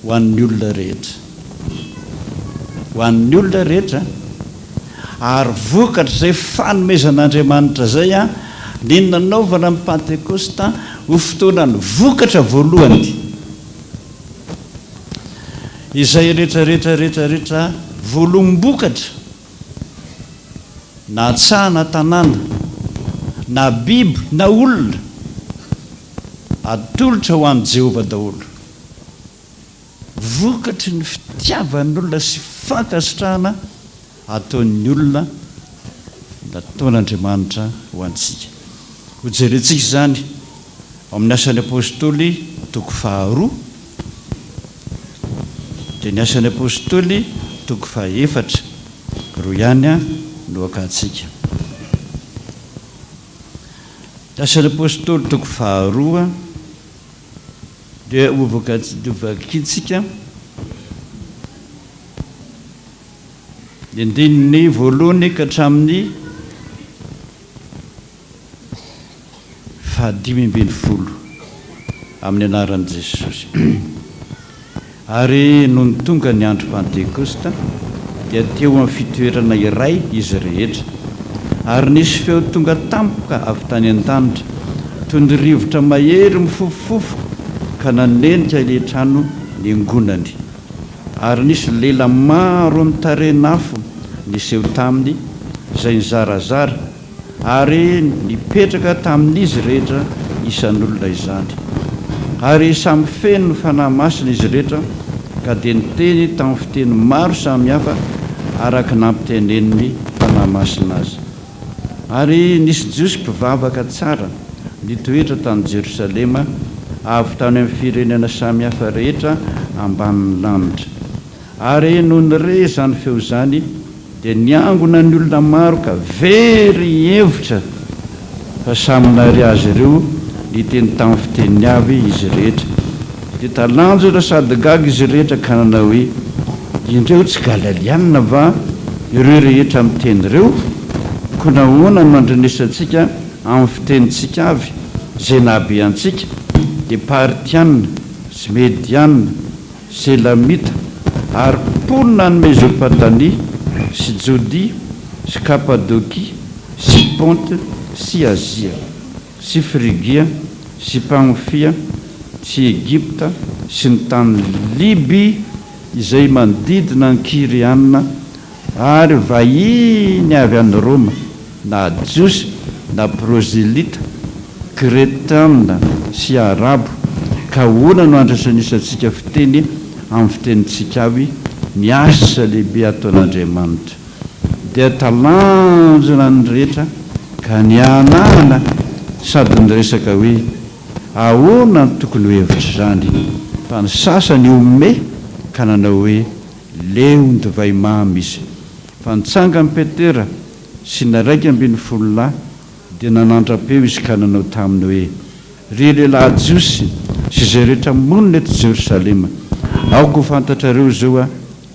ho an'ny olona rehetra, ho an'ny olona rehetra, ary vokatra zay fanomezan'Andriamanitra zay a ny nanaovana amin'ny Pentekosta ho fotoanany vokatra voalohany izay rehetrarehetra volombokatra na tsahana tanàna na biby na olona atolotra ho an'i Jehova daholo. Vokatry ny fitiavan'ny olona sy fankasitrahana ataon'ny olona nataon'Andriamanitra ho antsika. Ho jerentsika izany amin'ny asan'ny apôstôly toko 2 dia ny asan'ny apôstôly toko 4 ro ihany no akantsika. Ny asan'ny apôstôly toko 2 dia ovakitsika indininy voalohany ka hatramin'ny 5 amin'ny anaran'i Jesosy. Ary no ny tonga ny andro Pentekosta dia teo amin'ny fitoerana iray izy rehetra, ary nisy feo tonga tampoka avy tany an-danitra toy ny rivotra mahery mifofofofo ka nanenika ilay trano niangonany. Ary nisy lela maro amin'ny tarehin'afo niseho taminy izay nizarazara ary nipetraka tamin'izy rehetra isan'olona izany. Ary samy feno ny fanahy masina izy rehetra ka dia niteny tamin'ny fiteny maro samihafa araka nampiteneniny fanahy masina azy. Ary nisy jiosy mpivavaka tsara nitoetra tany Jerosalema avy tany amin'ny firenena samihafa rehetra ambanin'ny lanitra. Ary no nire zany feo zany dia niangona ny olona maro ka very hevitra fa samy nary azy ireo niteny tamin'ny fiteniny avy izy rehetra. Dia talanjona sady gaga izy rehetra ka nanao hoe, indreo tsy Galaliana va ireo rehetra miteny ireo? Ko nahoana no andrenesantsika amin'ny fitenitsika avy zay nahabe antsika dia Paritiana sy Mediana sy Elamita ary mponina ny Mesopotania sy Jodia sy Kapadokia sy Ponte sy Azia sy Frigia sy Pamfia sy Egypta sy ny tany Liby izay manodidina ny Kiriana ary vahiny avy any Roma na jiosy na proselita, Kretana sy Arabo, ka hoana no andrasanisantsika fiteny amin'ny fitenitsika avy miasa lehibe ataon'Andriamanitra. Dia talanjona ny rehetra ka nianahana sady niresaka hoe ahoana ny tokony ho hevitra zany, fa ny sasany ome ka nanao hoe leo ny divay mamy izy. Fa nitsanga ny Petera sy naraiky 12 dia nanandrapeo izy ka nanao taminy hoe, ry lehilahy jiosy sy izay rehetra monina eto Jerosalema, aoko fantatrareo zao a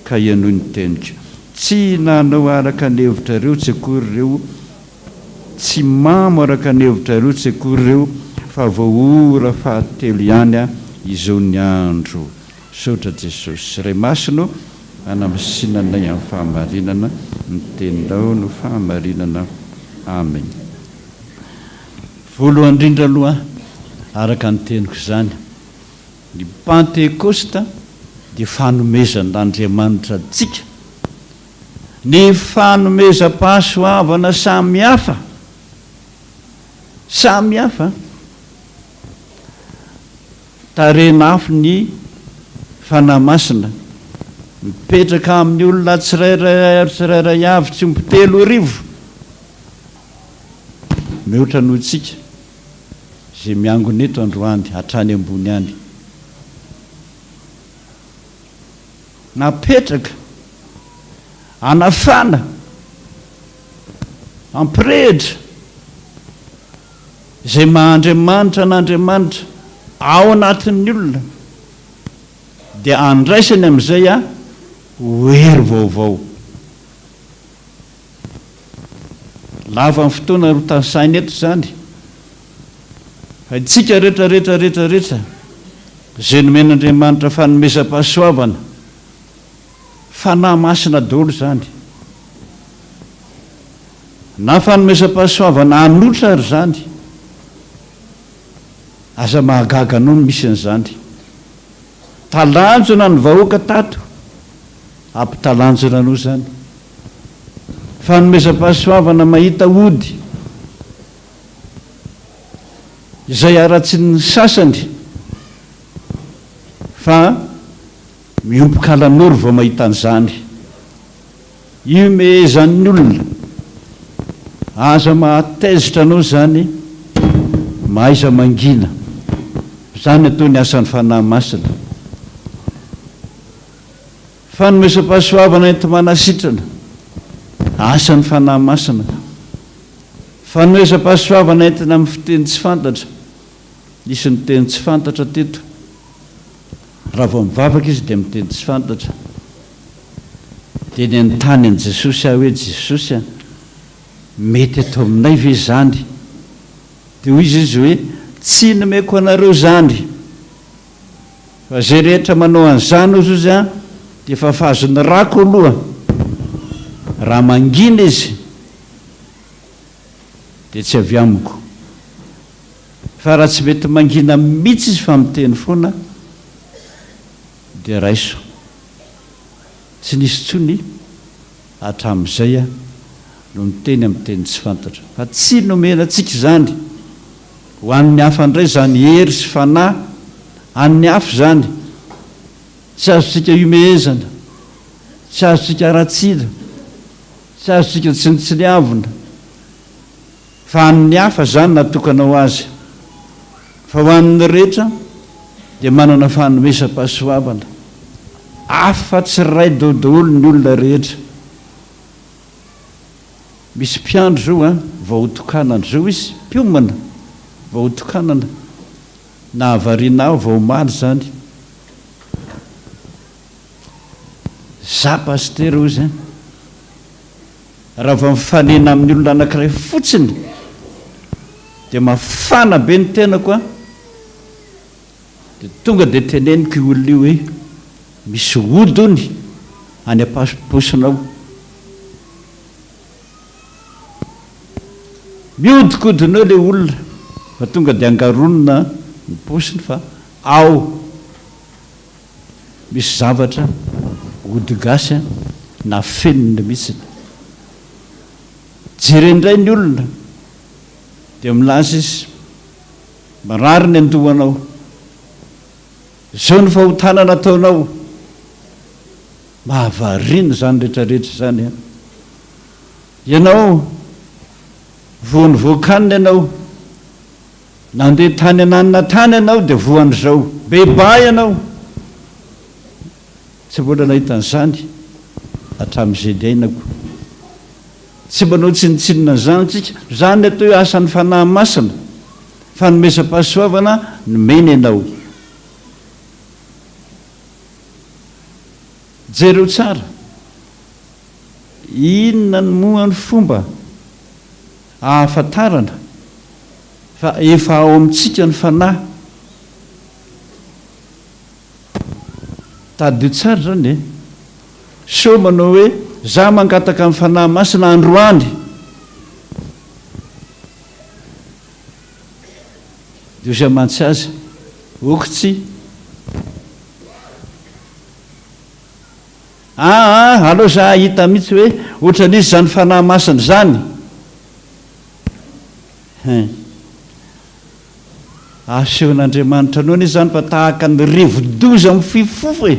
ka ianoy ny teniko. Tsy nanao araka ny hevitrareo tsy akory ireo, tsy mamo araka ny hevitrareo tsy akory ireo, fa voaora fahatelo ihany a izao ny andro. Saotra Jesosy. Ray masino anamasinanay amin'ny fahamarinana, ny teninao no fahamarinana. Amen. Voalohany indrindra aloha araka ny teniko izany, ny Pentekosta dia fanomezan'Andriamanitra antsika, ny fanomezam-pahasoavana samihafa tarehin'afo ny fanahy masina mipetraka amin'ny olona tsirairay avy tsy mpitelo arivo mihoatra noho tsika zay miangona eto androany hatrany ambony any, napetraka anafana ampirehitra zay mahandriamanitra n'Andriamanitra ao anatin'ny olona dia andraisany amin'izay a hoery vaovao. Lava amin'ny fotoana ro tansaina eto zany, fa itsika rehetrarehetra zay nomen'Andriamanitra fanomezam-pahasoavana, fanahy masina daholo zany, na fanomezam-pahasoavana anotra ary zany, aza mahagaga anao no misy an'izany. Talanjona ny vahoaka tato, ampitalanjona anao zany. Fanomezam-pahasoavana mahita ody izay aratsy ny sasany, fa miompoka lanoro vao mahita an'izany. Io mehezan'ny olona, aza mahatezitra anao zany, mahaiza mangina. Zany atao ny asan'ny fanahy masina. Fanomezam-pahasoavana ento manasitrana, asan'ny fanahy masina. Fanomezam-pahasoavana entina amin'ny fiteny tsy fantatra, nisy miteny tsy fantatra teto, raha vao mivavaka izy dia miteny tsy fantatra, dia ny anontany an'i Jesosy aho hoe Jesosy a, mety atao aminay ve zany? Dia hoy izy hoe tsy nomeko anareo zany, fa zay rehetra manao an'izany ozy izy a dia efa fahazony rako aloha. Raha mangina izy dia tsy avy amiko, fa raha tsy mety mangina mihitsy izy fa miteny foana dia raiso. Tsy nisy tsony hatramin'izay a no miteny amin'ny teny tsy fantatra, fa tsy nomena antsika zany ho an'ny hafa indray zany hery sy fanahy, an'ny hafa zany tsy azontsika imehezana, tsy azontsika ratsina, tsy azontsika tsinitsiniavina, fa an'ny hafa zany natokana ho azy. Fa ho an'ny rehetra dia manana fanomezam-pahasoavana afa tsy ray daholo ny olona rehetra. Misy mpiandro zao a, vao hotokanana zao izy, mpiomana vao hotokanana na havariana aho vao maly zany, za pasteur ozy raha vao mifanena amin'ny olona anankiray fotsiny dia mafana be ny tenako a, dia tonga dia teneniko io olona io hoe misy ody ony any am-pasom-posinao. Miodikodinao le olona fa tonga dia angaronina ny posiny, fa ao misy zavatra ody gasy na fenina mihitsy. Jerendray ny olona dia milaza izy, marary ny andohanao, zao ny fahotana nataonao, mahavariana zany rehetrarehetra zany a. Ianao voany voakanina ianao, nandeha tany ananina tany ianao dia voan'izao, bebay ianao. Tsy mbola nahita an'izany hatramin'izay niainako. Tsy manao tsinitsinina zany tsika, zany atao hoe asan'ny fanahy masina, fanomezam-pahasoavana nomena ianao. Jereo tsara, inona ny moa ny fomba ahafantarana fa efa ao amintsika ny fanahy. Tadio tsara zany e, so manao hoe za mangataka amin'ny fanahy masina androany, dia ozy amantsy azy okitsy alao za hita mihitsy hoe ohatran'izy zany fanahy masina zany. Asehon'Andriamanitra anao anie zany fa tahaka ny rivo-doza amin'ny fifofo e,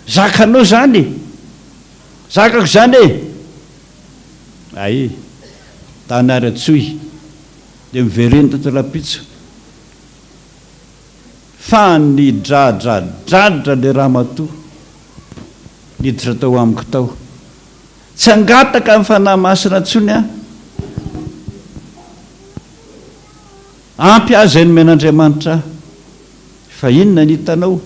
zakanao zany e, zakako zany e. Ay, tany ary atsoy dia mivereny tatorapitso, fa ny dradradradra le raha matoa niditra tao amiko tao. Tsy angataka amin'ny fanahy masina ntsony a, ampy azy ny men'Andriamanitra, fa inona ny hitanao?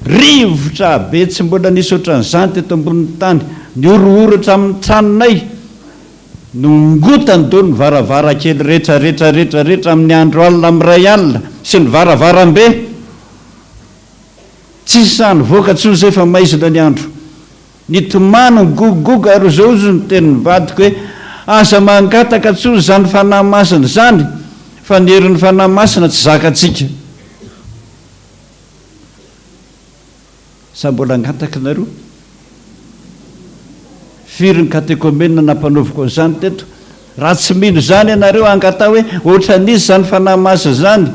Rivotra be tsy mbola nisy ohatran'izany teto ambonin'ny tany, ny orohorotra amin'ny tranonay, nongotany do ny varavarakely rehetrarehetrarehetrarehetra amin'ny andro alina ami'ray alina sy ny varavarambe tsisy sany voaka tsoy zay fa maizina ny andro nitomano ny gogogoga ary zao izy ny tenin'ny vadiko hoe aza mangataka tsoy zany fanahy masina zany fa ny herin'ny fanahy masina tsy zakatsika sa mbola angataka nareo firy ny katekomena nampanoviko an'izany teto raha tsy mino zany ianareo angatao hoe ohatranizy zany fanahy masina zany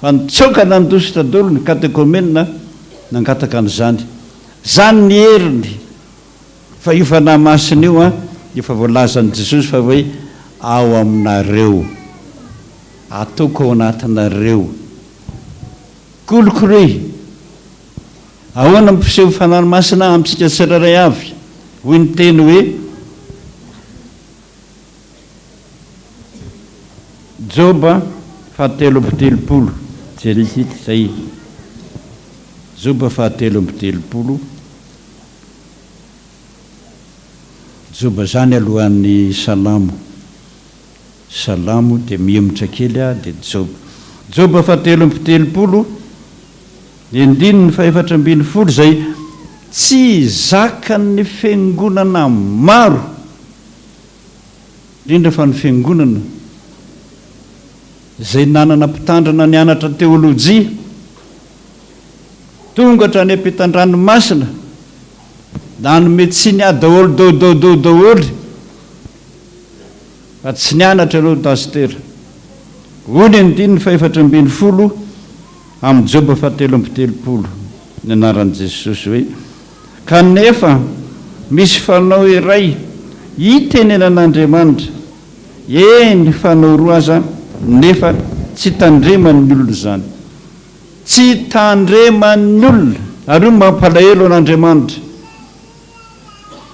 fa nitsoka nandositra dolo ny katekomena nangataka an'izany zany ny heriny fa io fanahy masina io efa voalazan'i Jesosy fa hoe ao aminareo ataoko ao anatinareo kolokoloy ahoana mpiseho fanahy masina amintsika tsirairay avy hoy ny teny hoe Joba 7:30 jerisity zay Joba 7:30 Joba zany alohan'ny salamo dia miemotra kely dia Joba 7:30 ny 4:40 zay tsy zakan'ny fiangonana maro indrindra fa ny fiangonana zay nanana mpitandrana ny anatra teolojia tonga hatrany ampitan-dranomasina nanome tsy ny adaholy daholy fa tsy nianatra anao dastera hoy ny 4:40 amin'ny Joba 7:30 ny anaran'i Jesosy hoe kanefa misy fanao iray itenenan'Andriamanitra eny fanao roa aza nefa tsy tandreman'ny olona zany tsy tandreman'ny olona ary io mampalahelo an'Andriamanitra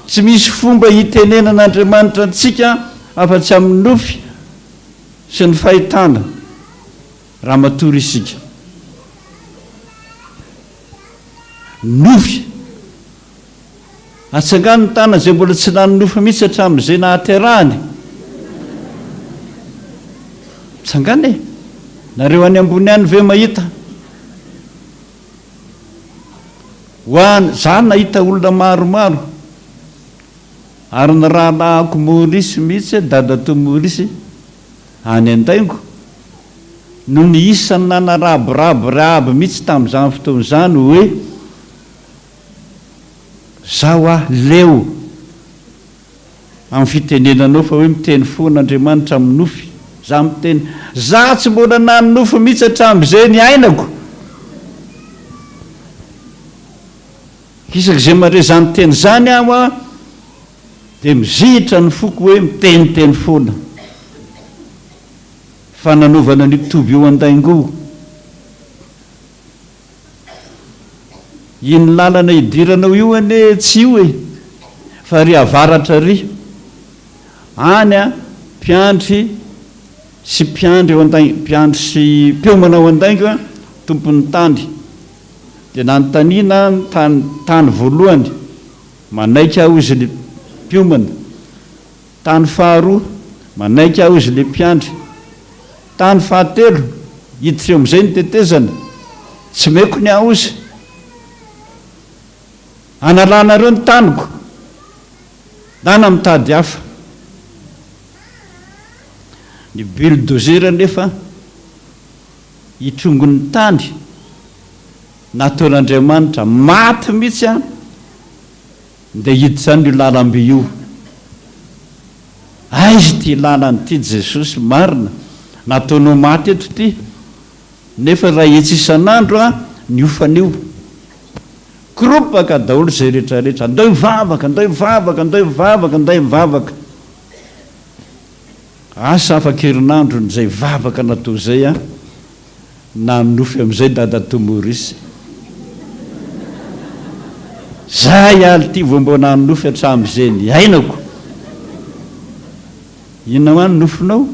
tsy misy fomba hitenenan'Andriamanitra antsika afa-tsy amin'ny nofy sy ny fahitana raha matory isika nofy atsangano ny tana zay mbola tsy nany nofy mihitsy hatramin'izay nahaterahany tsangana nareo any ambony any ve mahita hoany za nahita olona maromaro ary ny raha lahako Morisy mihitsy dadato Morisy any an-daingo no ny isany nanaraborabo mihitsy tamin'izany fotoan'izany hoe zaho leo amin'ny fitenenanao fa hoe miteny fon'Andriamanitra amin'ny nofy za miteny za tsy mbola nany nofy mihitsy hatramin'izay ny ainako isaky zay mare zany teny zany aho dia mizihitra ny foko hoe miteniteny foana fa nanovana ny toby eo an-daingo iny lalana idiranao io ane tsy io fa ry avaratra ry any mpiandry sy mpiandry eo an-daingo mpiandry sy mpiomana ao an-daingo tompon'ny tany dia nanontaniana tany voalohany manaiky aho izy le mpiomana tany faharoa manaiky aho izy le mpiandry tany fahatelo hiditra eo amin'izay ny tetezana tsy meko ny aho izy analanareo ny taniko na mitady hafa ny bulldozer nefa hitrongon'ny tany nataon'Andriamanitra maty mihitsy dia hiditra ny lalam-by io aizy ty lalanyty Jesosy marina nataonao maty eto ty nefa raha etsy isan'andro ny ofanio kropaka daholo zay rehetrarehetra andao ivavaka asa afaka herinandro zay vavaka natao zay na nofy amin'izay dadato Morisy zay aly ty vo mbo nanofy hatramin'izay ny ainako inona any nofinao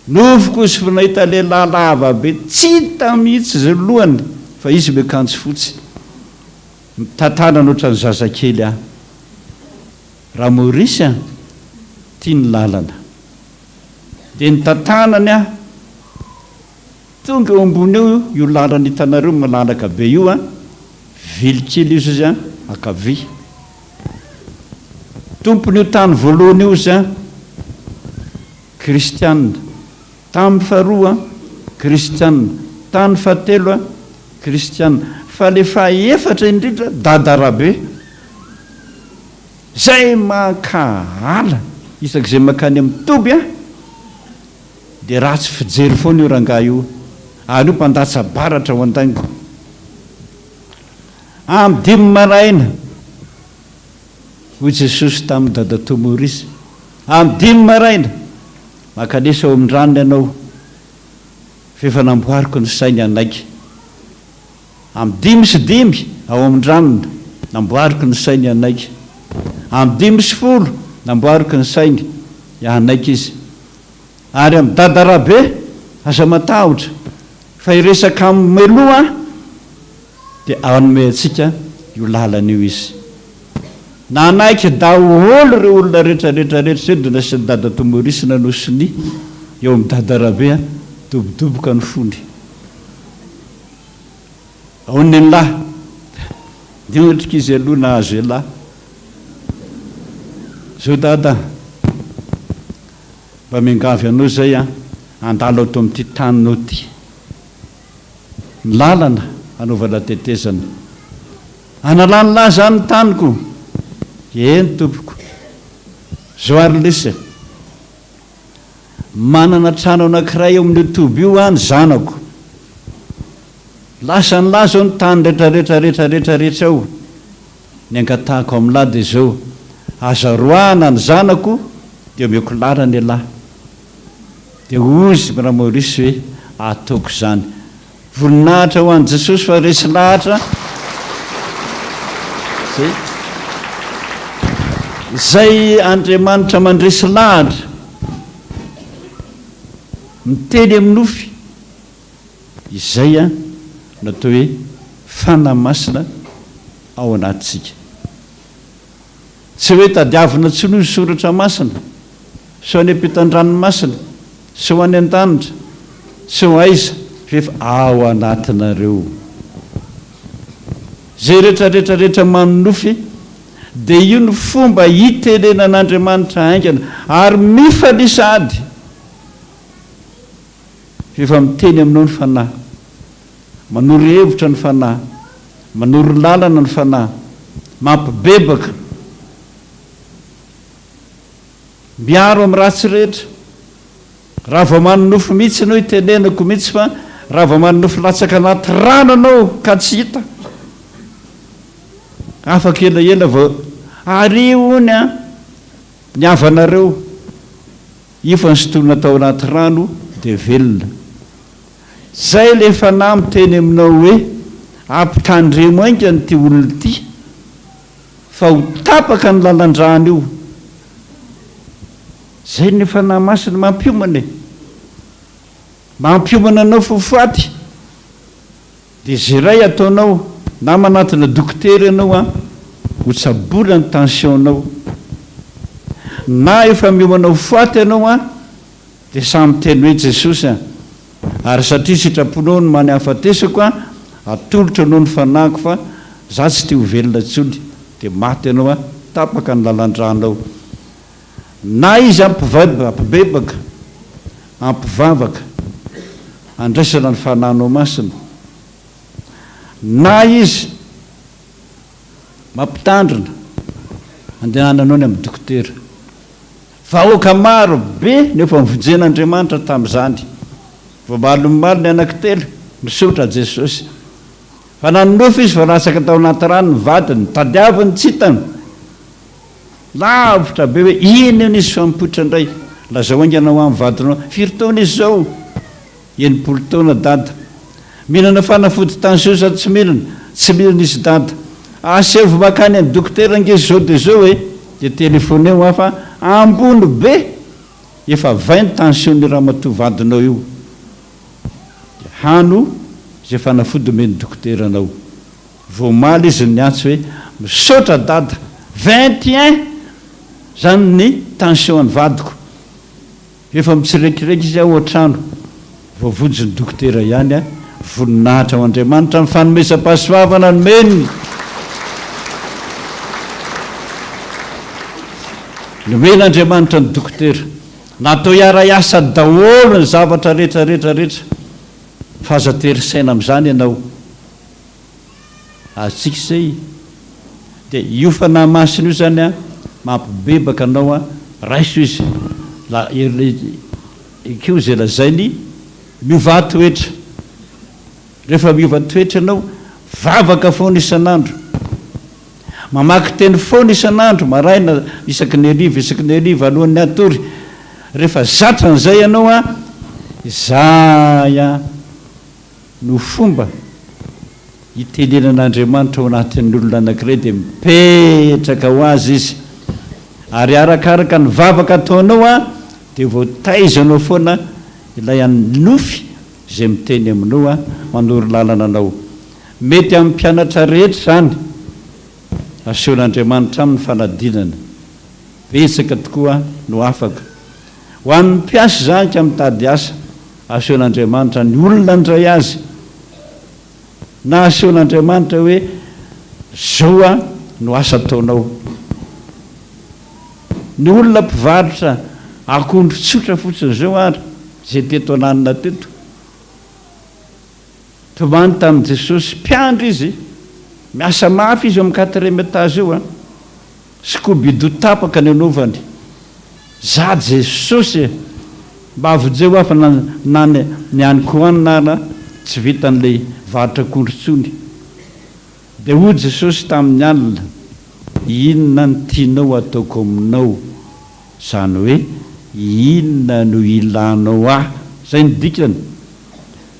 nofiko izy fa nahita lehilahy lava be tsy hita mihitsy zay lohany fa izy miakanjo fotsy mitantanana ohatran'ny zazakely raha Maorisy a tia ny lalana dia ny tantanany a tonga eo ambony io lalana hitanareo malalaka be io a vilikely io izy a akavia tompony io tany voalohany io izy a kristianina tamin'ny faharoa kristianina tany fahatelo a kristianina fa le fahaefatra indrindra dadarabe zay mankahala isak'izay mankany amin'ny toby a dia raha tsy fijery foana io rangahy io ary io mpandatsa baratra ho an-taingo amin'ny dimy maraina hoy Jesosy tamin'ny dadatoa Maorisy amin'ny dimy maraina makalesa ao amin'ny ranony ianao fefa namboariko ny sainy anaiky amin'ny dimy sy dimy ao amin'ny ranony namboariko ny sainy anaiky amin'ny dimy sy folo namboariko ny sainy anaiky izy ary amin'ny dadarabe aza matahotra fa iresaka amin'ny meloa dia anome antsika io lalana io izy na anaiky daholo reo olona rehetrarehetrarehetra zay do nasy ny dadatoa Maorisy nanosiny eo amin'ny dadarabe a dobodoboka ny fony aony ny lahy dia ohatrika izy aloha nahazo elahy zao dada mba miangavy anao zay a andalo ato amin'ity taninao ty ny lalana anaovana tetezana analany lahy zany taniko eny tompoko zao ary lesa manana trano anankiray eo amin'ny toby io a ny zanako lasa ny lahy zao ny tany rehetrarehetrarehetrarehetra ao ny angatahako amin'ny lahy dia zao azaroana ny zanako dia omeko lalana elahy dia ozy raha Maorisy hoe ataoko zany voninahitra ho an'i Jesosy fa resy lahatra zay Andriamanitra mandresy lahatra miteny amin'ny nofy izay a natao hoe fanahy masina ao anatintsika tsy hoe tadiavina tsy noho soratra masina sy ho any ampitan-dranomasina sy ho any an-danitra sy ho aiza fefa ao anatinareo zay rehetrarehetrarehetra manonofy dia io ny fomba hitenenan'Andriamanitra haingana ary mifalisady fefa miteny aminao ny fanahy manoro hevitra ny fanahy manoro lalana ny fanahy mampibebaka miaro amin'ny ratsy rehetra raha vao manonofy mihitsy anao hitenenako mihitsy fa raha vao manonofy latsaka anaty rano anao ka tsy hita afaka elaela vao ary ony a ny avanareo io fa nysotoana tao anaty rano dia velona zay le fanahy miteny aminao hoe ampitandremo ainga nyity olona ity fa ho tapaka ny lalan-drano io zay ny fanahy masina mampiomana mampiomana anao fofoaty dia zay ray ataonao na manatina dokotera ianao a ho tsabola ny tensionanao na efa miomanao foaty ianao a dia samy teny hoe Jesosy a ary satria sitraponao no many hafatesako a atolotra anao ny fanahiko fa za tsy tia ho velona tsony dia maty ianao a tapaka ny lalan-dranao na izy ampibebaka ampivavaka andraisana ny fanahinao masina na izy mampitandrina andehananao ny amin'ny dokotera vahoaka maro be nefa mivonjen'Andriamanitra tamin'izany vao malomalo ny anankitelo misotra Jesosy fa nanonofy izy fa latsaka tao anaty rano ny vadiny tadiaviny tsy hitany lavitra be hoe iny eo izy fampoitra indray lazao ainganao amin'ny vadinao firy taona izy zao 90 taona dada mihinana fanafody tension sady tsy mihinana izy dada asevo makany amin'ny dokotera angezy zao dia zao hoe dia telefone eo fa ambony be efa 20 tension ny raha matoa vadinao io dia hano zay fanafody omeny dokoteranao vomaly izy ny antso hoe misaotra dada 21 zany ny tension-ny vadiko efa mitsirekireky izy ao an-trano voavojony dokotera ihany a voninahitra ao Andriamanitra amin'ny fanomesa-pahasoavana ny meniny nomen'Andriamanitra ny dokotera natao hiara-iasa daholo ny zavatra rehetrarehetrarehetra fa aza terisaina amin'izany ianao azitsika izay dia io fanahy masina io zany a mampibebaka anao a raiso izy ekeo zay lazainy miova toetra rehefa miova toetra anao vavaka foana isan'andro mamaky teny foana isan'andro maraina isaky ny ariva alohan'ny atory rehefa zatra n'izay ianao a zaya no fomba hitenenan'Andriamanitra ao anatin'ny olona anankiray dia mipetraka ho azy izy ary arakaraka ny vavaka ataonao a dia voataizanao foana ilay anofy izay miteny aminao a manoro lalana anao mety amin'ny mpianatra rehetra zany asehon'Andriamanitra amin'ny fanadinana betsaka tokoa no afaka ho an'ny mpiasa zany ka mitady asa asehon'Andriamanitra ny olona ndray azy na asehon'Andriamanitra hoe zao a no asa ataonao ny olona mpivarotra akondro tsotra fotsiny zao ary zay teto ananina teto tomany tamin'i Jesosy mpiandry izy miasa mafy izy amin'ny 4e étage eo a skobido tapaka ny anaovany za Jesosy mba avojeo afa nany nianyko anina tsy vitan'ilay varotra akondro tsony dia hoy Jesosy tamin'ny alina inona ny tianao ataoko aminao zany hoe inona no ilanao zay ny dikany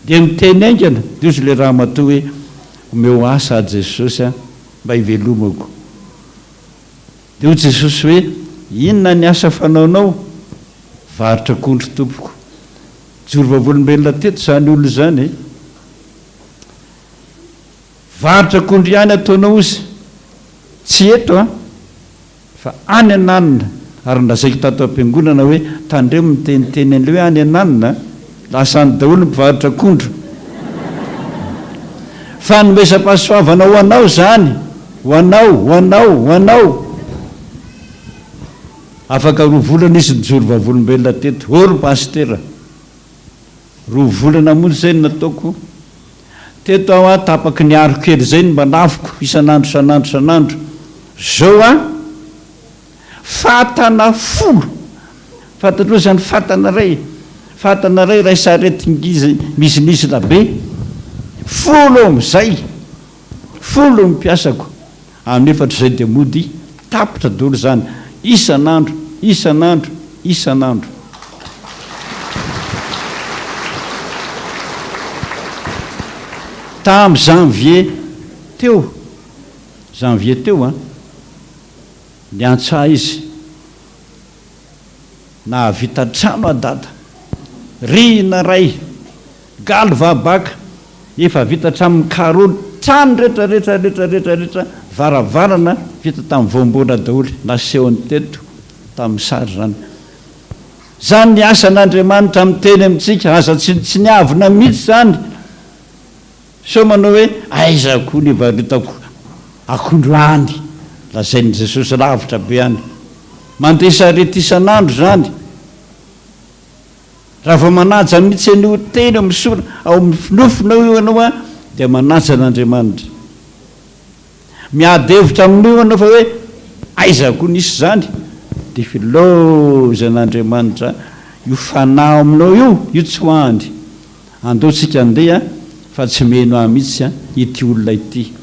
dia miteny aingana dia ozy le raha matoa hoe omeo asa Jesosy a mba hivelomako dia hoy Jesosy hoe inona ny asa fanaonao varotra akondro tompoko joro vavolombelona teto zany olo zany varotra akondro ihany ataonao izy tsy eto a fa any ananina ary ndazaiko tato am-piangonana hoe tandreo miteniteny an'le hoe any ananina lasany daholo mpivarotra akondro fa nomesa-pahasoavana ho anao zany ho anao afaka 2 volana izy nijoro vavolombelona teto oro pastera 2 volana moa zay ny nataoko teto aho a tapaky ny aro kely zay ny manafiko isan'andro zao a fatana folo fantatro zany fatana ray ray sarety mizinisina be folo am'izay folo mpiasako amin'ny efatra zay dia mody tapitra daholo zany isan'andro tamin'ny janvier teo a niantsaha izy nahavita trano adada rihina ray galo vabaka efa vita tramin'ny karony trano rehetrarehetra varavarana vita tamin'ny voambola daholo nasehony teto tamin'ny sary zany ny asan'Andriamanitra miteny amintsika aza tsy niavina mihitsy zany so manao hoe aiza koa ny varitako akondro any lazain'i Jesosy lavitra be any mandeha sarety isan'andro zany raha vao manaja mihitsy an'io teny misora ao nofinao io anao a dia manaja an'Andriamanitra miady hevitra amin'io anao fa hoe aiza koa nisy zany dia filozan'Andriamanitra io fanahy aminao io tsy ho andry andeotsika andeha fa tsy meno ahy mihitsy a ity olona ity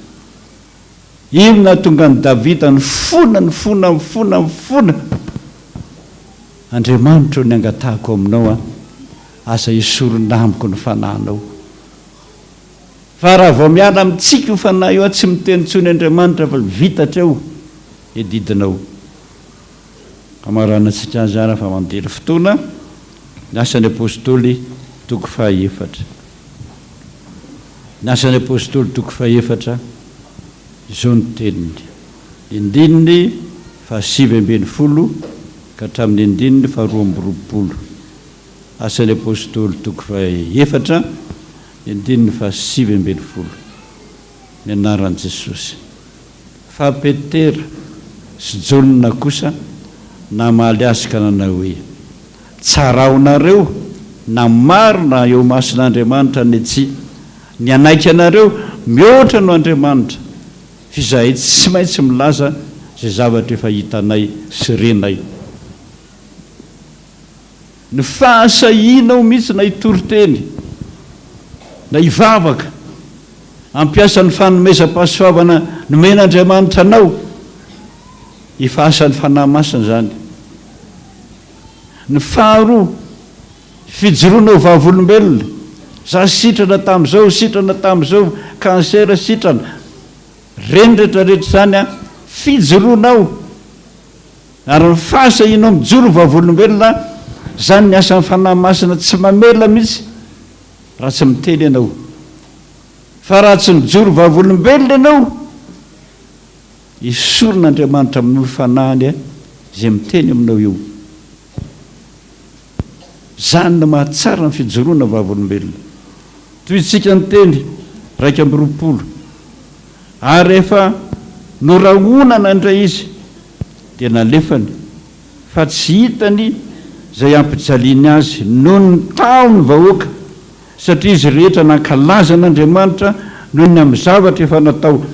inona tonga ny Davida ny fona Andriamanitra ny angatahako aminao a asa isoronamiko ny fanahinao fa raha vao miala amintsika io fanahy io a tsy miteny tsony Andriamanitra fa vitatreo edidinao amaranantsika azy ara fa mandely fotoana ny asan'ny apôstôly toko fahaefatra izao ny teniny indininy 5:20 ka hatramin'ny andininy 2:20 asan'ny apôstôly toko 4 andininy 5:20 ny anaran'i Jesosy. Fa Petera sy Jona kosa namaly azy ka nanao hoe tsaraonareo na marina eo mason'Andriamanitra ny tsia ny anaiky anareo mihoatra no Andriamanitra fa izahay tsy maintsy milaza zay zavatra efa hitanay sy renay. Ny fahasahianao mihitsy na hitory teny na hivavaka ampiasa ny fanomezam-pahasoavana nomen'Andriamanitra anao hifahasan'ny fanahy masina zany. Ny faharoa fijoroanao vavolombelona za sitrana tamin'izao sitrana tamin'izao kansera sitrana reny rehetrarehetra zany fijoroanao ary ny fahasahianao mijoro vavolombelona zany ny asan'ny fanahy masina tsy mamela mihitsy raha tsy miteny ianao. Fa raha tsy mijoro vavolombelona ianao isoron'Andriamanitra amin'ny fanahiny zay miteny aminao io. Zany no mahatsara ny fijoroana vavolombelona. Toy isika ny teny 2:20 ary rehefa norahonana indray izy dia nalefany fa tsy hitany zay ampijaliany azy noho ny taony vahoaka satria izy rehetra nankalaza an'Andriamanitra noho ny amin'ny zavatra efa natao.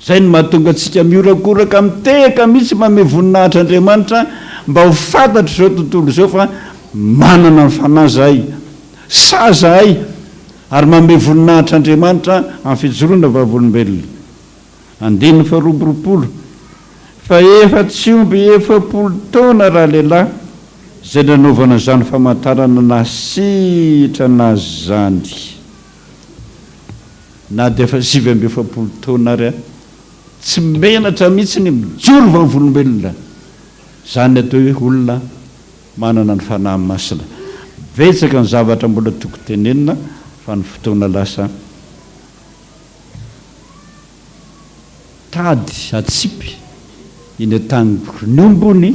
Zay no mahatonga antsika miorakoraka miteka mihitsy manome voninahitra Andriamanitra mba ho fantatra izao tontolo izao fa manana ny fanahy zahay sa zahay ary manome voninahitra Andriamanitra amin'ny fijoroana vavolombelona. 2:20 fa efa tsy omby 40 taona raha lehilahy zay nanaovana izany famantarana nasitrana azy zany na dia efa 7 taona ary tsy menatra mihitsy ny mijoro vavolombelona. Zany atao hoe olona manana ny fanahy masina. Betsaka ny zavatra mbola toko tenenina fa ny fotoana lasa tady atsipy iny atany ny ombony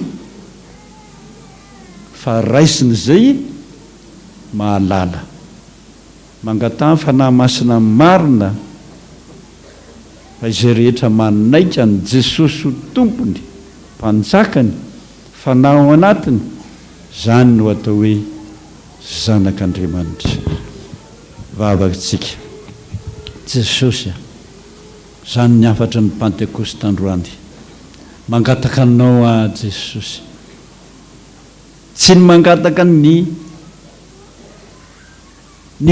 fa raisiny zay mahalala mangatany fanahy masina marina fa izay rehetra manaika ny Jesosy ho tompony mpanjakany fanahy ao anatiny zany no atao hoe zanak'Andriamanitra. Vavakatsika Jesosy zany ny afatra ny Pentekosta androany mangataka anao a Jesosy, tsy ny mangataka ny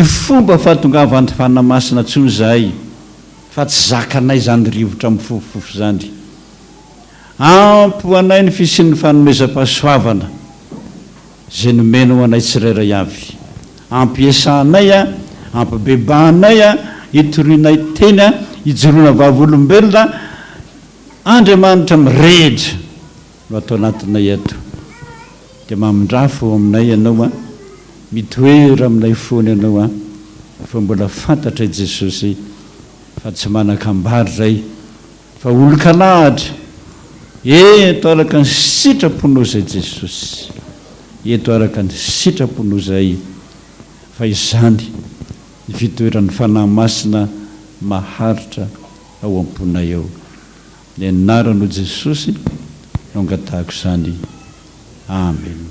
fomba fahatongavany fanahy masina tsony zahay fa tsy zakanay zany rivotra mifofofofo zany. Ampy ho anay ny fisian'ny fanomezam-pahasoavana zay nomenao anay tsirairay avy. Ampiasanay ampibebahanay hitorianay teny hijoroana vavolombelona Andriamanitra mirehitra no atao anatinay ato. Dia mamindrafo aminay ianao mitoera aminay foana ianao fa mbola fantatra Jesosy fa tsy manan-kambary zay fa olo-kalahatra. Eto araka ny sitraponao zay Jesosy, eto araka ny sitraponao zay fa izany ny fitoeran'ny fanahy masina maharitra ao am-ponay ao. Ny anaranao Jesosy no angatahako izany. Amen.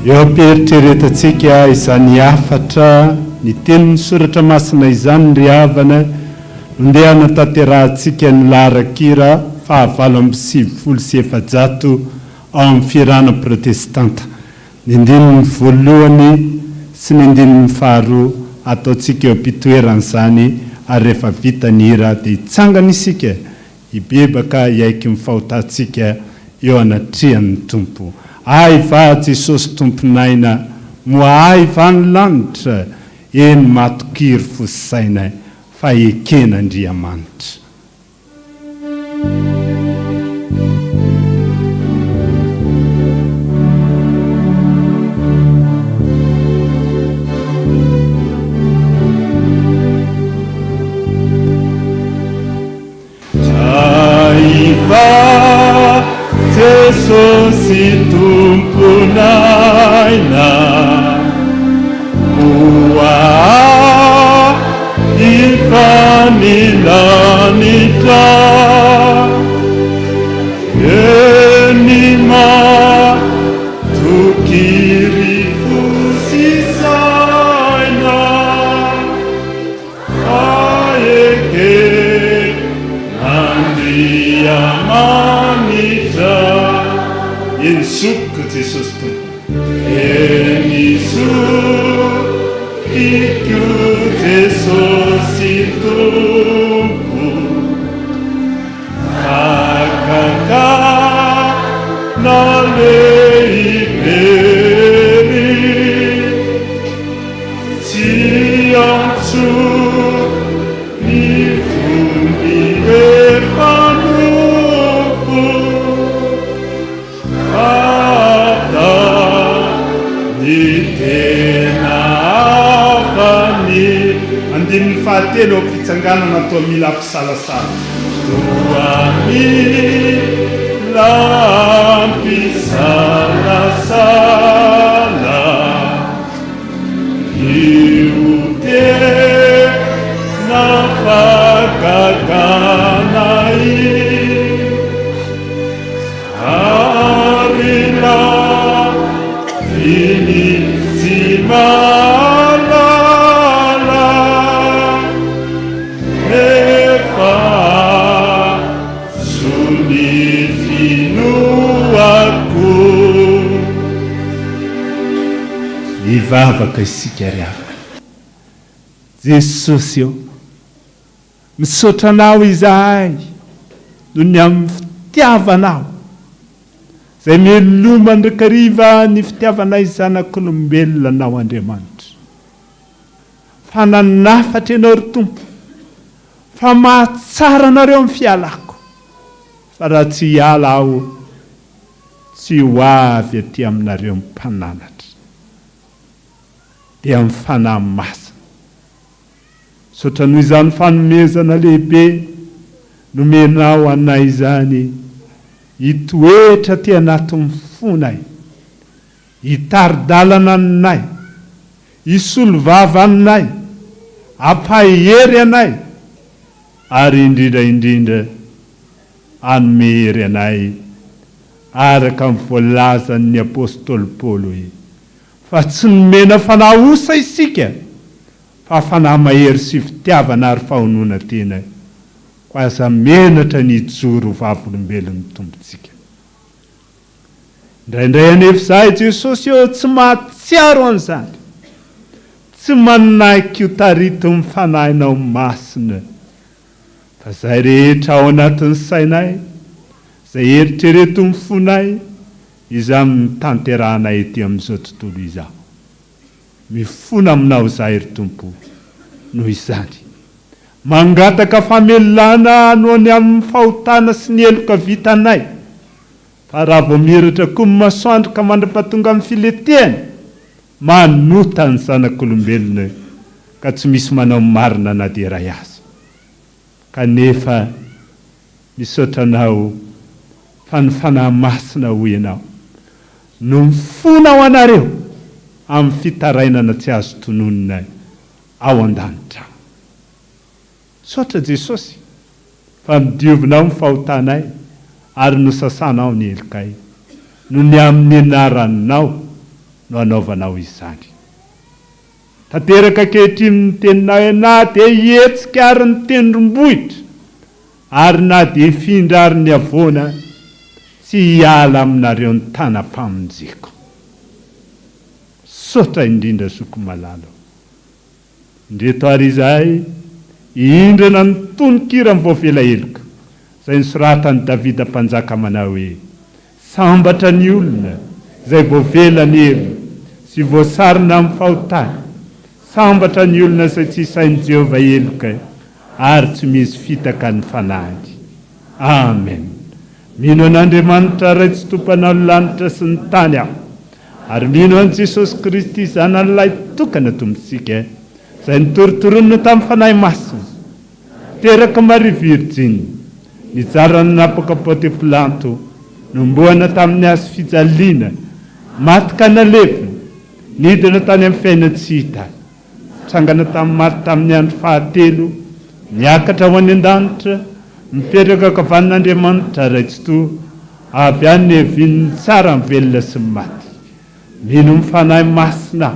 eo ampieritreretatsika izany afatra ny tenin'ny soratra masina izany ry havana nondeha nataterahantsika ny laharakira 577 ao amin'ny firana protestanta. Ny andininy voalohany sy ny andininy faharoa ataontsika eo ampitoeran'izany ary rehefa vita ny hira dia hitsangana isika hibebaka hiaiky mifahotantsika eo anatrihan'ny tompo. Ay va Jesosy tomponaina moay va ny lanitra eny matokiry fosaina fa eken'Andriamanitra. Jesosy tomponaina oa ifanilanytra enima tokiry fosisaina faeke andriamanitra ensoko Jesosy tompo enisokiko Jesosy tompo fakaka na lehibery tsy antso ny fomby efanofo fata ny tena afany andininy fahatelo ao fitsanganana toa mila ampisalasala toa mpisalasala io tena fagaganai arila finy tsy malala nefa sony finoako mivavaka isika ry avana Jesosy eo misotranao izahay no ny amin'ny fitiavanao zay meloma ndraikariva ny fitiavanay zanak'olombelona anao Andriamanitra fa nanafatra ianao ry Tompo fa mahatsara anareo amin'ny fialako fa raha tsy hiala aho tsy ho avy aty aminareo mpananatra dia amin'ny fanahy masina sotra noho izany fanomezana lehibe nomenao anay izany hitoetra ty anatin'ny fonay hitaridalana aminay hisolo vava aminay ampahery anay ary indrindra hanome hery anay araka amin'ny voalazan'ny apôstôly Paolo hoe fa tsy nomena fanahy osa isika fa fanahy mahery sy fitiavana ary fahonona tena ko aza menatra ny hijoro vavolombelon'ny tompontsika indraindray anefa izahay Jesosy eo tsy mahatsiaro an'izany tsy manaiky ho taritin'ny fanahinao masina fa izay rehetra ao anatin'ny sainay izay eritreretin'ny fonay izany mitanteranay ety amin'izao tontolo izao mifona aminao izahay ry Tompo noho izany mangataka famelana nohony amin'ny fahotana sy ny heloka vitanay fa raha vao miratra koa ny masoandro ka mandra-pahatonga amin'ny filetehany manota ny zanak'olombelona ka tsy misy manao marina na dia iray aza kanefa misotranao fa ny fanahy masina ho ianao no mifona ao anareo amin'ny fitarainana tsy azo tononina ao an-danitra sotra Jesosy fa midiovinao ny fahotanay ary no sasanao ny helokay no ny amin'ny anaranao no anaovanao izany tanteraka ankehitriny ny teninao iana dia hihetsika ary ny tendrombohitra ary na dia hifindra ary ny avoana tsy hiala aminareo ny tanam-pamonjeko sotra indrindra soko malalo indreto ary izahay hindrana ny tononkira ny voavela heloka izay nisoratany Davida mpanjaka manao hoe sambatra ny olona izay voavela ny helo sy voasarina amin'ny fahotany sambatra ny olona izay tsy isain'i Jehovah heloka ary tsy misy fitaka ny fanahy amen mino an'Andriamanitra ray tsy tompanao ny lanitra sy ny tany aho ary mino an' Jesosy Kristy zanan'ilay tokana tompontsika izay nitoritorona tamin'ny fanahy masina teraka Maria Virgine nijarany napaka Ponte Pilato nomboana tamin'ny azo fijaliana matika nalevina nidina tany amin'ny fiaina tsy hita trangana tamin'ny maty tamin'ny andro fahatelo miakatra ho any an-danitra mipetraka kavan'Andriamanitra raitsyto avy any evin'ny tsara mivelona sy ny maty mino mifanahy masina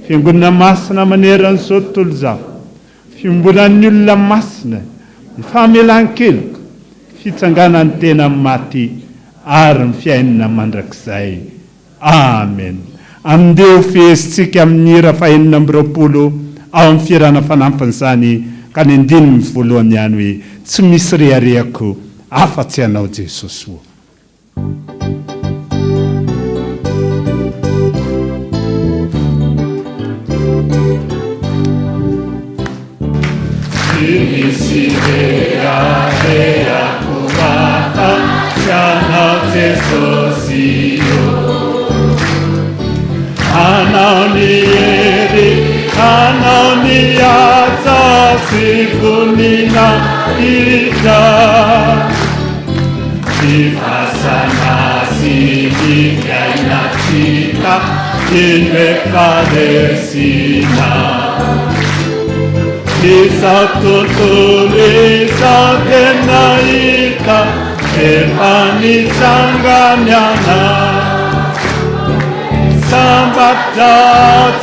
fiangonana masina maneran'izao tontolo izao fiomboran'ny olona masina ny famelan-keloka fitsanganany tena maty ary ny fiainana mandrakizay amen amindeo fehezintsika amin'ny hira fahaenina amby roapolo ao amin'ny fiarana fanampin'izany ka ny andininy voalohany ihany hoe tsy misy reharehako afa-tsy anao Jesosy o misy reharehako afa-tsy anao Jesosy anao ny hery anao ny asa sy vonina hita ny fasana sy ny fiaina tsika iny faresina izao tontolo izao tena hita efa nitsangany anao sambatra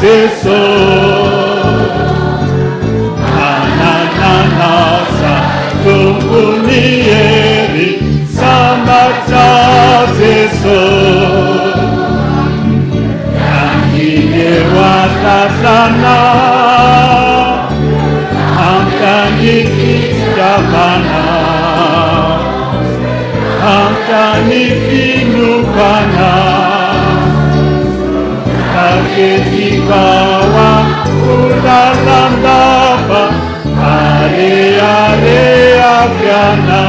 Jesosy anananasa tompony hery sambatra Jesosy anginy atatana amtany fitiavana amtany finokana Aketibawa ulalandava area piana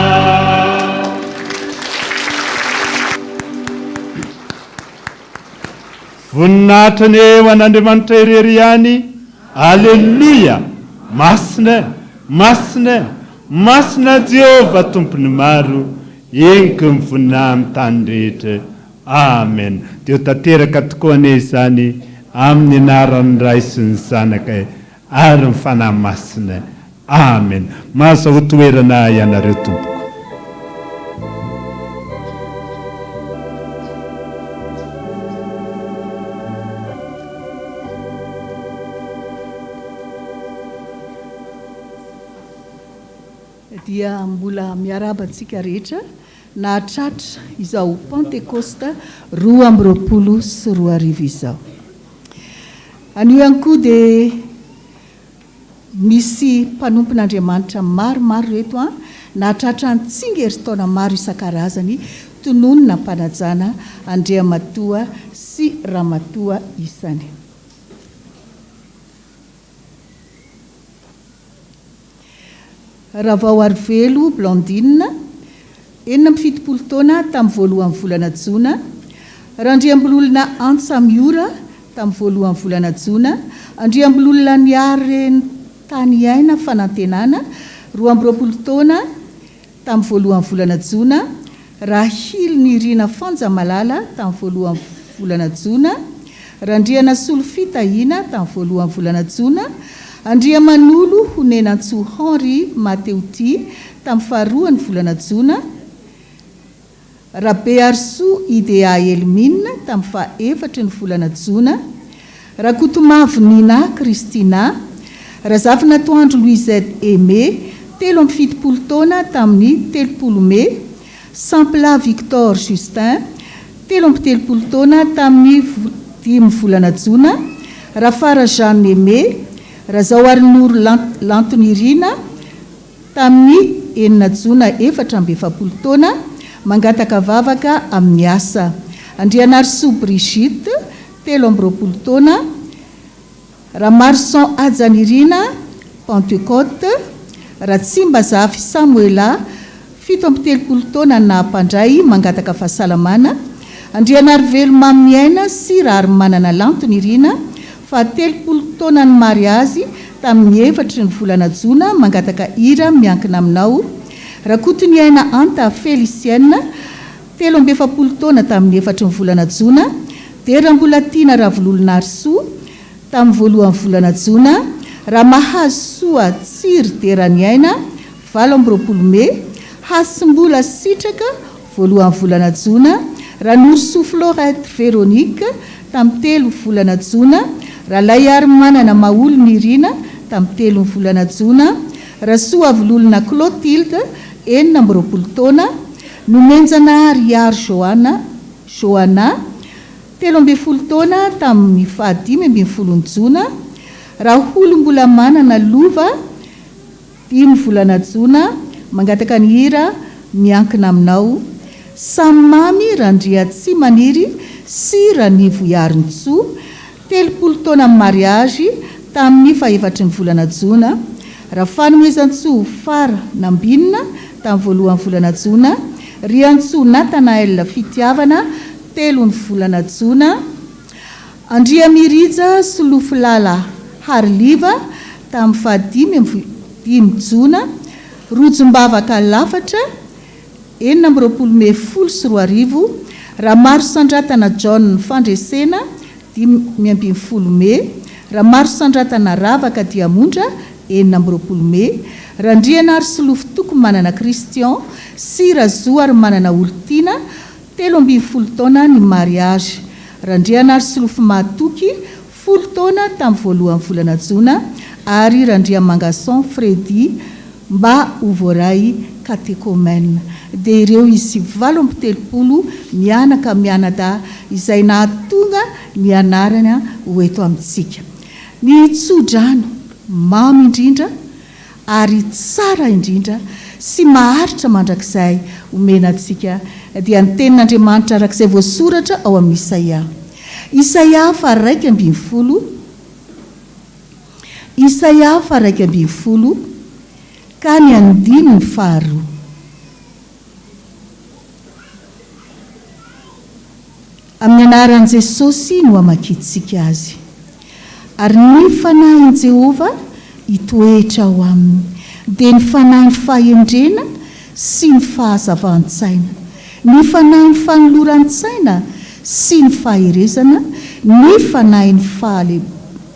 voninahitra ny eo an'Andriamanitra irery ihany alleluia masina masina masina Jehova tompony maro eniko mivoninahy amin'ny tany rehetra amen dia tanteraka tokoa ane izany amin'ny anaran'ny Ray sy ny Zanaka ary ny fanahy masina amen mahazo ho toerana ianareo tompoko dia mbola miarabantsika rehetra na tratra izao Pentekosta 20 sy 20 izao. Anio ihany koa dia misy mpanompon'Andriamanitra maromaro reto na tratra antsinga herintaona maro isan-karazany tononona mpanajana Andriamatoa sy Ramatoa isany. Ravao Arvelo Blandine 77 taona tamin'ny voalohan'ny volana Jona, Randriambololona Antsa Miora tamin'ny voalohan'ny volana Jona, Andriambololona Niary tany iaina fanantenana 20 taona tamin'ny voalohan'ny volana Jona, Rahily Nirina Fanjamalala tamin'ny voalohan'ny volana Jona, Randriana Solofitahina tamin'ny voalohan'ny volana Jona, Andriamanolo Honenantso Henri Mateoti tamin'ny faharoan'ny volana Jona, Rabe Arso Idea Elmine tamin'ny fahaefatry ny volana Jona, Rakotomavo Nina Kristina, Razavina Toandro Louisette Aimé 70 taona tamin'ny 30 Mai, Sampla Victor Justin 70 taona tamin'ny 5 volana Jona, Rafara Jeanne Aimé, Razawary Nour Lantonirina tamin'ny 9 Jona 4 taona mangataka vavaka amin'ny asa, Andrianarso Brigitte 30 taona, Ramarson Ajanirina Pentecote, Ratsimbazafy Samuela 70 taona na mpandray mangataka fahasalamana, Andrianarvelo Mamiaina sy Rary Manana Lantonirina 30 taona ny mariazy tamin'ny 4 ny volana Jona mangataka ira miankina aminao, Rakotoniaina Anta Felicienne 7 taona tamin'ny 4 ny volana jona, dia raha mbola tiana ravololonarsoa tamin'ny voalohan'ny volana jona, raha mahazo soa tsiry dera ny aina 20 Mey, hasimbola sitraka voalohan'ny volana jona, raha norso Florette Véronique tamin'ny 3 volana jona, raha lay ary manana maolo nirina tamin'ny 3 volana jona, raha soa avololona Clotilde 20 taona, nomenjana Riar Johanna 13 taona tamin'ny 15 jona, raha olom-bola manana lova 5 volana jona, mangataka ny hira miankina aminao, samamy randria tsy maniry sy ranivo iarintsoa 30 taona amin'ny mariage tamin'ny 4 volana jona, raha fanomezantsoa fara nambinina tamin'ny voalohan'ny volana jona, riantsoa Nathanael fitiavana 3 volana jona, andria mirija Solofilala Harliva tamin'ny 15 jona, rojombavaka lafatra 20 Mey 12 raha maro sandratana John fandresena 10 Mey, raha maro sandratana ravaka diamondra 20 Mey, raha ndriana ary solofo toko manana Christian sy razoa ary manana olontiana 13 taona ny mariage, raha ndriana ary solofo matoky 10 taona tamin'ny voalohan'ny volana jona, ary raha ndria mangason Fredy mba ovoray katekômène. Dia ireo izy 70 mianaka mianada izay nahatonga ny anarana ho eto amintsika. Ny tsodrano mamy indrindra ary tsara indrindra sy maharitra mandrakizay omenantsika dia ny tenin'Andriamanitra arak'izay voasoratra ao amin'ny Isaia. Isaia 1:20. Isaia 1:20 ka ny 9:2. Amin'ny anaran'i Jesosy no amakitsika azy. Ary ny fanahin'i Jehova hitoetra ao aminy, dia ny fanahin'ny fahendrena sy ny fahazavan-tsaina, ny fanahin'ny fanoloran-tsaina sy ny faherezana, ny fanahin'ny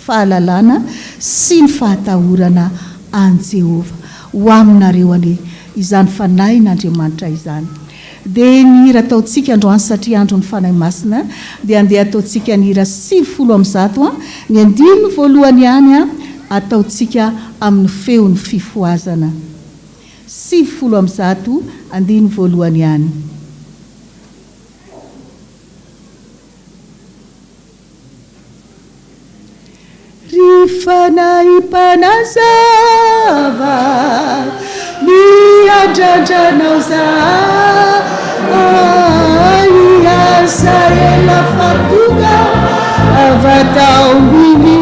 fahalalana sy ny fahatahorana an Jehova. Ho aminareo anie izany fanahin'Andriamanitra izany. Dia ny hira ataontsika androany satria andro ny fanahy masina dia andeha ataontsika ny hira 70 ny 5 voalohany ihany ataontsika amin'ny feon'ny fifoazana 70 5 voalohany ihany. Rifanahy mpanazava miandradranao za iasa ela fatonga avatao mbily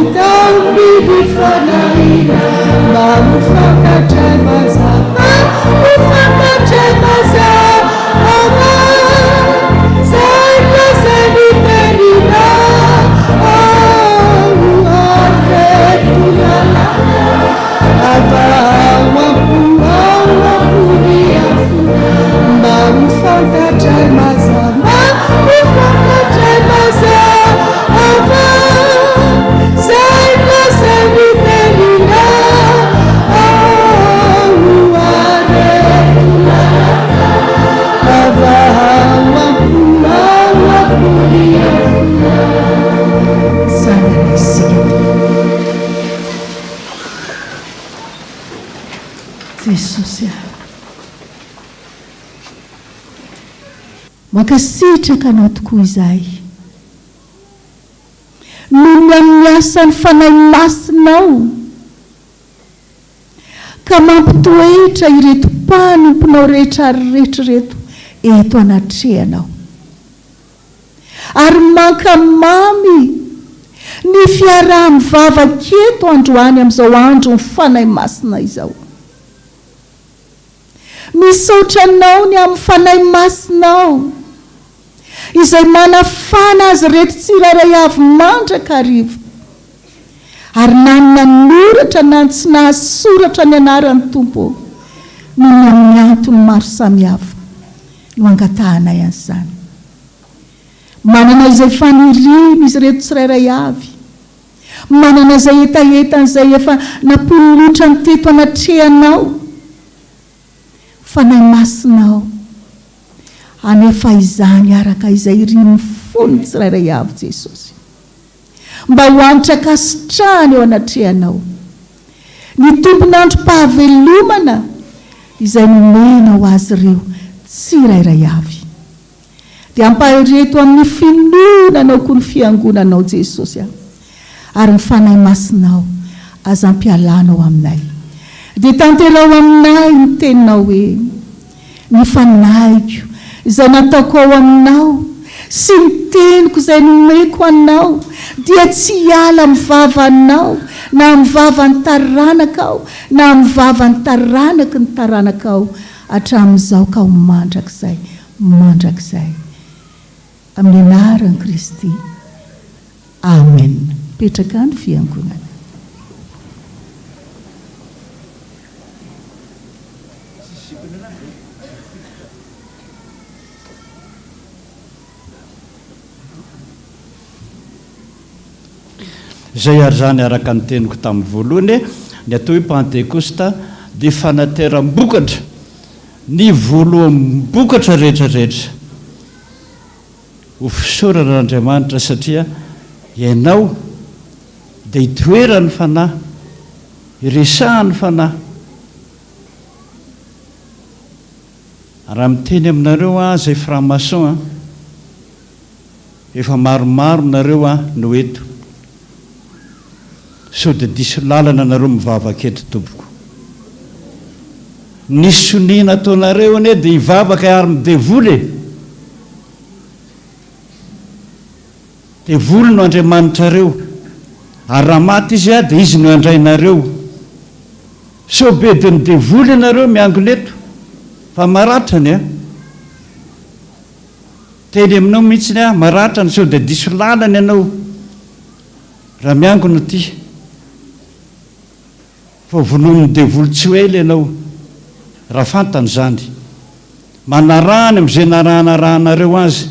fanahina mba mifantatra mazava zay lazany tenina mankasitraka anao tokoa izay nomy amin'ny asan'ny fanahy masinao ka mampitoetra ireto mpanomponao rehetra reto eto anatrehanao, ary mankamamy ny fiarahany vavaketo androany amin'izao andro ny fanahy masina izao. Misaotranao ny amin'ny fanahy masinao izay manafana azy reto tsiraray avy mandraka arivo, ary nanoratra na tsy nahasoratra ny anaran'ny Tompo no ny amin'ny antony maro samihafa no angatanay an'izany. Manana izay faniriny izy reto tsirairay avy, manana izay etaetan'izay efa napololotra ny teto anatrehanao, fanay masinao anefa izany araka izay iriny fony tsirairay avy Jesosy, mba ho anitra kasitrahany eo anatrehanao ny tompon'androm-pahavelomana izay nomena ho azy ireo tsirairay avy, dia ampahireto amin'ny finonanao koa ny fiangonanao Jesosy ary ny fanahy masinao azam-pialanao aminay, dia tanterao aminay ny teninao hoe ny fanaiko izay nataoko ao aminao sy ny teniko izay nomeko anao dia tsy hiala mivavanao na mivavany taranakao na mivavany taranaky ny taranakao hatramin'izao ka ho mandrakizay amin'ny anaran'i Kristy. Amen. Petraka ny fiangonana. Izay ary zany araka ny teniko tamin'ny voalohany ny atao hoe Pentekosta dia fanateram-bokatra ny voaloham-bokatra rehetrarehetra ho fisoran'Andriamanitra, satria ianao dia hitoerany fanahy, iresahany fanahy. Raha miteny aminareo izay franc-maçon efa maromaro nareo no eto, sao dia diso lalana nareo mivavaka eto tompoko. Ny soniana ataonareo anie dia hivavaka ary midevoly, devoly no Andriamanitrareo, ary raha maty izy dia izy no andrainareo. Sao be dia midevoly ianareo miangona eto fa maratrany teny aminao mihitsiny maratrany, sao dia diso lalana ianao raha miangona ty, fa vonomy devoly tsy ho ela ianao raha fantany zany. Manarahany amin'izay narahanaranareo azy,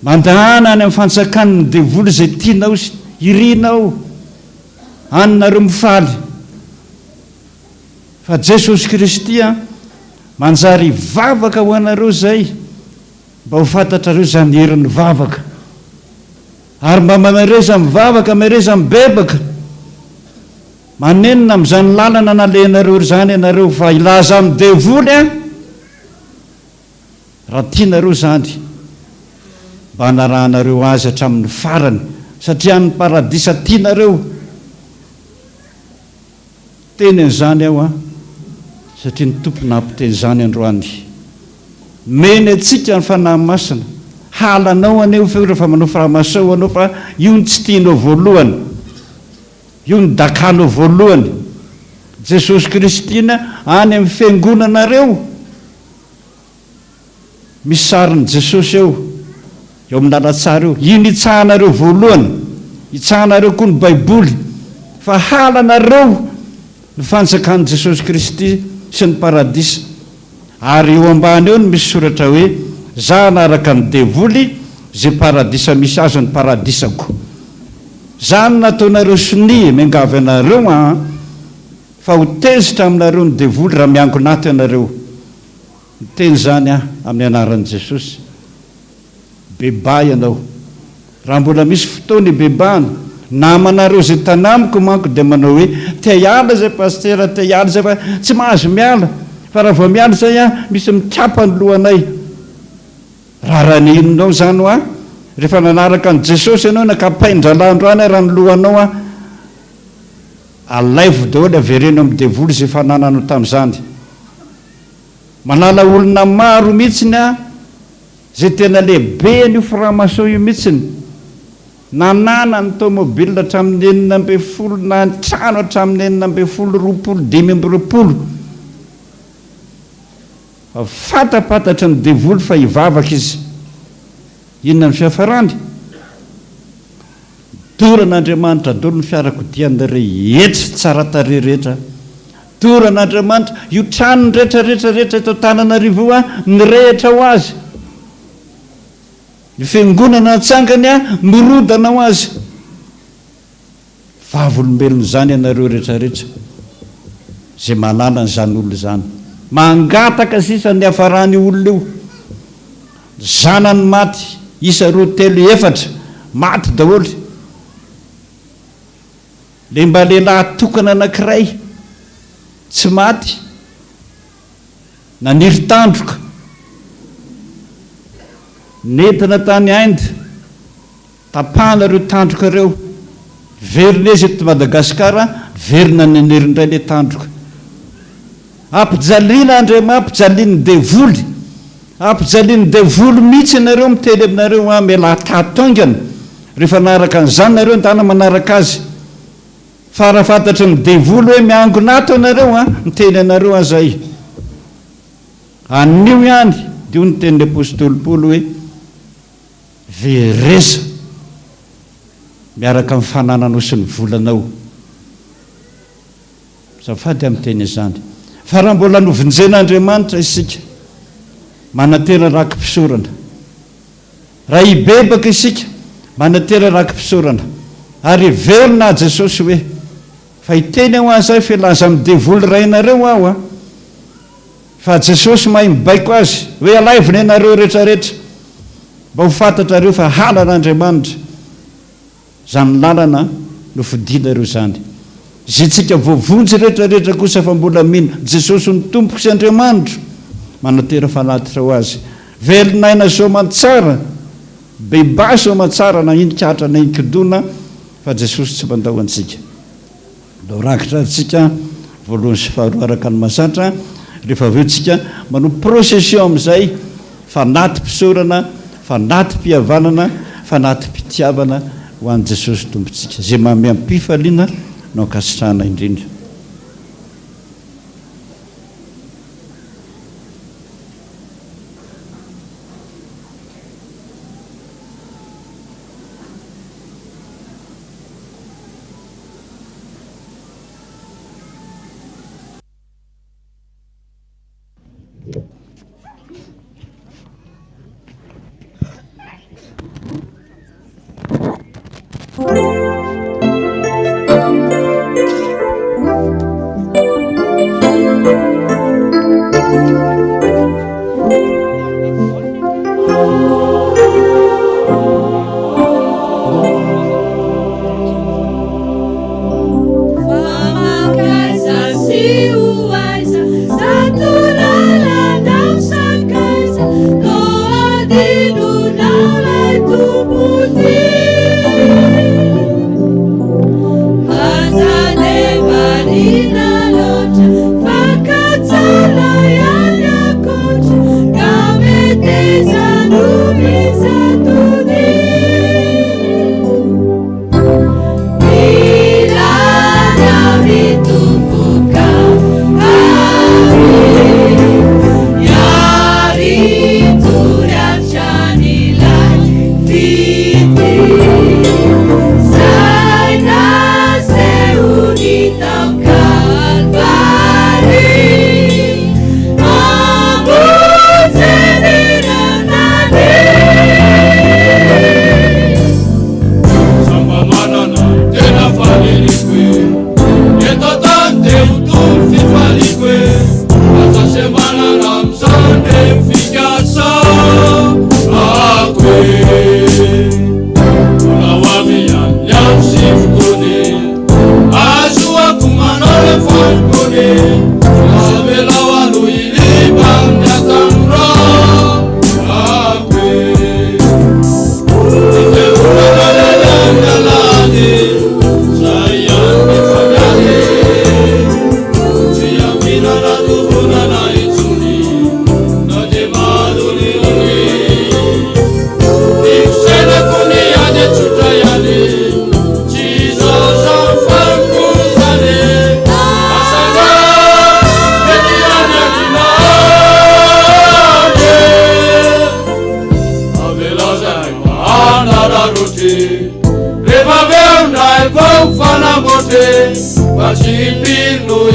mandahana any amin'ny fanjakany ny devoly izay tianao sy irinao anynareo mifaly. Fa Jesosy Kristy manjary vavaka ho anareo zay, mba ho fantatrareo zany herin'ny vavaka, ary mba mareza mivavaka mareza mibebaka, manenina amin'izany lalana nalehanareo zany ianareo, fa ilaza amin'ny devoly raha tianareo zany, mba hanarahanareo azy hatramin'ny farany, satria ny paradisa tianareo. Teny an'izany aho satria ny tompo nampiteny zany androany. Meny atsika ny fanahy masina, halanao aneo rehefa manao franc-maçon anao, fa io ny tsy tianao voalohany, io ny dakanao voalohany. Jesosy Kristy any amin'ny fiangonanareo misy sarin'i Jesosy eo amin'ny lalatsara eo, io ny itsahanareo voalohany, itsahanareo koa ny baiboly, fa halanareo ny fanjakan'i Jesosy Kristy sy ny paradisa. Ary eo ambany eo no misy soratra hoe za naraka ny devoly zay paradisa misy azo ny paradisako. Zany nataonareo soni miangavy anareo fa ho tezitra aminareo ny devoly raha miangona ato ianareo. Teny zany amin'ny anaran'i Jesosy. Beba ianao, raha mbola misy fotoana ibebahana, namanareo zay tanamiko manko dia manao hoe te hiala zay pastera, te hiala zay, fa tsy mahazo miala, fa raha vao miala zay misy mitrapa ny lohanay. Raha ny inonao zany rehefa nanaraka ny Jesosy ianao nakapain-dralandroany raha ny lohanao alaivo daholo avereno amin'ny devoly zay fanananao tamin'izany. Manala olona maro mihitsiny zay tena lehibe ny franc-maçon io mihitsiny, nanana ny tomobile hatramin'ny 40, na ny trano hatramin'ny 20, fatapatatra ny devoly fa hivavaka izy. Inona ny fiafarany? Doran'Andriamanitra daholo ny fiarakodianareo etra tsara tarehy rehetra doran'Andriamanitra io trano rehetrarehetrarehetra eto Tananarivo a nyrehitra ho azy, ny fiangonana atsangany a mirodana ho azy. Vavolombelona zany ianareo rehetrarehetra zay manala n'izany olona zany, mangataka sisa ny hafarany olona io. Zanany maty isa 2, 3, 4 maty daholo. Le mba lehilahy tokana anankiray tsy maty, naniry tandroka, nentina tany Inde, tapahana ireo tandroka ireo, verina izy eto Madagasikara, verina nanirindray le tandroka. Ampijaliana ampijaliany devoly, ampijaliany devoly mihitsy ianareo miteny aminareo a mela tatongana. Rehefa naraka an'izany nareo ndana manaraka azy. Fa raha fantatry ny devoly hoe miangona ato ianareo a, miteny anareo azay. Anio ihany dio ny tenin'ny apôstôly Paoly hoe veresa miaraka amin'ny fanananao sy ny volanao. Zafady amin'ny teny izany. Fa raha mbola novinjen'Andriamanitra isika, manatera rakim-pisorana. Raha hibebaka isika, manatera rakim-pisorana. Ary verina a Jesosy hoe fa hiteny aho azy fa laza amin'ny devoly rainareo aho a, fa Jesosy mahay mibaiko azy hoe alaivina ianareo rehetrarehetra, mba ho fantatrareo fa halan'Andriamanitra zany lalana no fidinareo zany. Zay tsika voavonjy rehetrarehetra kosa fa mbola mino Jesosy ny tompoko sy Andriamanitra, manatera falatitra ho azy. Velinaina soamantsara, beba soamantsara, na inikatra na inikidona, fa Jesosy tsy mandao antsika. Lao rakitra antsika voalohany sy faharoa araka ny mahazatra, rehefa aveo tsika manao procession amin'izay, fanatim-pisorana, fanatim-pihavanana, fanatim-pitiavana ho an'i Jesosy tompontsika. Zay manome am-pifaliana no ankasitrahana indrindra. Vou falar você, vai te vir no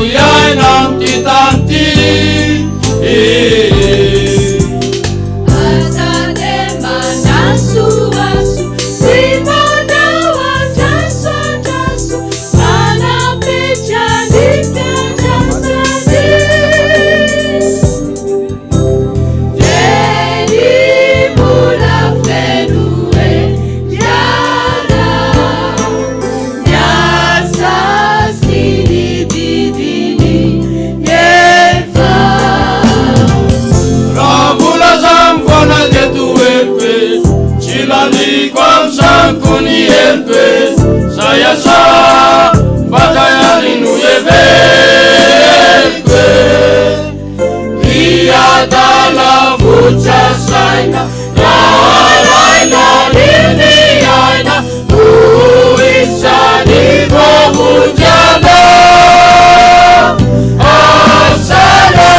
sanko ny elitoe sayasa fatayalinu evelitoe riadala votsyasaina laalaina liniaina uisani vovujana asala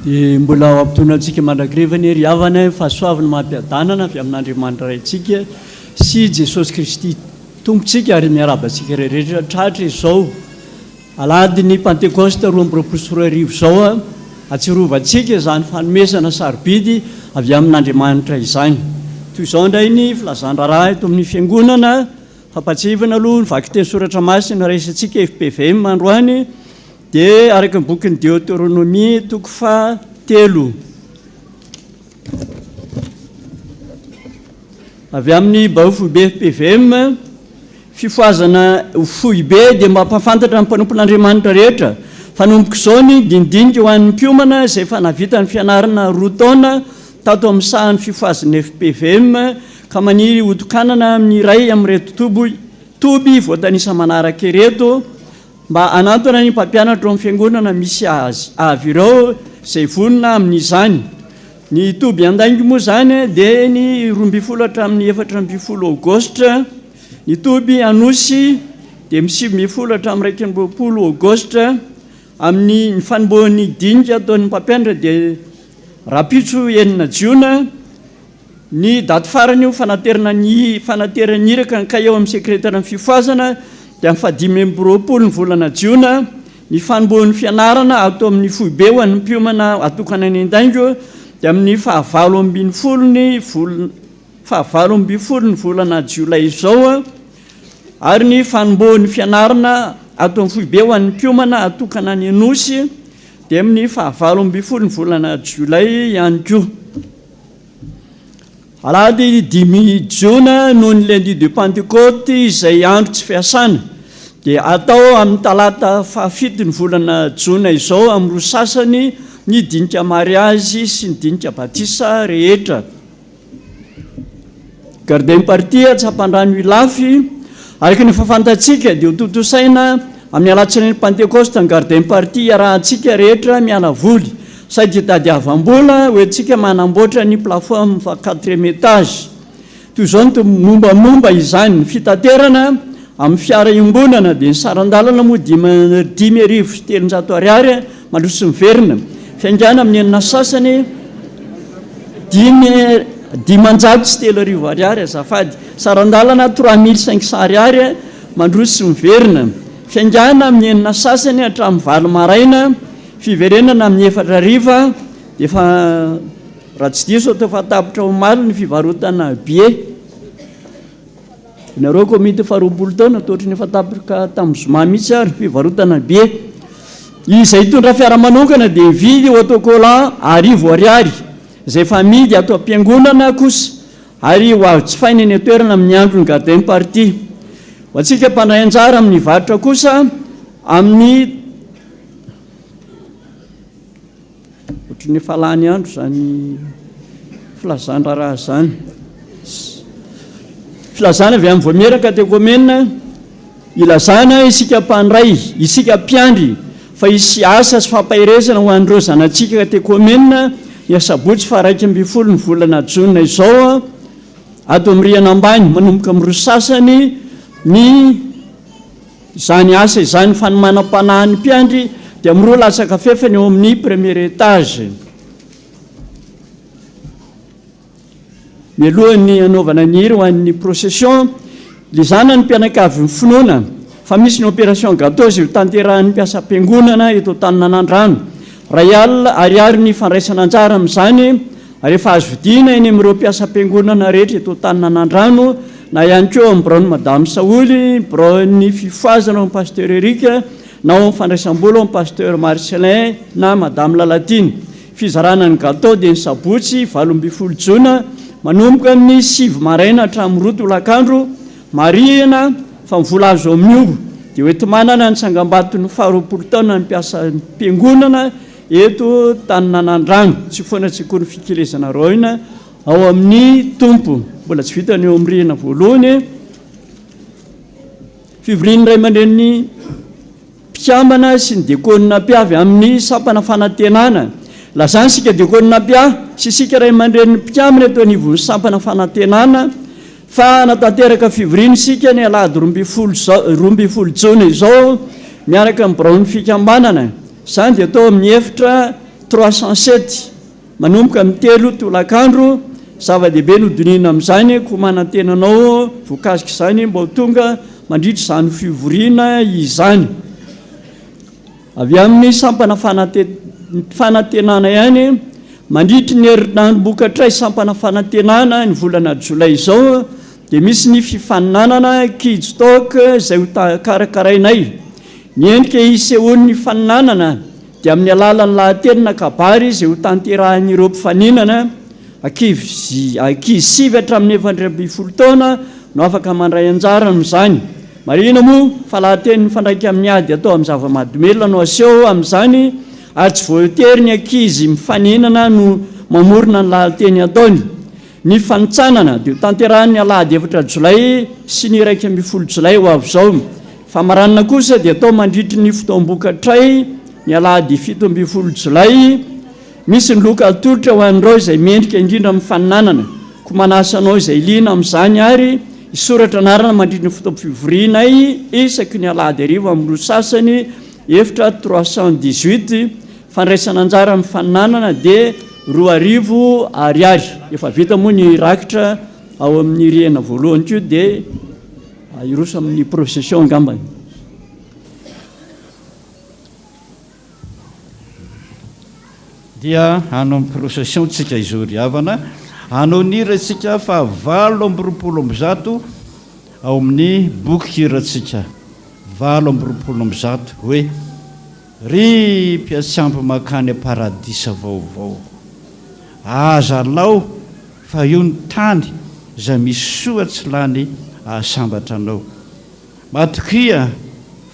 dia mbola ao ampitona antsika mandrakrevany ry havana fahasoavana mampiadanana avy amin'andriamanitra raintsika sy Jesosy Kristy tompontsika ary miarabantsika rehetra tratra izao alahady ny Pentekosta 2024 izao atsirovantsika izany fanomezana sarobidy avy amin'andriamanitra izany toy izao indray ny filazandraraha eto amin'ny fiangonana fampatsivana aloha nyvaky teny soratra masina raisantsika FPVM androany dia araka ny bokin'ny Deutéronomie 3 avy amin'ny baofobe FPVM fifoazana foibe dia mampafantatra ny mpanompon'andriamanitra rehetra fanomboka izao ny dindinika ho an'ny mpiomana izay efa navita ny fianarana 2 taona tato amin'ny sahan'ny fifoazana FPVM ka maniry hotokanana amin'ny iray amin'reto toby voatanisa manaraka ireto mba anatona ny mpampianatra amin'ny fiangonana misy avy ireo izay vonona amin'izany ny toby andaingo moa zany dia ny 12 hatramin'ny 14 aogostra ny toby anosy dia misy 10 hatramin'ny 20 aogostra amin'ny ny fanomboan'ny dinika ataon'ny mpampianatra dia rapitso 9 jiona ny daty farany io fanateran'iraka ny kaeo amin'ny sekretara ny fifoazana dia amin'ny 15 ny volana jiona ny fanomboan'ny fianarana atao amin'ny foibe ho an'ny mpiomana atokana ny andaingo dia amin'ny 29 ny volana jiolay izao ary ny fanomboan'ny fianarana atao amin'ny foibe ho an'ny mpiomana atokana ny anosy dia amin'ny 29 ny volana jiolay ihany koa alahady 10 jiona noho ny lundi de Pentecôte izay andro tsy fiasana dia atao amin'ny talata 7 ny volana jiona izao amin'ny 2 sasany ny dinika mariazy sy ny dinika batisa rehetra gardien parti atsapan-drano ilafy araka ny fafantatsika dia ho totosaina amin'ny alatsinainy Pentekosta ny gardien parti arahantsika rehetra miala voly sady tadiavam-bola hoentsika manamboatra ny plafond 4e étage toy izao ny mombamomba izany ny fitaterana amin'ny fiara iombonana dia ny sarandalana moa 5,700 ariary mandroso miverina fiangana amin'ny enina sasany 5,300 ariary azafady sarandalana 3,500 ariary mandroso miverina fiangana amin'ny enina sasany hatramin'ny 9 maraina fiverenana amin'ny 4 hariva dia efa raha tsy diso atao fatapitra ho maly ny fivarotana bie nareo komity faharoapolo taona tohatry ny fatapika tamin'ny zoma mihitsy ary fivarotana bie izay tondra fiaramanokana dia vidy autocollant 10 ariary izay efa midy atao am-piangonana kosa ary ho avy tsy faina ny toerana amin'ny andro ny gardien parti ho antsika mpandray anjara amin'ny varotra kosa amin'ny ohatry ny falany andro zany filazandraraha zany filazana avy amin'ny voameraka tekomena ilazana isika mpandray isika mpiandry fa isy asa sy fampahirezana ho an'ireo zanatsika tekomena ny asabotsy fa 1 ny volana jiona izao ato amiriana ambany manomboka amin'ny 2 sasany ny izany asa izany fanomanam-panahin'ny mpiandry dia amiroa latsaka fefany eo amin'ny 1er étage mialohan'ny anaovana ny hiry ho an'ny procession lizana ny mpianakavy ny finoana fa misy ny opération gâteau zay ho tanterahan'ny mpiasa am-piangonana eto taninanandrano rayal ariary ny fandraisana anjara amin'izany rehefa azo vidiana eny amin'ireo mpiasa am-piangonana rehetra eto taninanandrano na ihany koa am'braony madame saoly braony fifoazana ao pasteur erika na ao fandraisam-bola ao pasteur marcelin na madame lalatine fizarana ny gâteau dia ny sabotsy 20 jona manomboka amin'ny 7 maraina hatramin'ny 2 tolakandro mariana fa mivola azo amin'io dia hoety manana ny sangam-baton'ny 20 taona ny mpiasa am-piangonana eto taninanandrano tsy foana tsekory fikelezana roina ao amin'ny tompo mbola tsy vitany eo am'rihana voalohany fivoriny ray aman-dren'ny mpikamana sy ny dekonina mpiavy amin'ny sampana fanantenana lazany sika dekonina mpiavy sy sika ray aman-dren'ny mpikamana eto anivon'ny sampana fanantenana fa natanteraka fivoriny sika ny alahady 12 jona izao miaraka amin'ny braony fikambanana izany dia atao amin'ny efitra 307 manomboka amin'ny 3 tolakandro zava-dehibe nodinina amin'izany ko manantenanao voakazika izany mba ho tonga mandritra izany fivorina izany avy amin'ny sampana fanantenana ihany mandritry ny herinandrom-bokatray sampana fanantenana ny volana jolay izao dia misy ny fifaninanana kidstok izay ho karakarainay ny endrika isehoany ny faninanana dia amin'ny alalan'ny lahatenina kabary izay ho tanterahan'ireo mpifaninana ankizy 7 hatramin'ny 9 taona no afaka mandray anjara amin'izany marina moa fa lahateniny fandraika amin'ny ady atao amin'ny zava-mahadomelona no aseho amin'izany ary tsy voatery ny ankizy mifaninana no mamorona ny lahateny ataony ny fanitsanana dia ho tanterahan'ny alahady 4 jolay sy ny 1 jolay ho avy izao famaranana kosa dia atao mandritry ny fotoam-bokatray ny alahady 17 jolay misy ny loka atolotra ho an'ireo izay mendrika indrindra amin'ny faninanana ko manasanao izay liana amin'izany ary isoratra anarana mandritry ny fotoam-pivorinay isaky ny alahady arivo amin'ny sasany efitra 318 fandraisana anjara amin'ny faninanana dia 2 ariary efa vita moa ny rakitra ao amin'ny rihana voalohany ko dia iroso amin'ny procession angambany dia hanao amin'ny procession tsika izo riavana hanao niratsika fa 7 ao amin'ny boky iratsika 7 hoe ry mpiatsiampy makany aparadisa vaovao aza lao fa io ny tany izay misy soa tsy lany ahasambatra anao matokia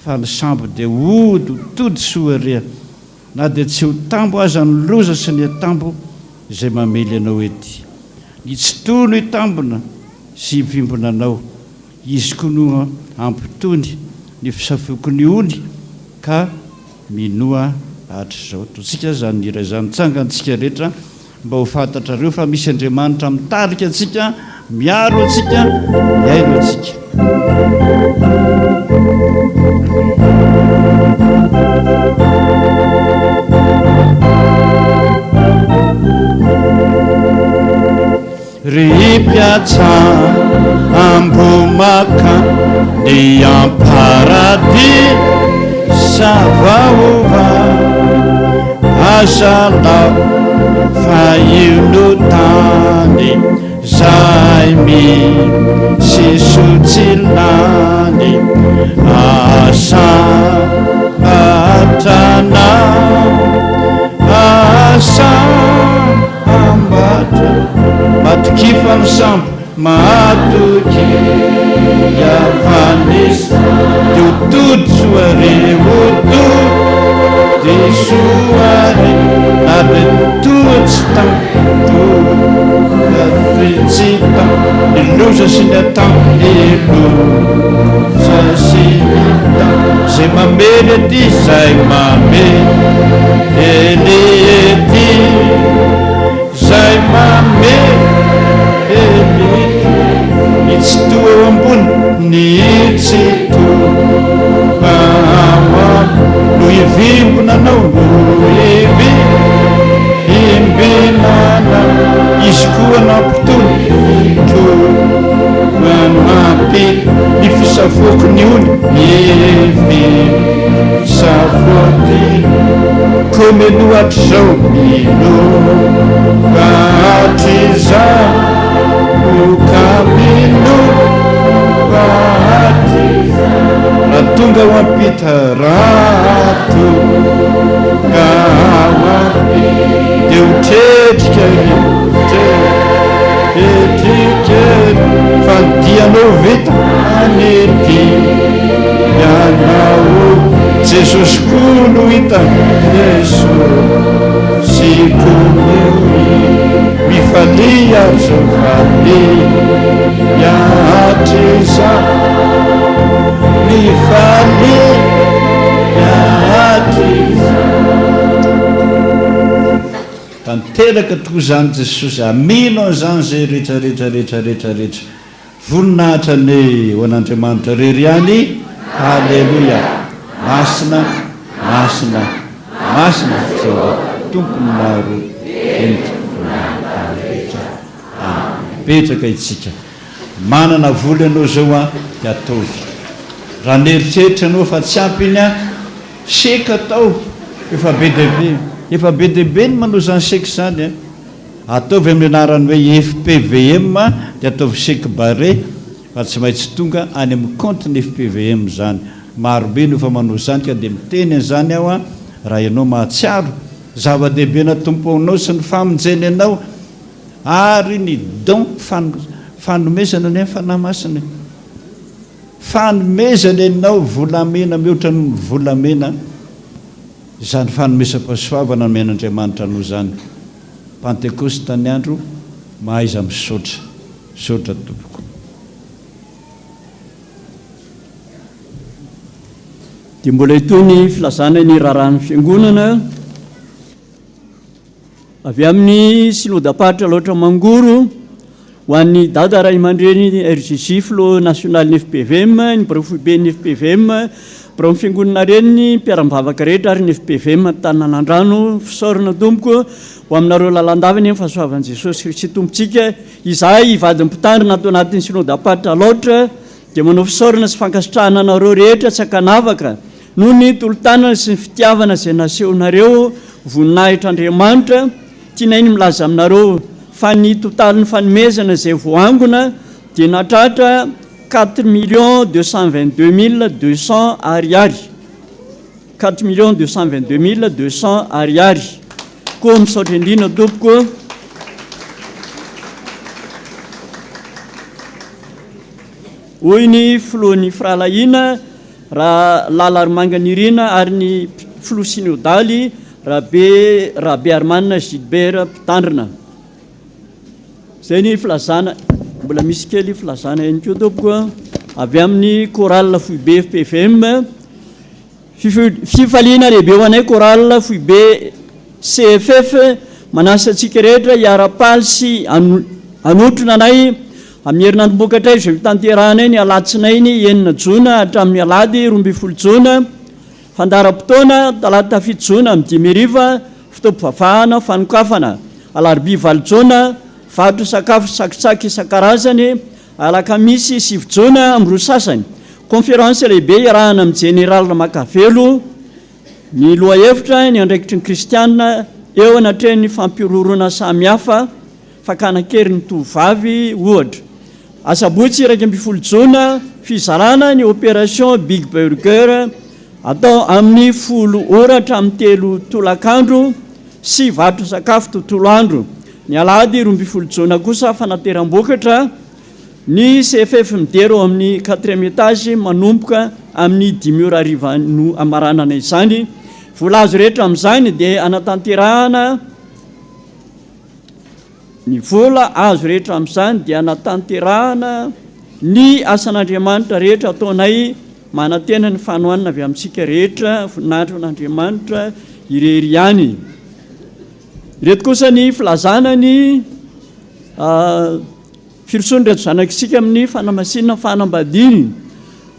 fa ny sambo dia ody tody soaria na dia tsy ho tambo aza ny loza sy ny atambo izay mamely anao ety ny tsy tono hitambona sy hivimbona anao izy koa no ampitony ny fisafokony ony ka minoa hatr'izao totsika zany ira zany tsangantsika rehetra mba ho fantatrareo fa misy andriamanitra mitarika atsika miaro atsika miaino atsika ry piazza ambomaka ny amparadis savaova azalao fa io no tany zay misy sotsilany asa atranao asa ambatra matokifa ny sambo matoky yavanisa de otody soare otody soare na de totsy tamto tsy tam ny loza sy ny atambo loza sy ny tam zay mamely ety zay mamely ely ety zay mamely ely itsy to eo ambony ny itsy to no hivimbonanao no imbinana izy koa nampitony to mamapy ny safokony ony safody komeno atr'izao mino batiza okamino batiza raha tonga ho ampita rato gawapi de hotetrika etrika fandianao vita anety ianao jesosy koa no hita jesosy koa mifalia zao falia atriza mifalia atriza tanteraka tokoa zany jesosy amino an'izany zay rehetrarehetrarehetrarehetrarehetra voninahitra ny ho an'Andriamanitra rery ihany. Halleluia. Masina masina masina zay tompony maro petraka itsika manana voly ianao zao a de ataovy raha neritreritra anao fa tsy ampy iny a seka atao efa be dehibe ny manao zany seka zany a ataovy amin'ny anarany hoe FPVM de ataovy seka bare fa tsy maintsy tonga any amin'ny compte-ny FPVM zany marobe no fa manao zany ka de miteny an'izany aho a raha ianao mahatsiaro zava-dehibe na tomponao sy ny famonjeny anao ary ny don fanomezana ny fanamasina fanomezana ianao volamena mihoatra ny volamena zany fanomesa-pahasoavana men'Andriamanitra anao zany. Pentekosta ny andro mahaiza misaotra saotra tompoko. dia mbola itony filazana ny raharahany fiangonana avy amin'ny synodam-paritra loatra mangoro ho an'ny dada ray aman-dreny RJJ filo national ny FPVM ny barafoibe ny FPVM bara fiangonana reny mpiara-mivavaka rehetra ary ny FPVM tanànan-drano fisaorana tompoko ho aminareo lalandavany amin'ny fahasoavan'i Jesosy Kristy tompontsika izahay ivadiny mpitandrina ato anatin'ny synodam-paritra loatra dia manao fisaorana sy fankasitrahana anareo rehetra tsy hakanavaka noho ny tolotanana sy ny fitiavana izay nasehonareo voninahitr'Andriamanitra tianainy milaza aminareo fa ny totalin'ny fanomezana izay voangona dia natratra 4,222,200 ariary 4,222,200 ariary koa misaotra indrindra tompoko. Hoy ny filohan'ny firalahiana raha lalarmanganirina ary ny filoha synodaly rahabe Armanina Gilbert mpitandrina. Zay ny filazana mbola misy kely filazana ihany koa tompoko avy amin'ny chorale foibe FPVM fifaliana lehibe ho anay chorale foibe CFF manasa antsika rehetra hiara-paly sy anotrona anay amin'ny herinandro-bokatra izay fitanterahana ny alatsinainy 9 jona hatramin'ny alahady 12 jona fandaram-potoana talata 7 jona amin'ny 5 hariva fotoam-pivavahana fanokafana alarobia 9 jona varotra sakafo tsakitsaky isan-karazany alakamisy 7 jona amin'ny 2 sasany conférence lehibe iarahana amin'ny général Makavelo ny loha hevitra ny andraikitry ny kristianina eo anatrehany fampirorona samihafa fakana-kerin'ny tovavy ohatra. Asabotsy 12 jona fizarana ny opération Big Burger atao amin'ny 10 oratra amin'ny 3 tolakandro sy varotra sakafo tontolo andro. Ny alahady 12 jona kosa fanateram-bokatra ny CFF midero amin'ny 4e étage manomboka amin'ny 10 ora hariva no amaranana izany. Vola azo rehetra amin'izany dia anatanterahana ny vola azo rehetra amin'izany dia anatanterahana ny asan'Andriamanitra rehetra ataonay manantena ny fanohanana avy amintsika rehetra voninahitra an'Andriamanitra irery ihany. Ireto kosa ny filazana ny firosony reto zanakitsika amin'ny fanamasinana fanambadiny.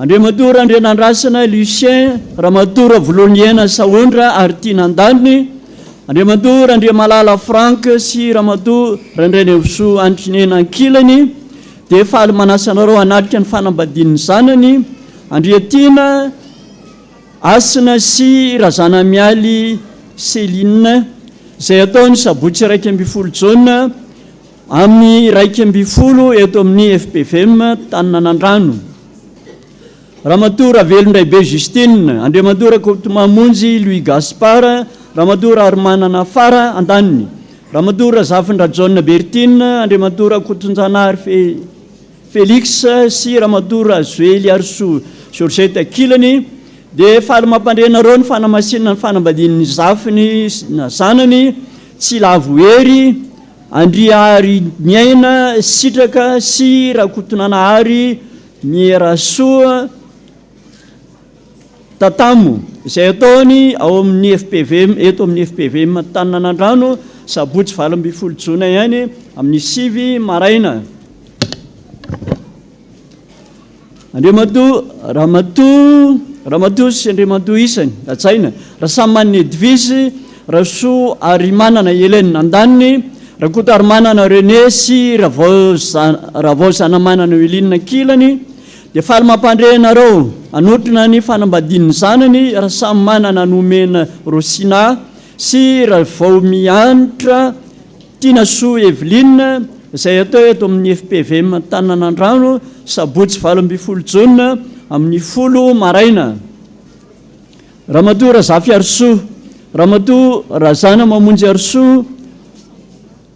Andriamatora Andrianandrasana Lucien Ramatora Voloniena Saondra ary Tinandaniny. Andriamatora Andriamalala Frank sy Ramatora Randreny Evso Antrinena Ankilany. dia faly manasanareo anatrika ny fanambadian'ny zanany andriatiana asina sy razana mialy Seline izay ataony sabotsy 1 jauna amin'ny 1 eto amin'ny FPVM Taninanandrano. Ramatora Velondraibe Justine, Andriamatora Kotomamonjy Louis Gaspard, Ramatora Armanana Fara Andaniny, Ramatora Zafindra John Bertine, Andriamatora Kotonjanary Félix sy Ramatora Zoely Arso Georgette Akilany. Dia faly mampandrenareo ny fanamasinana ny fanambadian'ny zafiny na zanany tsy lavo hery Andriary Miaina Sitraka sy Rakotonanahary Mierasoa Tatamo izay ataony ao amin'ny FPVM eto amin'ny FPVM Taninanandrano sabotsy 12 Jona ihany amin'ny 7 maraina. Ramatoa sy Andriamato isany atsaina Rasaman'ny Edvise Rasoa Arimanana Hélène Andaniny Rakoto Arimanana René sy Ravao Zanamanana Eline Kilany. Dia faly mampandrenareo anotrina ny fanambadian'ny zanany Rasamy manana nomena Rosina sy Ravao Miantra Tinasoa Eveline izay atao eto amin'ny FPVM Taninanandrano sabotsy 12 Jauna amin'ny 10 maraina. Ramatora Zafy Arso, Ramatora Razana Mamonjy Arso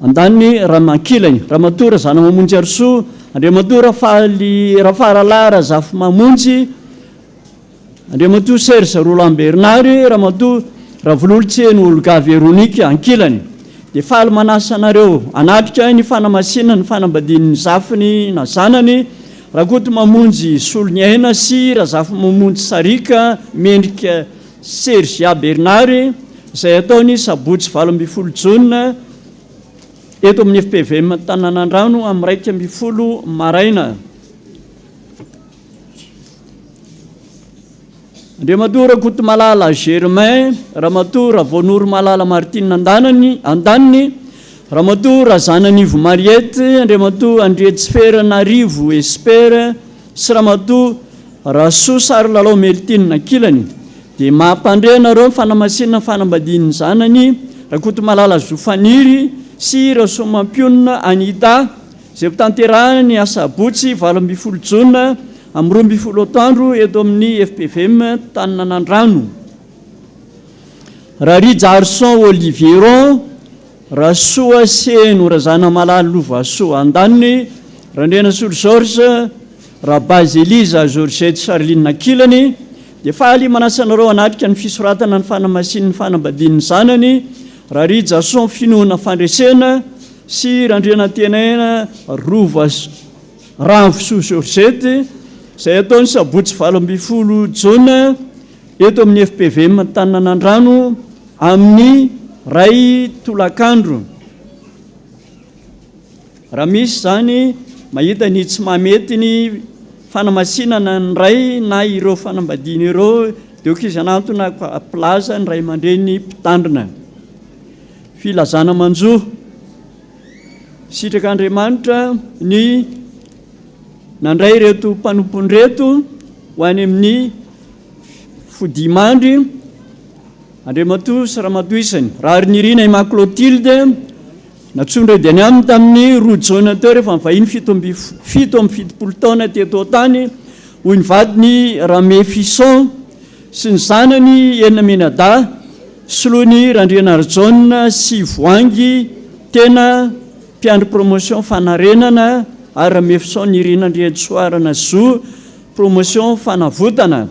Andaniny Ramankilany, Ramatora Zana Mamonjy Arso, Andriamatora faly Rafaralara Zafy Mamonjy, Andriamatora Serge Roland Bernard, Ramatora Ravololitseny Olga Véronique Ankilany. Dia faly manasanareo anatrika ny fanamasinana ny fanambadian'ny zafiny na zanany Rakoto Mamonjy Soloniaina sy Razafy Mamonjy Sarika Mendrika Sergia Bernard izay ataony sabotsy 12 Jauna eto amin'ny FPVM Taninanandrano amin'ny 1 maraina. Andriamatora Kotomalala Germain, Ramatora Vonory Malala Martine Andaniny, Ramatora Zananivo Mariette, Andriamatora Andrietsifera Narivo Espera sy Ramatora Rasoa Sary Lalao Meltine Akilany. Dia mampandrenareo fanamasinana fanambadian'ny zanany Rakotomalala Zofaniry sy Rasomampionina Anita izay tanterahany asabotsy 12 Jauna amin'ny 12 andro eto amin'ny FPVM Taninanandrano. Rary Jarson Olivieron, Rasoa Seno Razana Malala Lovasoa Andaniny, Randrena Sol George, Rabazy Eliza Georgette Charline Akilany. Dia faly manasanareo anatrika ny fisoratana ny fanamasin'ny fanambadian'ny zanany Rary Jarson Finoana Fandresena sy Randrena Tenaina Rova Ranvoso Georgette izay ataony sabotsy 12 Jauna eto amin'ny FPVM Taninanandrano amin'ny 2 tolakandro. Raha misy zany mahita ny tsy mamety ny fanamasinana ny ray na ireo fanambadiana ireo dia okizanantona plaza ny ray aman-dreny mpitandrina. Filazana manjo Sitrak'Andriamanitra ny nandray reto mpanompony reto ho any amin'ny fodimandry Andriamato sy Ramato isany. Raha ary nirina Ima Clotilde natsondra dia ny aminy tamin'ny 2 Jauna teo rehefa mivahiny 7 taona teto tany hoy ny vadiny Rame Fisson sy ny zanany Enina Menada Solony Randrena Arjona sy Voangy tena mpiandry promotion fanarenana ary Rame Fisson nirina Andriatsoarana Zo promotion fanavotana.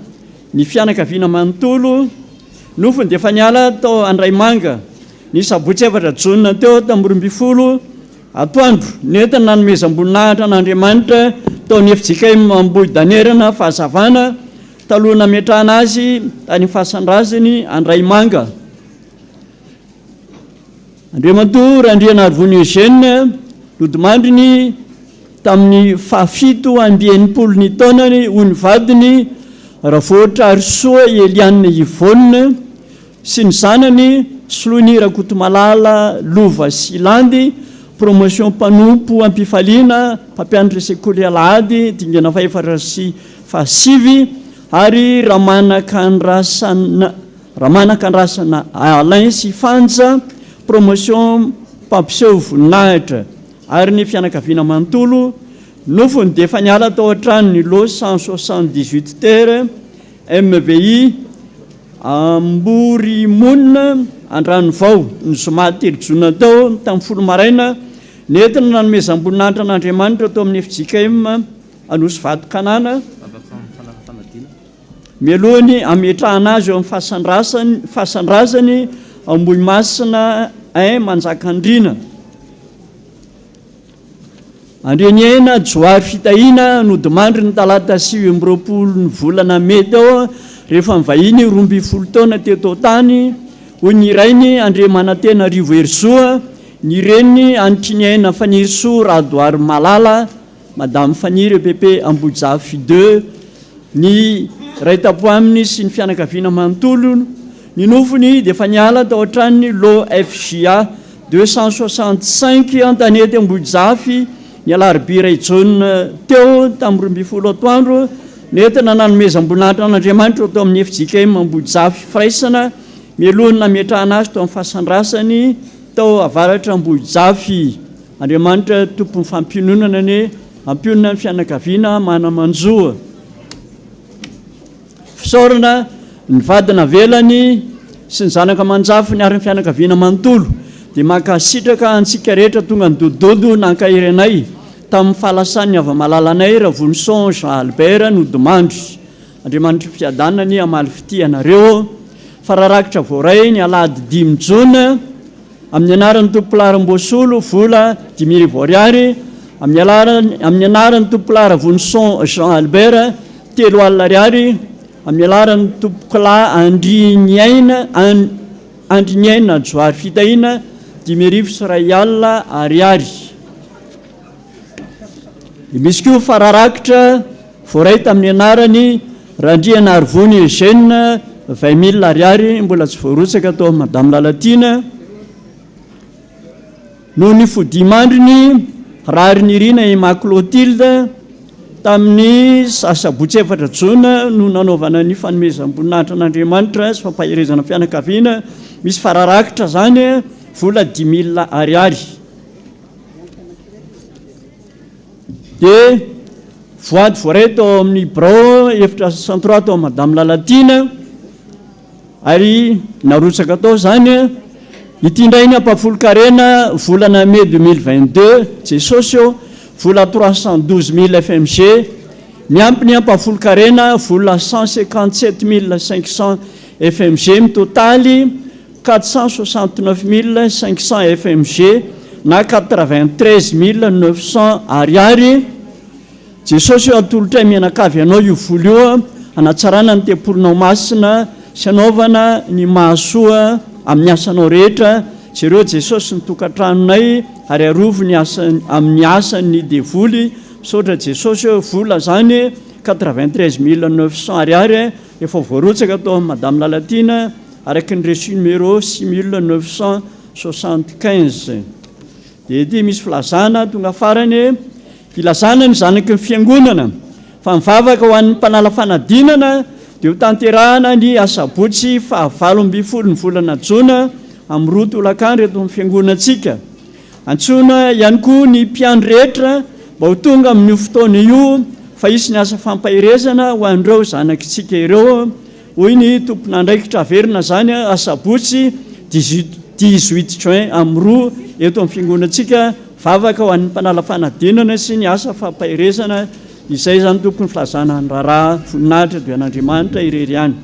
Ny fianakaviana manontolo nofony dia efa niala tao Andraimanga ny sabotsy 7 Jauna teo tamin'ny 12 atoandro netana nanomezam-boninahitra n'Andriamanitra taony FJKM Ambohidanerana fahazavana talohana metrahana azy tany fahasandrasany Andraimanga. Andriamato Randriana Arvony Eugène lodimandriny tamin'ny 7 amby taonany hoy ny vadiny Ravoatra Arsoa Eliane Yvonne sy ny zanany Solony Rakotomalala Lova Silandy promotion mpanompo ampifaliana mpampianatra sekoly Alahady dingana faefatra sy fahasivy ary ramanakandrasana Alain sy Fanja promotion mpampiseho voninahitra ary ny fianakaviana manontolo nofony dia efa niala tao an-trano ny lo 178 terre MVI Amborimonina andrano vao ny zoma telo jona tao tamin'ny folo maraina nentina nanomezam-boninahitra n'Andriamanitra tao amin'ny FJKM Anosy Vato-Kanana mialohany ametrahana azy eo amin'ny fahasandrazany Ambohimasina Manjakandriana andreniaina joary fitahina no demandry ny talata 7 ny volana May tao rehefa mivahiny 12 taona teto tany hoy ny irainy Andre Manantena Rivo Erisoa ny reny Antriniaina Fanirisoa Radoary Malala Madame Faniry EPP Ambojafy 2 ny raitapo aminy sy ny fianakaviana manontolo ny nofony dia efa niala tao an-trany lo FJA 265 Antanety Ambojafy ny Alarobia Ray Jaune teo tamin'ny 12 atoandro nentina nanomezam-boninahitra n'Andriamanitra tao amin'ny FJKM Ambojafy firaisana mialohany nametrahana azy tao amin'ny fahasandrasany tao avaratra Ambojafy. Andriamanitra tompony fampiononana ny ampionona ny fianakaviana manamanjoa. Fisaorana ny vadina velany sy ny zanaka manjafy ny ary ny fianakaviana manontolo dia makasitraka antsika rehetra tonga ny dododo nankahiranay tamin'ny fahalasan'ny avamalalanay Ravonson Jean Albert no demandry. Andriamanitra fiadanany amaly fity anareo fararakitra voaray ny Alahady 5 jona amin'ny anaran'ny tompolara Mbosolo vola 10,000 ariary amin'ny anaran'ny tompolara Ravonson Jean Albert 3 alina ariary amin'ny anaran'ny tompokola Andriniaina Joary fitahina 10,000 alina ariary. Misy koa fararakitra voaray tamin'ny anarany Randriana Arvony Eugène 20,000 ariary mbola tsy voarotsaka tao Madame Lalatina no ny fodimandriny rary nirina Emma Clotilde tamin'ny sasabotsy 4 jona no nanaovana ny fanomezam-boninahitra n'Andriamanitra sy fampahirezana fianakaviana misy fararakitra zany vola 10,000 ariary. Dia voady voaray tao amin'ny Brao efitra centroa tao Madame Lalatina ary narotsaka tao zany itindrainy ampafolo-karena volana Mai 2022 Jesosio vola 312,000 FMG miampy ampafolo-karena vola 157,500 FMG mitotaly 469,500 FMG na 93,900 ariary. Jesosy atolotray mianakavy anao io voly io anatsarana ny tempolinao masina sy anaovana ny mahasoa amin'ny asanao rehetra. Jereo Jesosy ny tokantranonay ary arovo ny amin'ny asany devoly misaotra Jesosy vola zany 93,900 ariary efa voarotsaka tao Madame Lalatina araky ny reçu numéro 6,975. Dia ity misy filazana tonga farany ilazana ny zanaky ny fiangonana fa mivavaka ho an'ny mpanala fanadinana dia ho tanterahana ny asabotsy 7 ny volana jona amin'ny 2 tolakandro eto amin'ny fiangonantsika. Antsona ihany koa ny mpiandry rehetra mba ho tonga amin'ny fotoana io fa isy ny asa fampahirezana ho an'ireo zanakitsika ireo hoy ny tompon'andraikitra averina zany asabotsy 18 juin amin'ny 2 eto amin'ny fiangonantsika vavaka ho an'ny mpanala fanadinana sy ny asa fampahirezana. Izay zany tompony filazana ny raharaha voninahitra dia an'Andriamanitra irery ihany.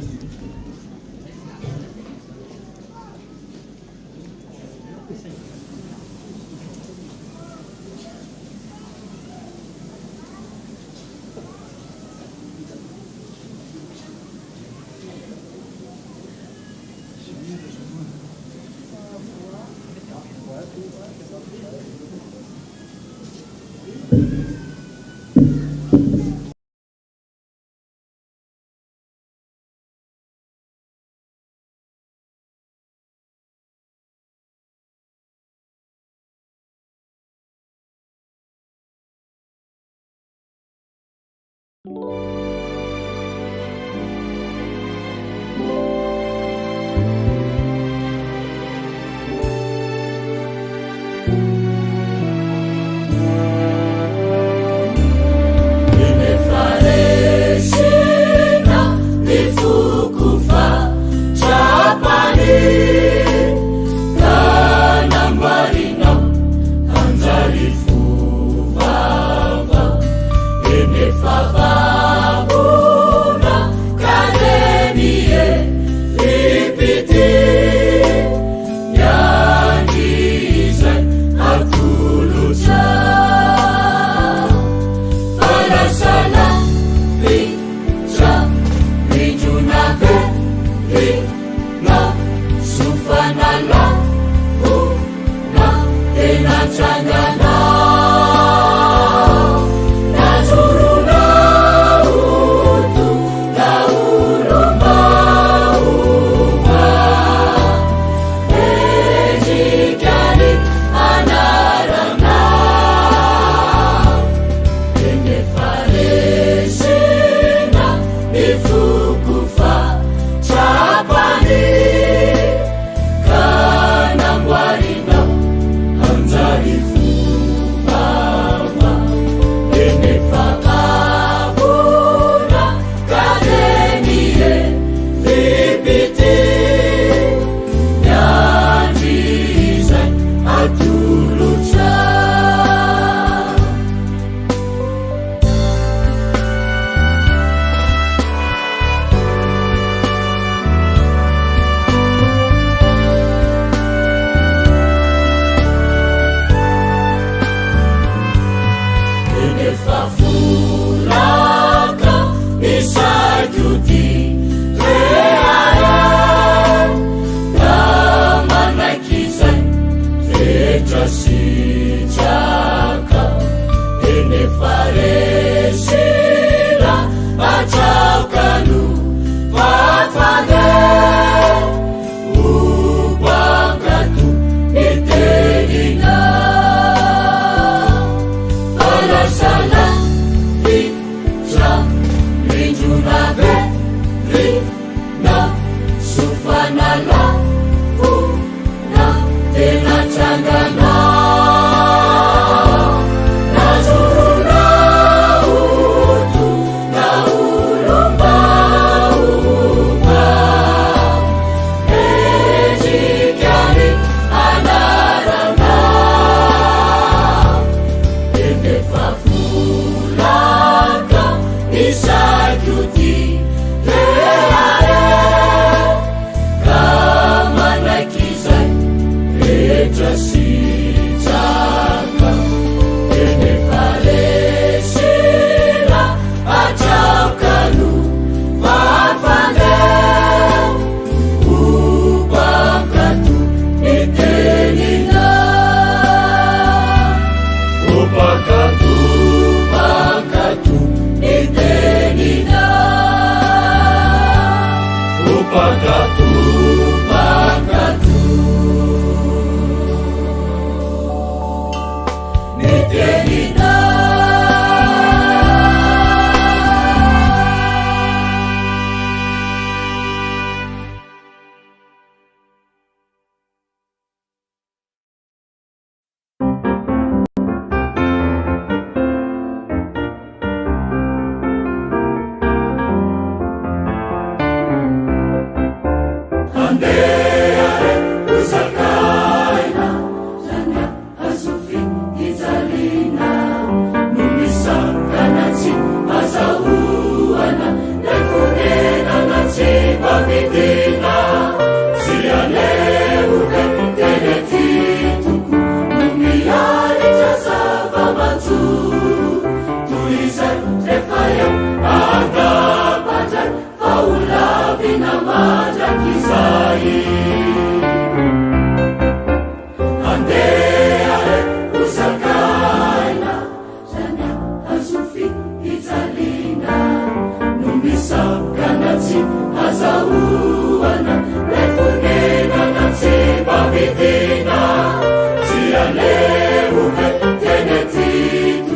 Tenetitu,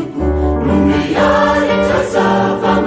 lumiare, tasava,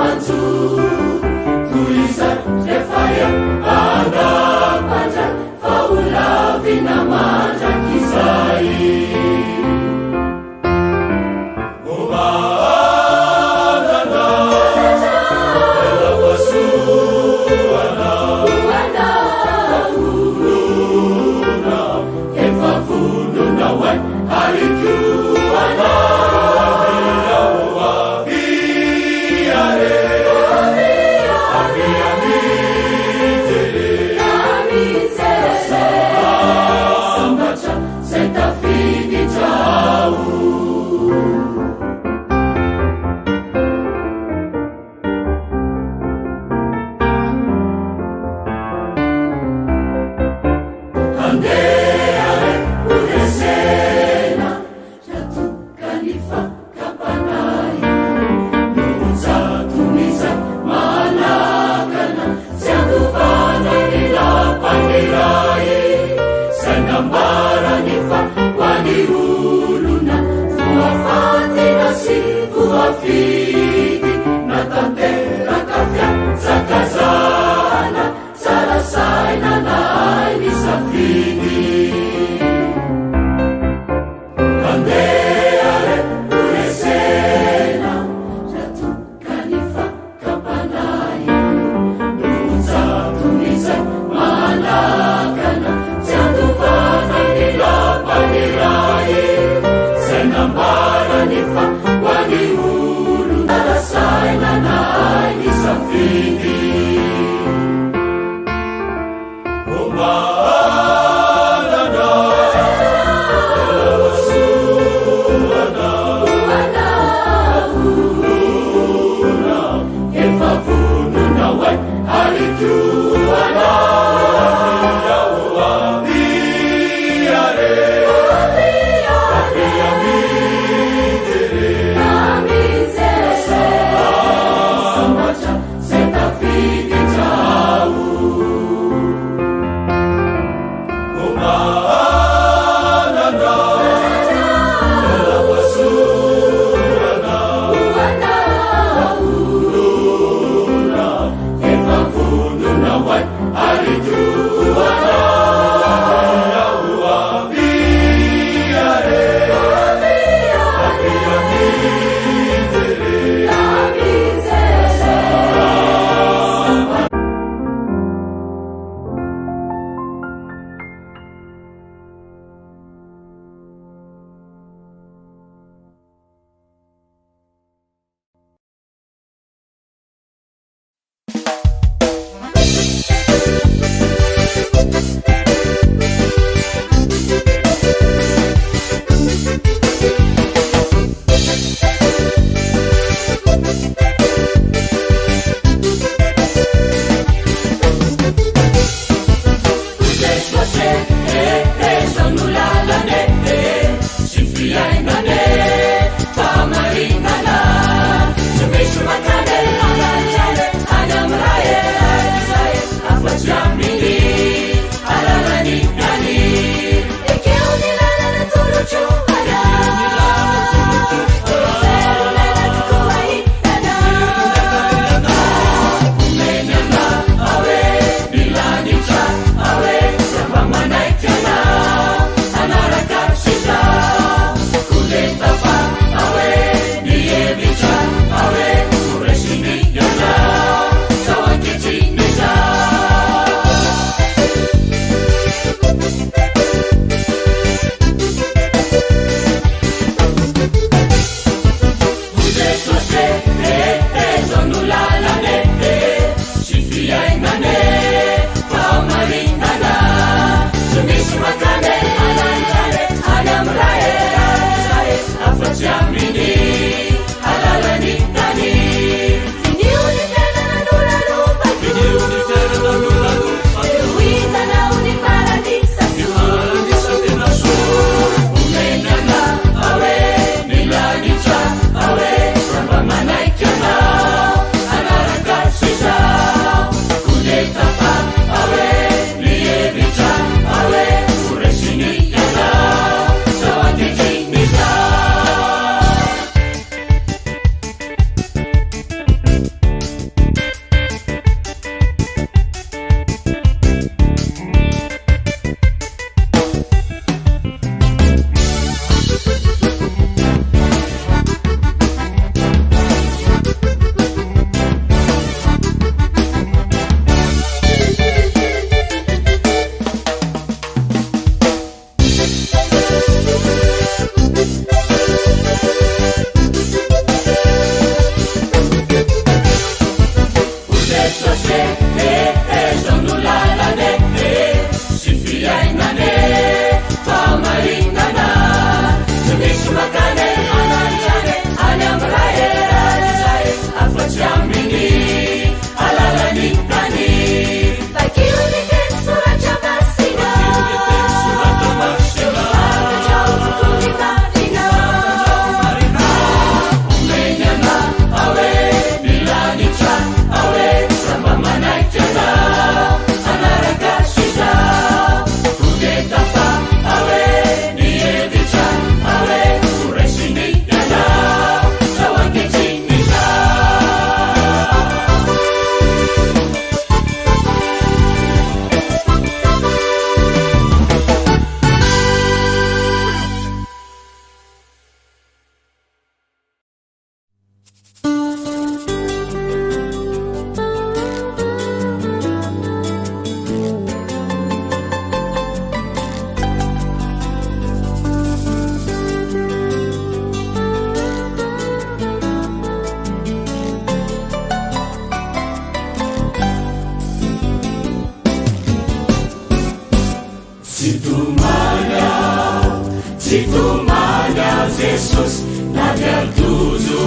Situmanya Jesus nadiatuzu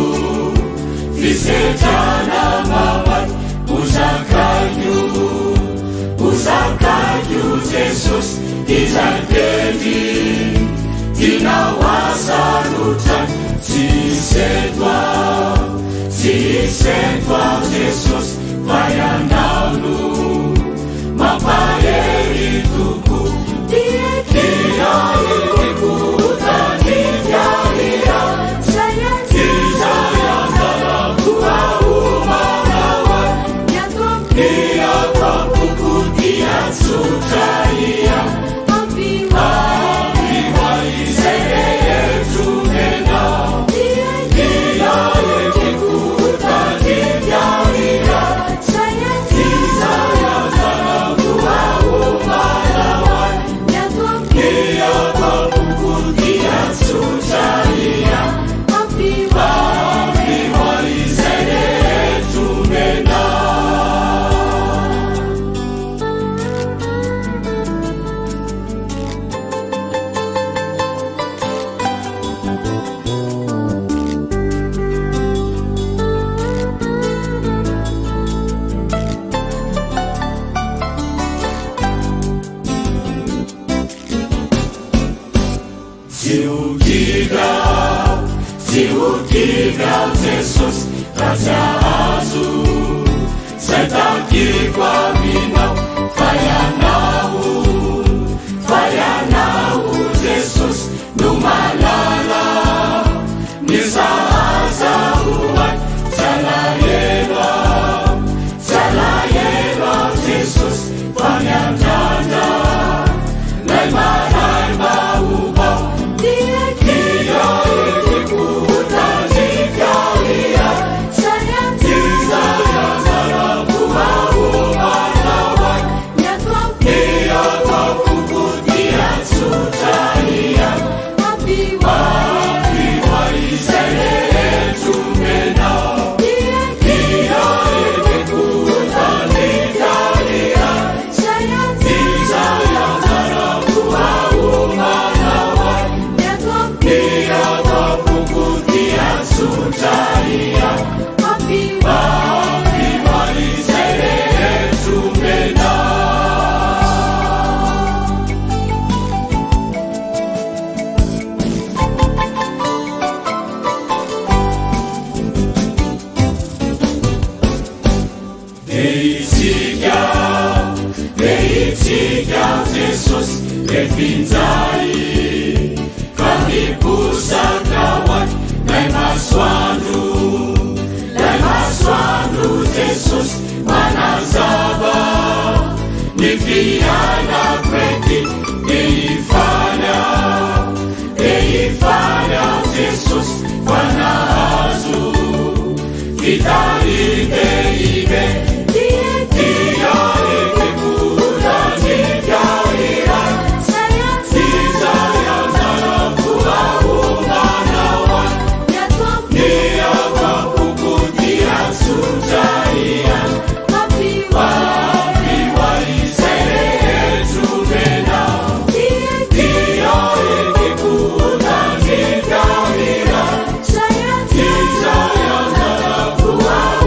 Fisetana mawat Uzakaju Jesus Izakedi Tinawasalutan Sisetwa Jesus Vayananu Mapayeri tuku Dia ikuta Dia Kiza yang dalam Tua umanawan Dia papuku Dia sutaya Apiwa Isere Tumena Dia ikuta Dia Kiza yang dalam Tua umanawan Dia papuku Dia sutaya Apiwa Isere Tumena Siukiga Jesus Raja Azul Setaki kwa minau Fayanau Jesus Numalala Nisaasa uwan Salayelwa Jesus Fanyantana Naima ubau Dia Jesus Efinzai Kami pusakawan Lai maswandu Jesus Manazaba Nifiana kweti Deifanya Jesus Wanazu Vitali Deibe Wow.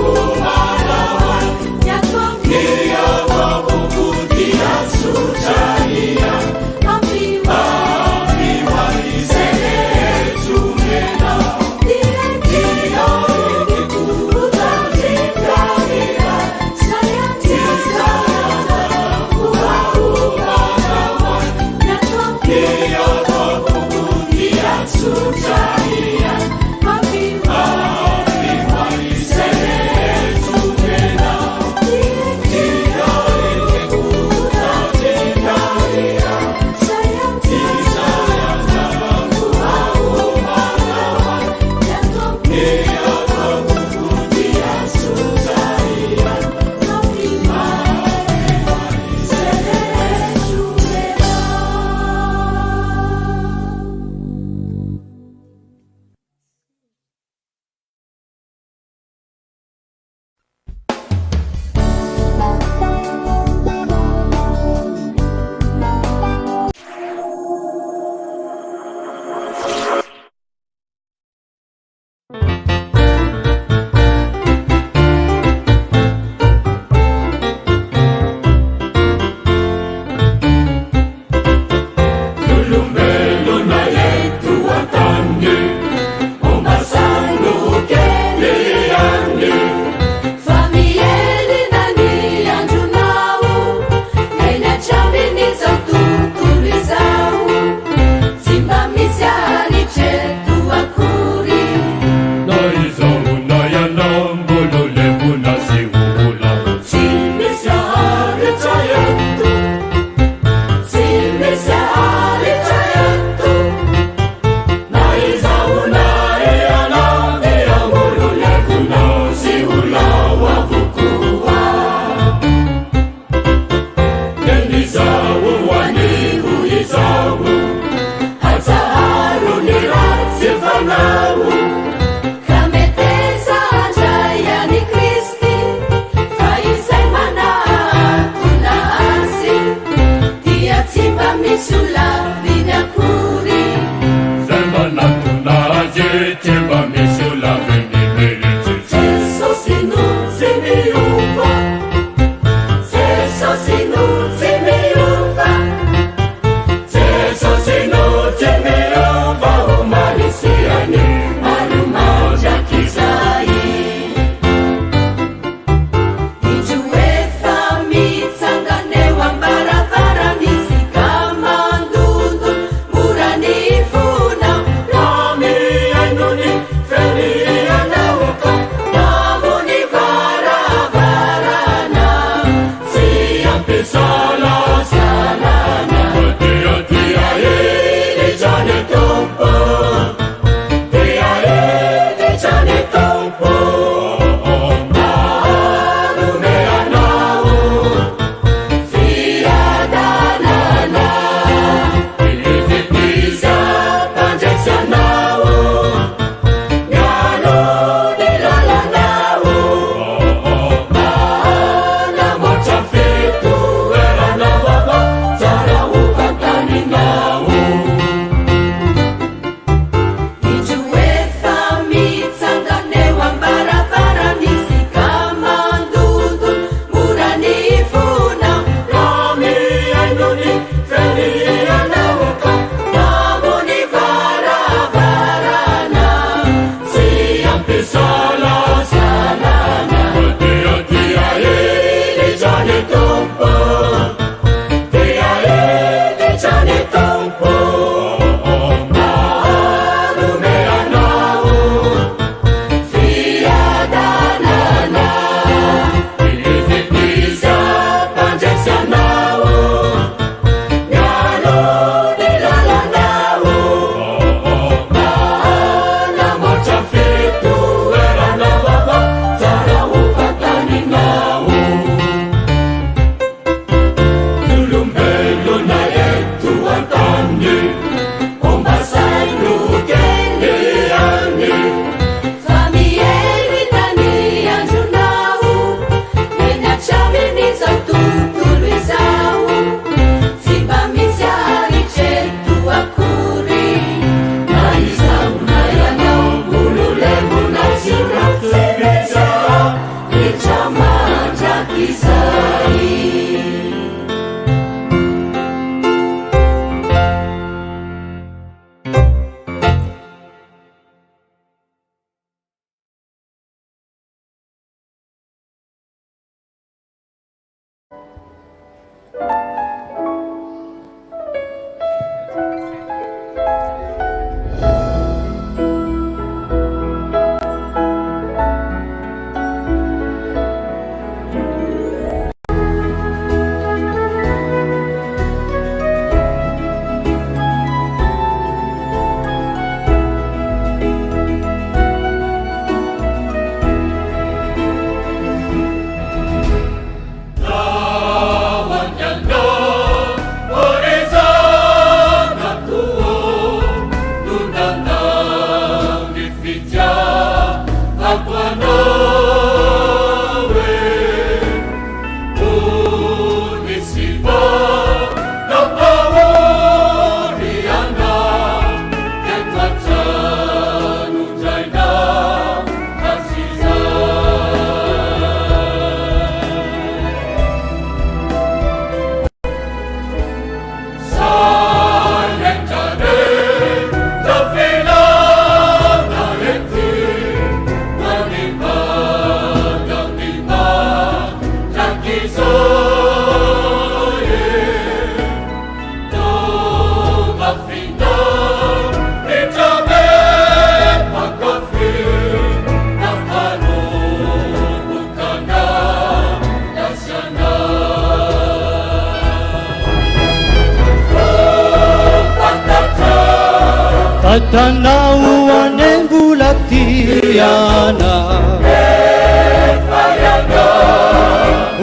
Atanau anembulatiana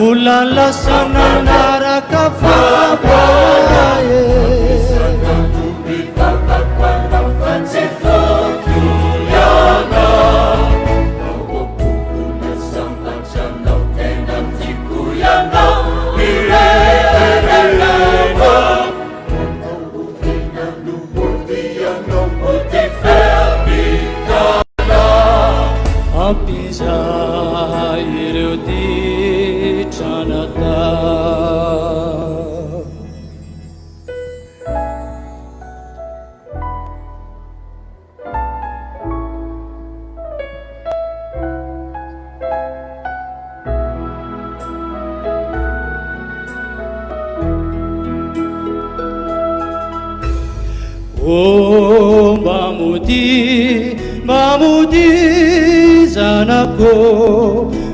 ulala sana naraka fapaye Oh, Mamudi, Zanako,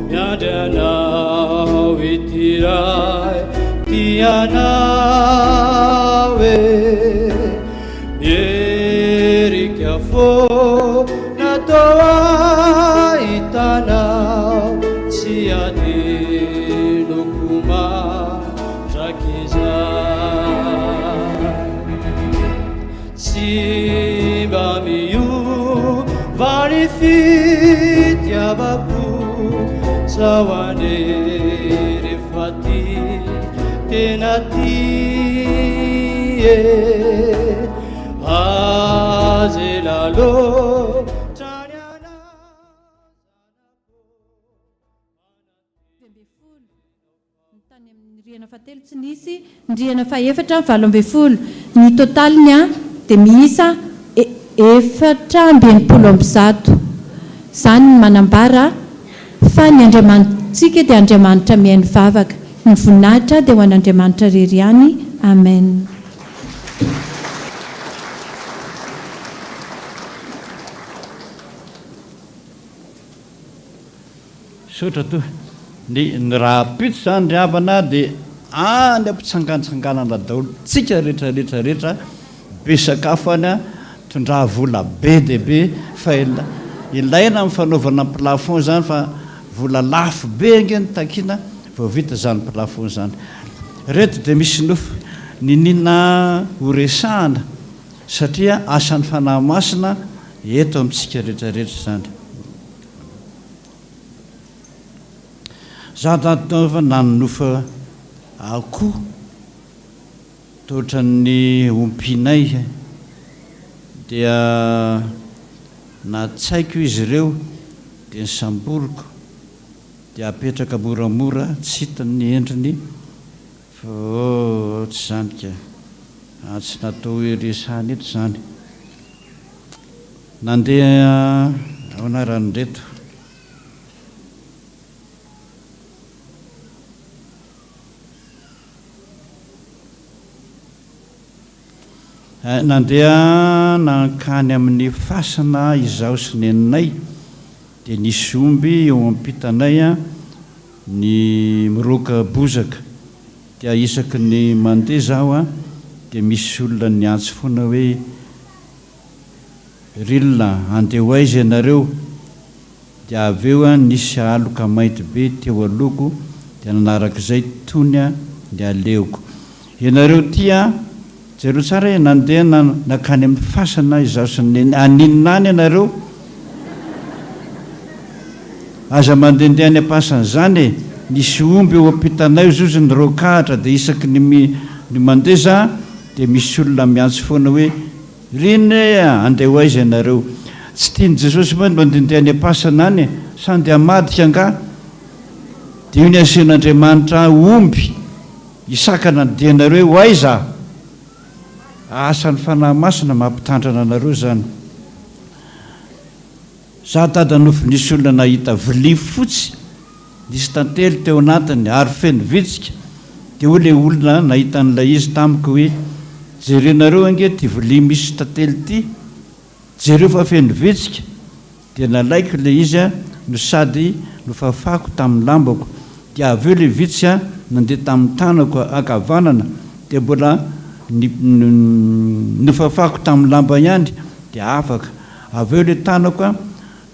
Yadana, Vitirai, Tianawe, Yerikafo, Natoa, Itana, Siadi, Nukuma, Jakiza. Sibamiu varifit yabapu sawane refati tenati azelalo Ndriana fahatelo tsy nisy, ndriana fahaefatra, 7 ny totaliny dia miisa 480. Izany ny manambara fa ny Andriamanitsika dia Andriamanitra mihaino vavaka. Ny voninahitra dia ho an'Andriamanitra irery ihany. Amen. Sotra to ny raha pito zany ry havana dia any ampitsanganatsanganana daholo tsika rehetrarehetrarehetra be sakafo any a tondra vola be dia be fa ilaina amin'ny fanaovana plafond zany fa vola lafo be angeny takina vao vita zany plafond zany. Reto dia misy nofo ninina horesahana satria asan'ny fanahy masina eto amintsika rehetrarehetra zany. Za tanaova nanonofa akoho tohatran'ny ompinay dia natsaiko izy ireo dia ny samboriko dia apetraka moramora tsy hitany endriny fa tsy zany ka tsy natao hoe resany eto zany nandeha ao anarany reto nandeha nankany amin'ny fasana izaho sy neninay dia nisy omby eo ampitanay ny miroka bozaka dia isaky ny mandeha zaho dia misy olona niantso foana hoe rilona andeha ho aiza ianareo dia avy eo nisy aloka mainty be teo aloko dia nanarak'izay tony dia aleoko ianareo tia jereo tsara hoe nandeha nakany amin'ny fasana izaho sy ny aninona any ianareo aza mandehandeha any am-pasana zany nisy omby eo ampitanay zozy ny rokahatra dia isaky ny mandeha za dia misy olona miantso foana hoe riny andeha ho aiza ianareo tsy tiany Jesosy moa mandehandeha any am-pasana any sandy hamadika nga dia io ny asian'Andriamanitra omby isakana dia ianareo ho aiza asan'ny fanahy masina mampitandrana anareo zany za tada nofo nisy olona nahita vilia fotsy nisy tantely teo anatiny ary feno vitsika dia ho le olona nahita an'ilay izy tamiko hoe jerenareo ange ty vilia misy tantely ty jereo fa feno vitsika dia nalaiko le izy no sady nofafako tamin'ny lambako dia avy eo le vitsika nandeha tamin'ny tanako ankavanana dia mbola nofafako tamin'ny lamba ihany dia afaka avy eo le tanako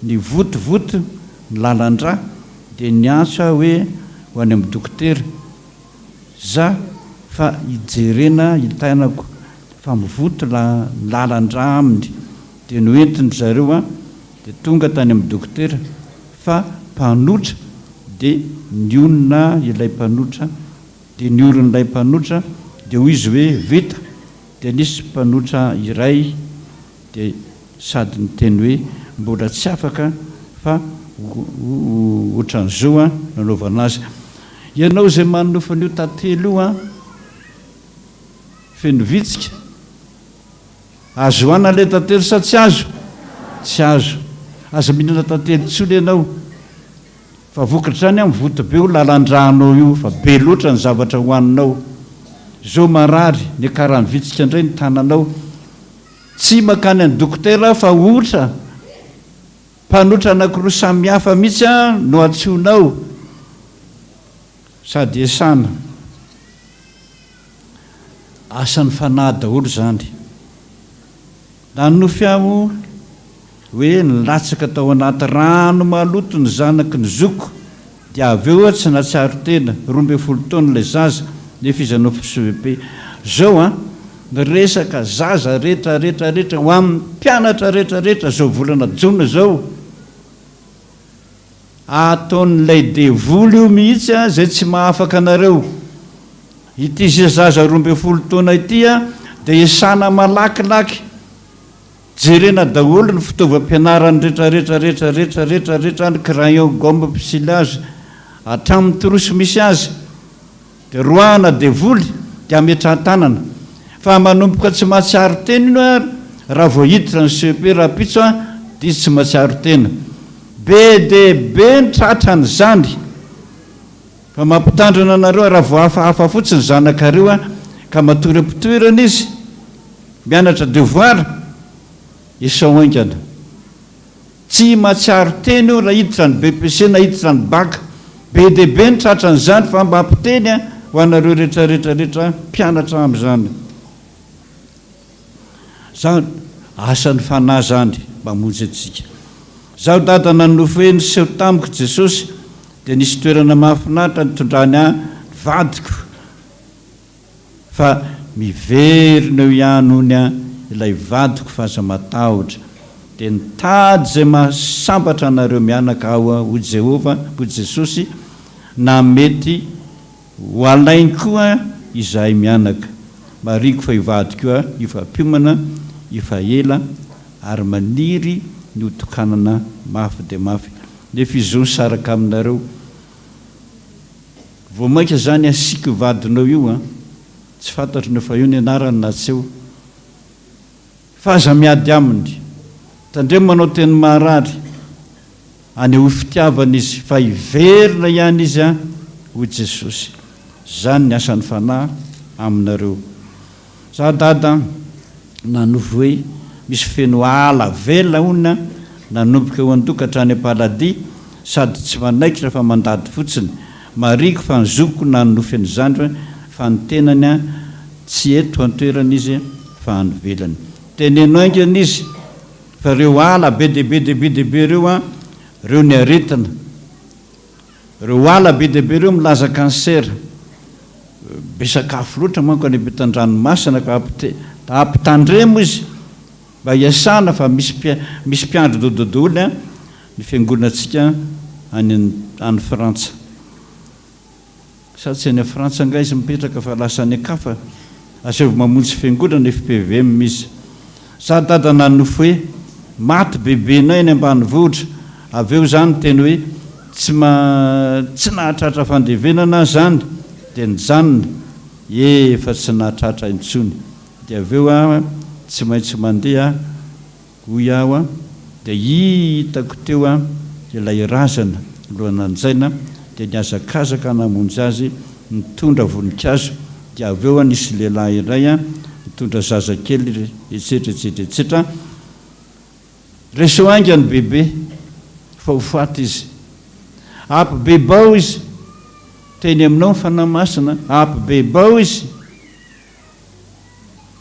ny votovoto ny lalandra dia niantso hoe ho any amin'ny dokotera za fa hijerena hitanako fa mivoto lalandra aminy dia noentiny zareo dia tonga tany amin'ny dokotera fa mpanotra dia nionona ilay mpanotra dia nioron'ilay mpanotra dia hoy izy hoe vita dia nisy mpanotra iray dia sady niteny hoe mbola tsy afaka fa ohatran'izao nanaovana azy ianao zay manofany io tantely io feno vitsika azo ana le tantely sa tsy azo tsy azo aza mihinana tantely tsolo ianao fa vokatra zany mivoto be ho lalandranao io fa be loatra ny zavatra hoaninao zao marary ny karany vitsika indray ny tananao tsy makany any dokotera fa otra mpanotra anankiroa samihafa mihitsy no atsonao sady esana asan'ny fanahy daholo zany nanofy aho hoe nilatsaka tao anaty rano maloto ny zanaky ny zoko dia avy eo tsy natsiaro tena 12 taona ilay zaza nefa izy anao FPVM zao niresaka zaza rehetrarehetrarehetra ho amin'ny mpianatra rehetrarehetra zao volana jona zao ataon'ilay devoly io mihitsy zay tsy mahafaka anareo ity zaza 12 taona ity dia esana malakilaky jerena daholo ny fitaovam-pianarany rehetrarehetrarehetrarehetrarehetrarehetra ny crayon gomme pensiliazy hatramin'ny torosy misy azy dia roahana devoly dia ametrahan-tanana fa manomboka tsy mahatsiaro tena ino raha vao hiditra ny CP rapitso dia izy tsy mahatsiaro tena be dia be ny tratrany zany fa mampitandrana anareo raha vao hafahafa fotsiny zanakareo ka matoram-pitoerana izy mianatra devoir isao aingana tsy mahatsiaro tena io raha hiditra ny BPC na hiditra ny baka be dia be ny tratrany zany fa mampiteny ho anareo rehetrarehetrarehetra mpianatra amin'izany za asan'ny fanahy zany mamonjy antsika zaho dada nanofo hoe niseho tamiko Jesosy dia nisy toerana mahafinaritra nitondrany vadiko fa miverina eo ihany ony ilay vadiko fa aza matahotra dia nitady zay mahasambatra anareo mianaka ao ho Jehova ho Jesosy na mety ho alainy koa izahay mianaka mariko fa ivadiko io ifampiomana ifaela ary maniry ny hotokanana mafy dia mafy nefa izy zao nisaraka aminareo vao maika zany asika vadinao io a tsy fantatro nefa io ny anarany na tsy eo fa aza miady aminy tandremo manao teny maharary any ho fitiavana izy fa hiverina ihany izy a ho Jesosy. Zany ny asan'ny fanahy aminareo. Za dada nanofo hoe misy feno ala vela ona nanomboka eo an-tokatra any Alahady sady tsy manaikitra fa mandady fotsiny mariko fa nizoko na nofy an'izany fa ny tenany a tsy eto antoerana izy fa anyvelany. Tenenao aingana izy fa reo ala be dehibe reo a reo ny aretina, reo ala be dehibe reo milaza cancer, be sakafo loatra manko any ampitan-dranomasina ka ampitandremo izy mba hiasana fa misy mpiandro dododoly a ny fiangonantsika any Frantsa. Sady tsy any Frantsa nga izy mipetraka fa lasa any akafa asevy mamonjy fiangonana FPVM izy. Sady dada nanofo hoe maty bebenay eny ambanivohitra avy eo zany teny hoe tsy nahatratra fandevenana zany dia nijanona efa tsy nahatratra intsony dia avy eo a tsy maintsy mandeha hoy aho a dia hitako teo a ilay razana lohananjaina dia niazakazaka namonjy azy nitondra voninkazo dia avy eo a nisy lehilahy iray a nitondra zazakely etsetretsetretra reso aingany bebe fa ho faty izy apy bebao izy teny aminao fanahy masina apy bebao izy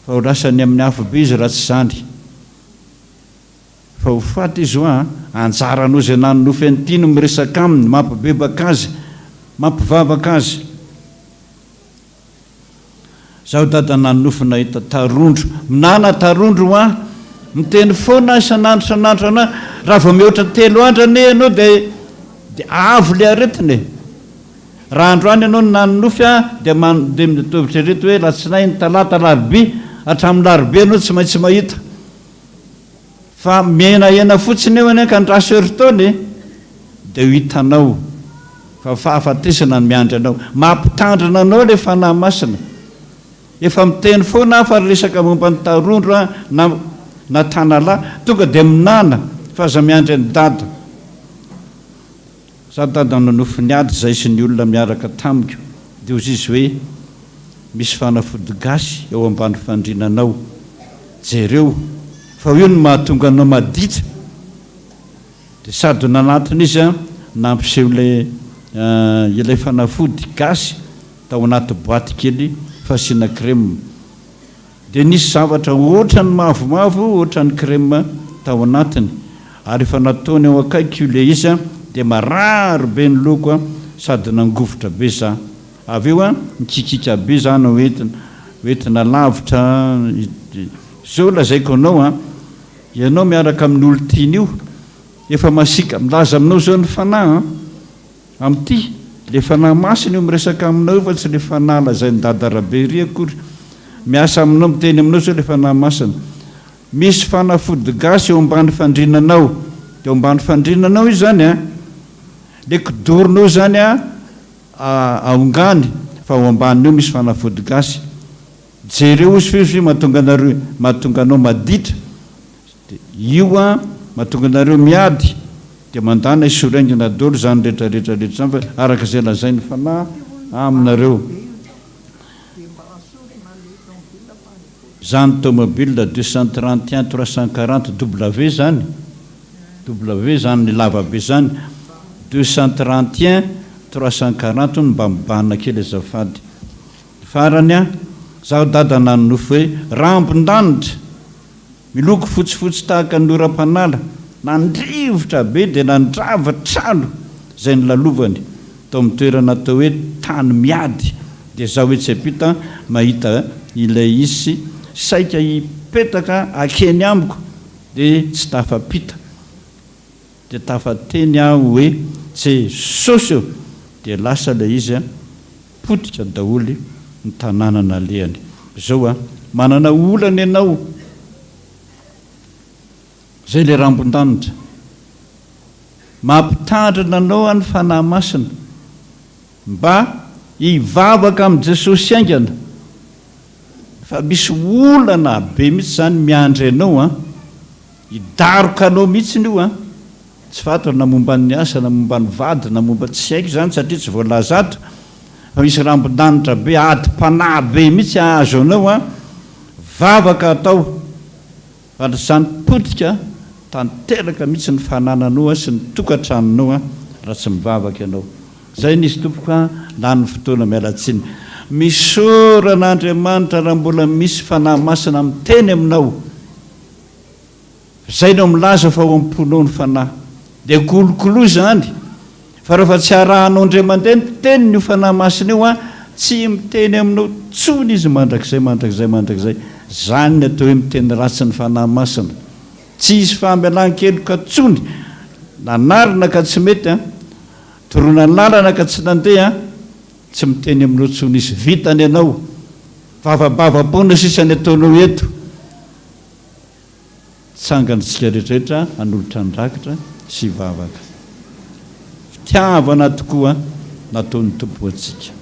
fa ho lasany amin'ny afobe izy raha tsy zany fa ho faty izy ho a anjaranao zay nanonofy an'ity no miresaka aminy mampibebaka azy mampivavaka azy. Zaho dada nanonofy nahita tarondro minana tarondro ho a miteny foana isan'andro ana raha vao mihoatra 3 andro ane ianao dia avo le aretiny raha andro any ianao nanonofy a dia mitovitra reto hoe latsinainy ny talata larobia hatramin'ny larobia ianao tsy maintsy mahita fa menahena fotsiny eo any ka ndraso heritony dia ho hitanao fa fahafatesana ny miandry anao mampitandrina anao le fanahy masina efa miteny foana fa resaka momba ny tarondro a na tanalahy tonga dia minana fa aza miandry ny dada. Za dada nanofy ny ady zay sy ny olona miaraka tamiko dia ozy izy hoe misy fanafody gasy eo ambany fandrinanao jereo fa io no mahatonga anao maditra dia sady nanatiny izy a nampiseho ilay fanafody gasy tao anaty boaty kely fasiana crème dia nisy zavatra ohatrany mavomavo ohatrany crème tao anatiny ary efa nataony ao akaiky io le izy a dia mararo be ny loko a sady nangovotra be za avy eo a mikikika be za no hoentina lavitra zao lazaiko anao a ianao miaraka amin'ny olo tiany io efa masika milaza aminao zao ny fanahy amin'ity le fanahy masina io miresaka aminao io fa tsy le fanahy lazay ny dada rabery akory miasa aminao miteny aminao zao le fanahy masina misy fanafody gasy eo ambany fandrinanao dia eo ambany fandrinanao io zany a le kodorinao zany a aongany fa ao ambany eo misy fanafody gasy jereo izy fio mahatonga anao maditra io a mahatonga anareo miady dia mandana isoraingina dolo zany rehetrarehetra zany fa araka izay lazay ny fanahy aminareo. Zany tomobile 231 340 W zany ny lavabe zany 231 340 mba mibanina kely azafady farany a zaho dada nanonofo hoe rambon-danitra miloko fotsifotsy tahaka ny oram-panala nandrivotra be dia nandrava trano zay ny lalovany tao amin'ny toerana atao hoe tany miady dia zaho hoe tsy apita mahita ilay izy saika hipetaka akeny amiko dia tsy tafapita dia tafateny aho hoe Jesosy eo dia lasa ilay izy a potika daholy ny tanàna nalehany. Zao a manana olana ianao zay le rambon-danitra mampitandrina anao any fanahy masina mba hivavaka amin'i Jesosy aingana fa misy olana be mihitsy zany miandry anao a hidaroka anao mihitsy io a tsy fantatra na momba ny asa na momba ny vady na momba tsy haiko zany satria tsy voalazato fa misy rambondanitra be adi-panahy be mihitsy azo anao a vavaka atao fandratsany potika tanteraka mihitsy ny fanananao a sy ny tokantranonao a raha tsy mivavaka ianao zay nisy tompoka na ny fotoana mialatsiny misoran'Andriamanitra raha mbola misy fanahy masina miteny aminao zay no milaza fa ho amponao ny fanahy dia kolokolo zany fa rehefa tsy arahanao ndray mandeha ny teniny io fanahy masina io a tsy miteny aminao tsony izy mandrakizay zany ny atao hoe miteny ratsy ny fanahy masina tsy izy fahamelan-kelo ka tsony nanarina ka tsy mety a toroana lalana ka tsy nandeha tsy miteny aminao tsony izy vitany ianao vavabavapona sisany ataonao eto tsanganytsika rehetrarehetra hanolotra ny rakitra sy vavaka fitiavana tokoa nataon'ny tompo antsika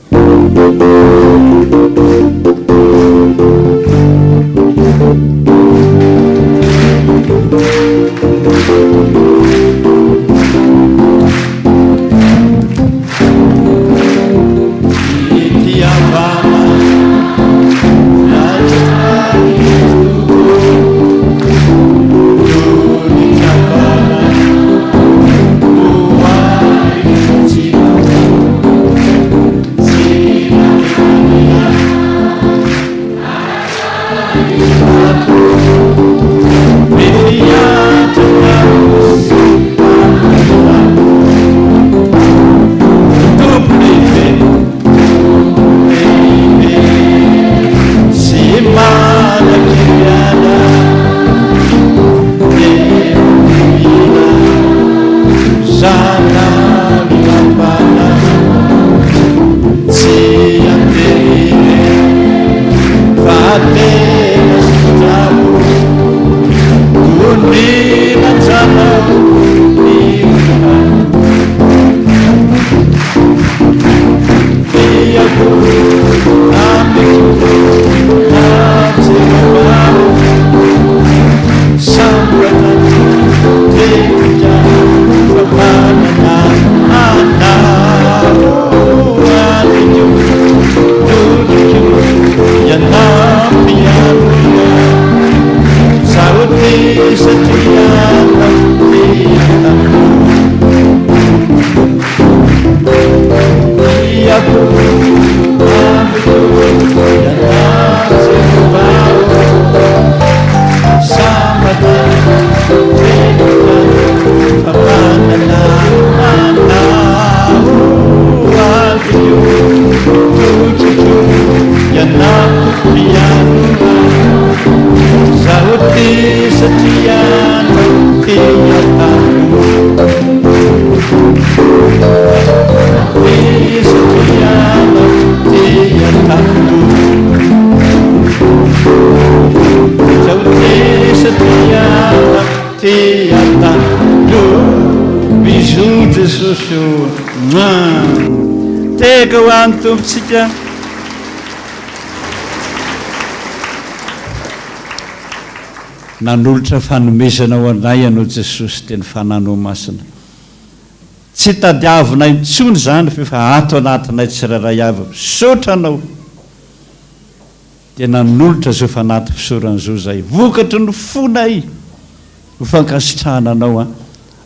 teka ho any tompotsika nanolotra fanomezana ho anay ianao Jesosy teny fananao masina tsy tadiavinay intsony zany fa ato anatinay tsiraray avy misaotra anao dia nanolotra zao fa anaty fisoran'izao zay vokatry ny fonay ho fankasitrahana anao a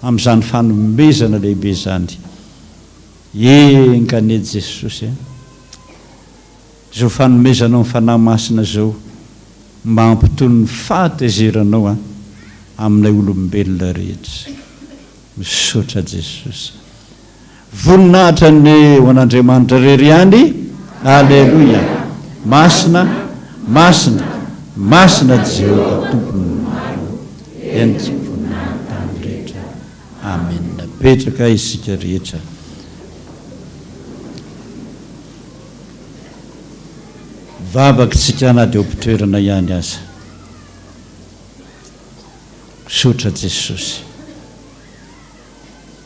amin'izany fanomezana lehibe zany engane Jesosy zao fanomezanao ny fanahy masina zao mampitony ny fahatezeranao a aminay olombelona rehetra misaotra Jesosy voninahitra ny ho an'Andriamanitra rery any alleluia masina masina masina Jehova tompony maro entsy voninahitra rehetra amen napetraka isika rehetra vavaka tsika na dia ompitoerana ihany aza misaotra Jesosy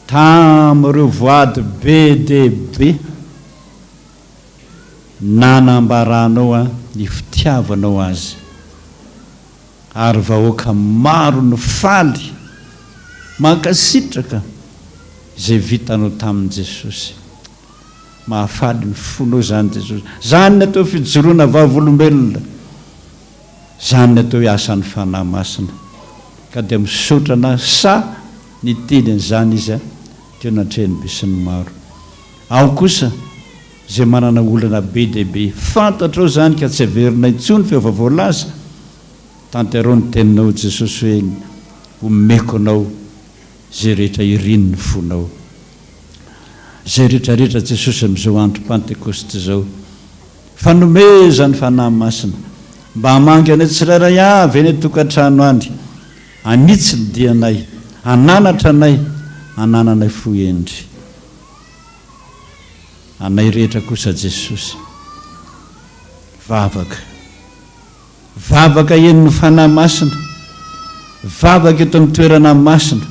tamin'ireo voady be dia be nanambaranao a ny fitiavanao azy ary vahoaka maro ny faly mankasitraka izay vitanao tamin'i Jesosy. Mahafaly ny fonao zany Jesosy. Zany ny atao fijoroana vavolombelona, zany ny atao hiasan'ny fanahy masina. Ka dia misaotra ana sa ny tenin'izany izy a teo natrehany be sy ny maro. Ao kosa izay manana olana be dia be, fantatrao zany ka tsy averina intsony feovavolaza, tanterao ny teninao Jesosy hoe omeko anao zay rehetra irin'ny fonao. Zay rehetrarehetra Jesosy amin'izao andro Pentekosta zao, fanomezany fanahy masina mba hamangy anay tsirairay avy eny tokantrano any, anitsy ny dianay, ananatra anay, anananay foendry. Anay rehetra kosa Jesosy vavaka, vavaka eniny fanahy masina, vavaka eto amin'ny toerana masina,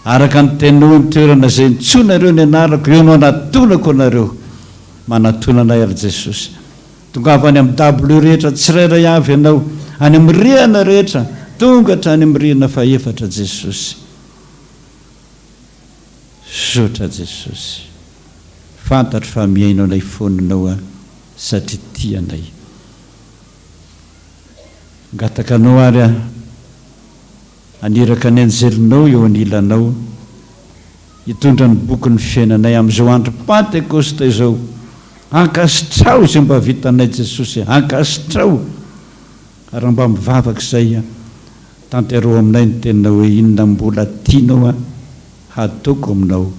araka ny teninao ny toerana izay nitsonareo ny anarako, eo no anatonako anareo, manatona anay ary Jesosy. Tonga avy any amin'ny dable rehetra tsirairay avy ianao, any amin'ny rihana rehetra, tonga hatrany amin'ny rihana faefatra Jesosy. Sotra Jesosy, fantatro fa miainao anay foninao a satria tianay. Ngatakanao ary a aniraka ny anjelinao eo anilanao, hitondra ny boky ny fiainanay amin'izao andro Pentekosta izao. Ankasitrao izay mba vitanay Jesosy, ankasitrao ary mba mivavaka izay a tanterao aminay ny teninao hoe inona mbola tianao a hataoko aminao,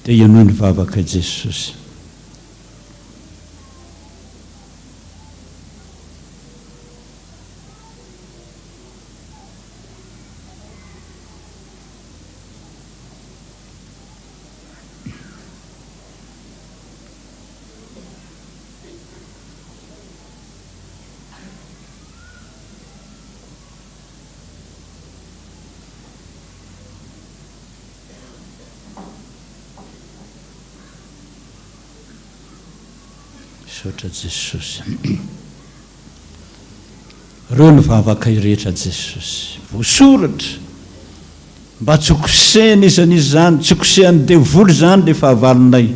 dia ianao ny vavaka Jesosy. Sotra Jesosy. Reo ny vavaka rehetra Jesosy, voasoratra mba tsy hokosehana izan'izy zany, tsy hokosehany devoly zany le fahavalonay,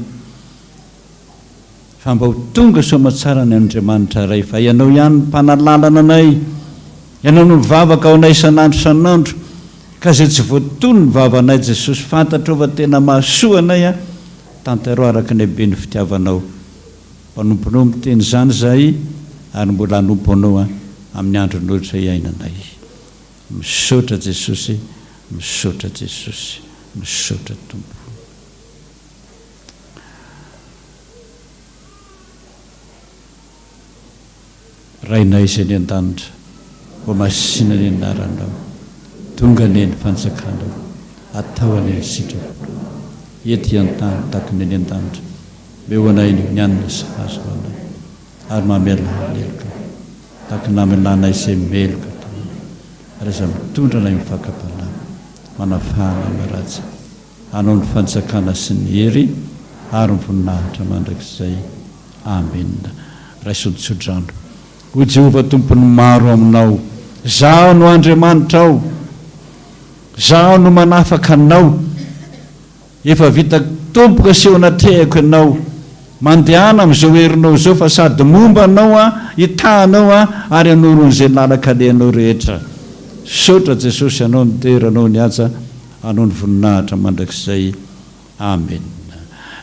fa mba ho tonga soamatsara ny Andriamanitra ray. Fa ianao ihany ny mpanalalana anay, ianao no mivavaka ao anay isan'andro isan'andro, ka izay tsy voatony ny vavanay Jesosy, fantatrao fa tena mahasoa anay a, tanterao araka ny be ny fitiavanao. Mpanomponao miteny zany zahay ary mbola hanompo anao a amin'ny andro nohitra iainanay. Misaotra Jesosy, misaotra Jesosy, misaotra Tompo. Rainay izay ny an-danitra, ho masina ny anaranao, tonga neny fanjakanao, atao any sitrako, ety an-tany tahaka ny an-danitra, meo anay ny anina sy hazo anay, ary mamela haneloka, tahaka namelana izay meloka taminy, ary izay mitondra anay mifakapalama, manafahana maratsy, hanao ny fanjakana sy ny hery, ary mivoninahitra mandrakizay. Amen. Raisoditsodrano. O Jehovah tompony maro aminao, zaho no Andriamanitra ao, zaho no manafaka anao, efa vita tompoka sy eo anatrehako ianao, mandehana amin'izao herinao zao, fa sady momba anao a, hitahanao a, ary anoron'izay lalaka alehanao rehetra. Saotra Jesosy, anao ny toeranao ny aja, anao ny voninahitra mandrakizay. Amen.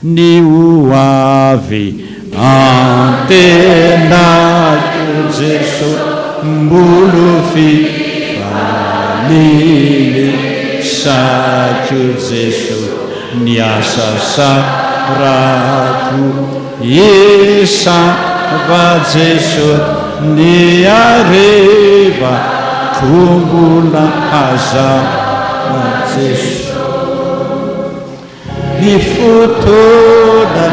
Ny hoavy antenako Jesosy, mbolo fifanily sako Jesosy, ny asa sarako isava Jesosy, ny areva kombola hazava Jesosy, ny fotoana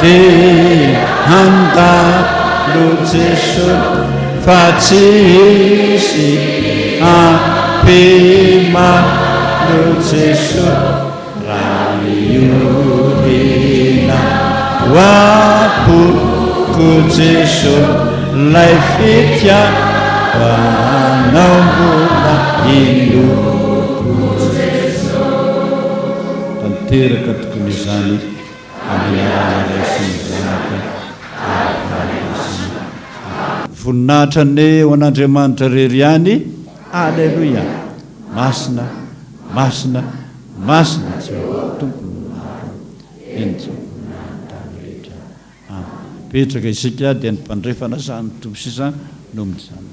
dia handalo Jesosy, fa tsy hisy ampimalo Jesosy, raha miorina hoapoko Jesosy lay fitiavanao mbola iloko tanteraka tokony izany amin'ny alala sy ny zanaka voninahitra ny ho an'Andriamanitra rery ihany. Alleluia. Masina, masina, masina tompony rehetra. Petraka isika dia ny mpandrefana zany tompo sisa nomy zany.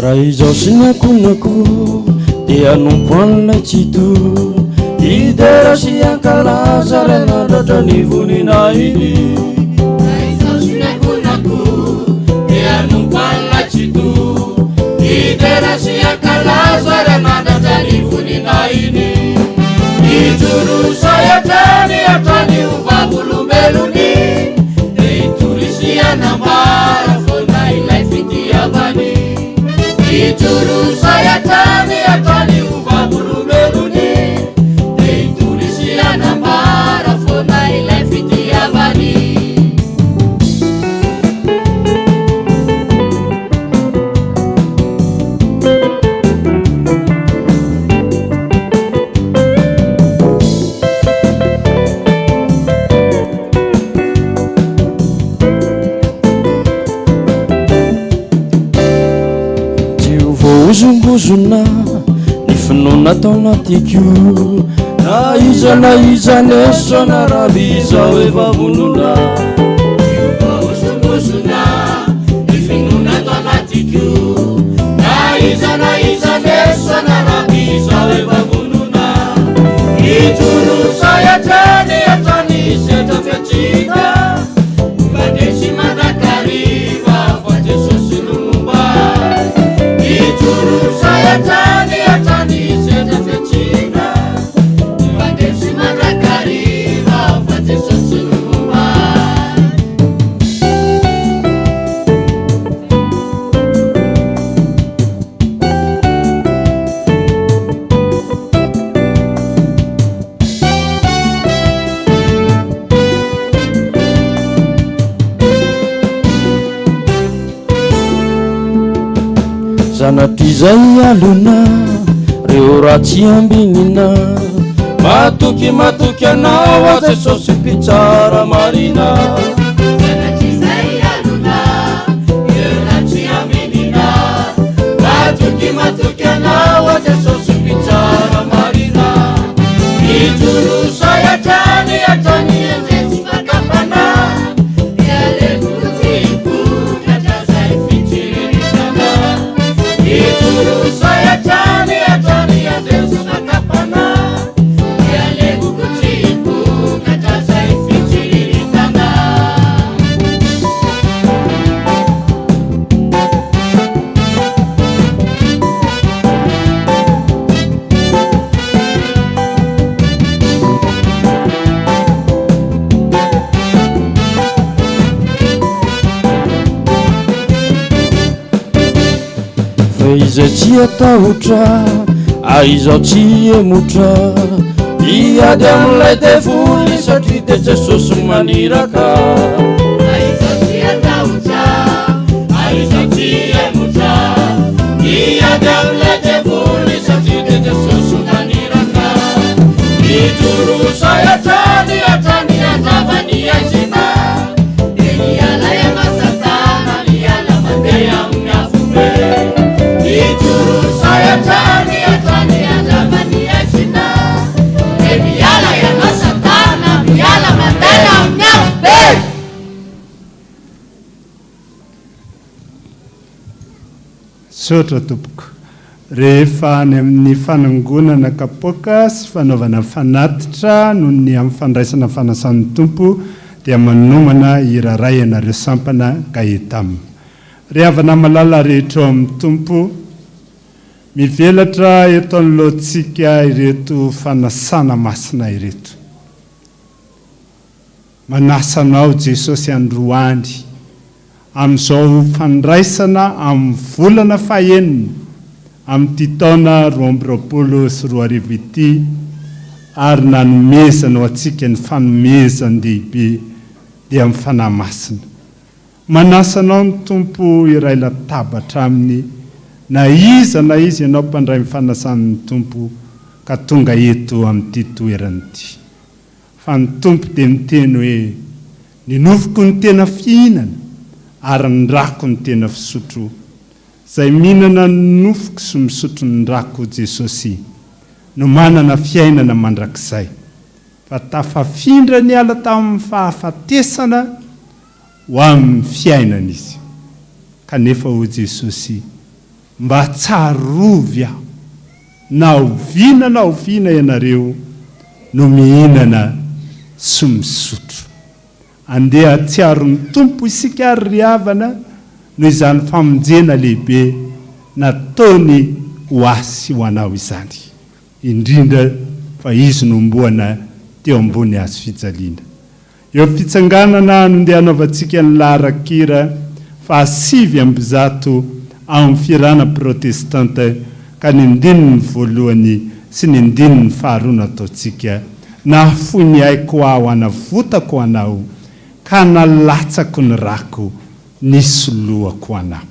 Raha izao sy ny akonako dia anompoan'ilay tsito idera sy ankalaza ray nandratra ny vonina iny. Raha izao sy ny akonako dia anompoan'ilay tsito idera sy ankalaza ray nandratra ny vonina iny. Ijorosay hatrany hatrany ho vavolombelony dia itorisy anambara foana ilay fitiavany. Ijorosay hatrany hatrany ho vavolombelony dia itorisy anambara foana ilay fitiavany. Ozongozona ny finoana tao anatiko na iza nesona raha izao efa vonona. Ozongozona ny finoana tao anatiko na iza nesona raha izao efa vonona. Ijorosay hatrany hatrany setra fiatsika mandesy mandrakariva fa Jesosy nomba. Ijorosay hatrany hatrany setra fiatsika mandesy mandrakariva fa Jesosy nomba. Zanatry izay alona reo ratsy ambinina matoky anao a Jesosy mpitsara marina. Zanatry izay alona reo ratsy ambinina matoky anao a Jesosy mpitsara marina. Ijorosay hatrany hatrany andresy fakafana ialekotsiko katrazay fitsiriritana. Ijorosay hatrany hatrany andresy fakafana ialekotsiko katrazay fitsiriritana. Fa izay tsy atahotra aizao tsy emotra iady amin'ilay devoly satria dia Jesosy maniraka. Aizao tsy atahotra aizao tsy emotra iady amin'ilay devoly satria dia Jesosy maniraka. Ijorosay hatrany hatrany andravany aizina dia miala iana satana miala mandeha amin'ny afobe. Ijorosay hatrany hatrany andravany aizina dia miala iana satana miala mandeha amin'ny afobe. sotra tompoko rehefa any amin'ny fanangonana kapoaka sy fanaovana fanatitra noho ny amin'ny fandraisana fanasan'ny tompo dia manomana iraray ianareo sampana ka etam ry havana malala rehetra eo amin'ny tompo mivelatra eto anoloantsika ireto fanasana masina ireto manasanao Jesosy androany amin'izao fandraisana amin'ny volana fahaenina amin'ny taona 2024 ity ary nanomezana ho antsika ny fanomezan-dehibe dia amin'ny fanahy masina manasanao ny tompo iray latabatra aminy na izy ianao mpandray mifanasan'ny tompo ka tonga eto amin'ity toerana ity fa ny tompo dia miteny hoe ninofoko ny tena fihinana ary nirako ny tena fisotro izay mihinana ny nofoko sy misotro ny rako Jesosy no manana fiainana mandrakizay fa tafafindra ny ala tamin'ny fahafatesana ho amin'ny fiainana izy kanefa ho Jesosy mba tsarovy aho na oviana ianareo no mihinana sy misotro andeha atsiaro ny tompo isika ary ry havana no izany famonjena lehibe nataony ho asy ho anao izany indrindra fa izy nomboana teo ambony hazo fijaliana eo fitsanganana nondeha anaovantsika ny laharan-kira fa 7 amin'ny firana protestanta ka ny ndininy voalohany sy ny ndininy faharoa nataontsika nahafoy ny aiko aho hanavotako anao ka nalatsako ny rako nisoloako anao